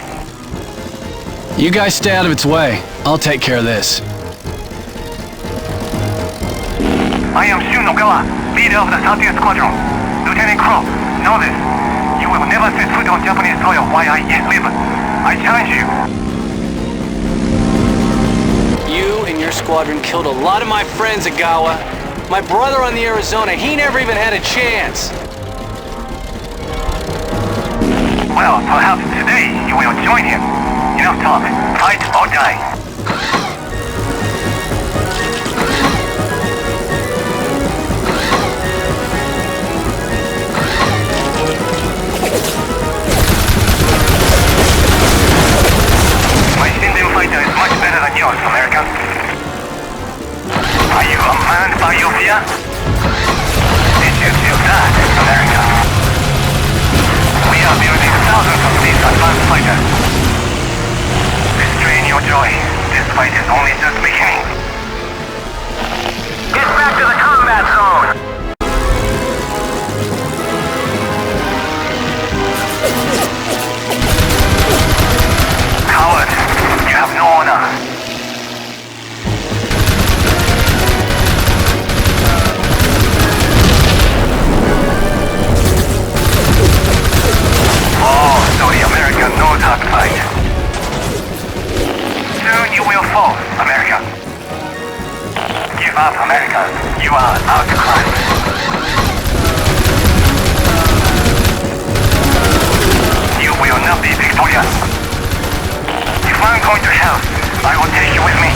You guys stay out of its way. I'll take care of this. I am Shun Nogawa, leader of the 30th Squadron. Lieutenant Crow, know this. You will never set foot on Japanese soil while I yet live. I challenge you. You and your squadron killed a lot of my friends, Agawa. My brother on the Arizona, he never even had a chance. Well, perhaps today you will join him. Enough talk. Fight or die. My Shinden fighter is much better than yours, American. Are you unmanned by your fear? Did you feel that, America? We are building thousands of these advanced fighters. Restrain your joy. This fight is only just beginning. Get back to the combat zone! Coward, you have no honor. Oh, so the American knows how to fight. Soon you will fall, America. Give up, America. You are outclassed. You will not be victorious. If I'm going to hell, I will take you with me.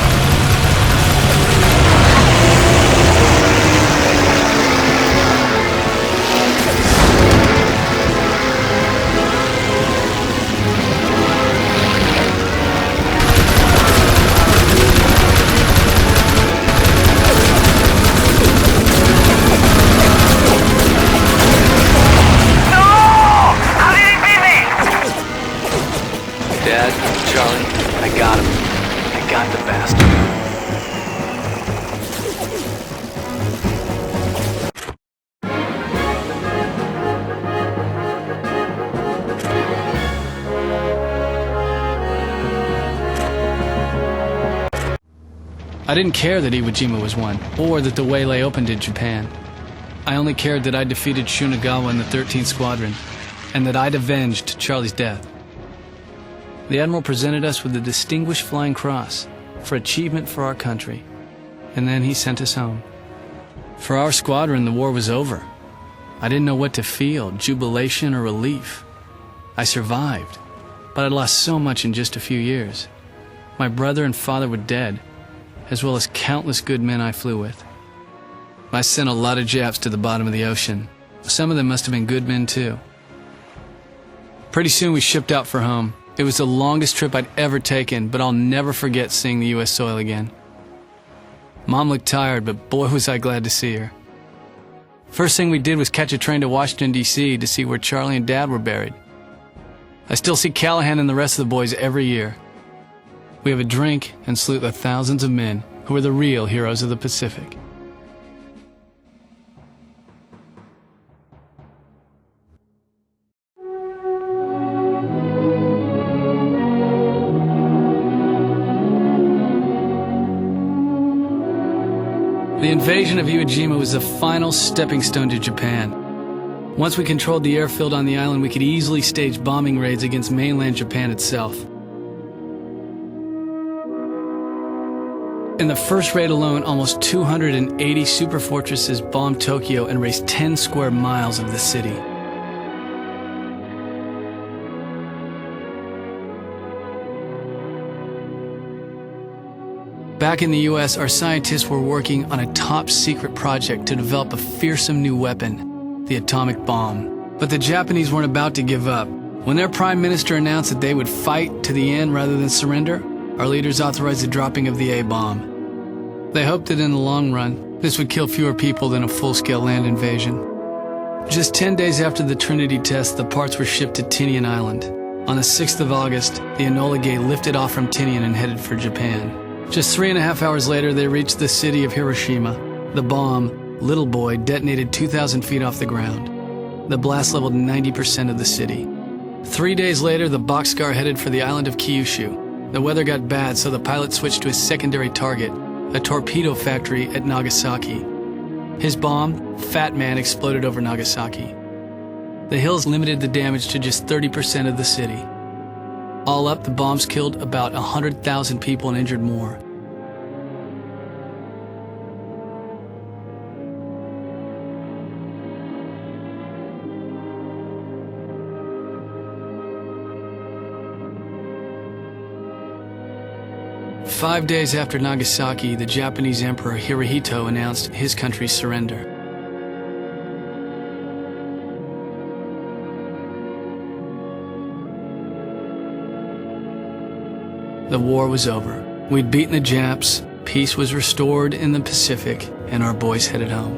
I didn't care that Iwo Jima was won, or that the way lay open to Japan. I only cared that I defeated Shunagawa in the 13th Squadron, and that I'd avenged Charlie's death. The Admiral presented us with the Distinguished Flying Cross for achievement for our country, and then he sent us home. For our squadron, the war was over. I didn't know what to feel, jubilation or relief. I survived, but I'd lost so much in just a few years. My brother and father were dead, as well as countless good men I flew with. I sent a lot of Japs to the bottom of the ocean. Some of them must have been good men too. Pretty soon we shipped out for home. It was the longest trip I'd ever taken, but I'll never forget seeing the U.S. soil again. Mom looked tired, but boy was I glad to see her. First thing we did was catch a train to Washington, D.C. to see where Charlie and Dad were buried. I still see Callahan and the rest of the boys every year. We have a drink and salute the thousands of men who are the real heroes of the Pacific. The invasion of Iwo Jima was the final stepping stone to Japan. Once we controlled the airfield on the island, we could easily stage bombing raids against mainland Japan itself. In the first raid alone, almost 280 super fortresses bombed Tokyo and razed 10 square miles of the city. Back in the US, our scientists were working on a top-secret project to develop a fearsome new weapon, the atomic bomb. But the Japanese weren't about to give up. When their prime minister announced that they would fight to the end rather than surrender, our leaders authorized the dropping of the A-bomb. They hoped that in the long run, this would kill fewer people than a full-scale land invasion. Just 10 days after the Trinity test, the parts were shipped to Tinian Island. On the 6th of August, the Enola Gay lifted off from Tinian and headed for Japan. Just 3.5 hours later, they reached the city of Hiroshima. The bomb, Little Boy, detonated 2,000 feet off the ground. The blast leveled 90% of the city. 3 days later, the Boxcar headed for the island of Kyushu. The weather got bad, so the pilot switched to his secondary target, a torpedo factory at Nagasaki. His bomb, Fat Man, exploded over Nagasaki. The hills limited the damage to just 30% of the city. All up, the bombs killed about 100,000 people and injured more. Five days after Nagasaki, the Japanese Emperor Hirohito announced his country's surrender. The war was over. We'd beaten the Japs, peace was restored in the Pacific, and our boys headed home.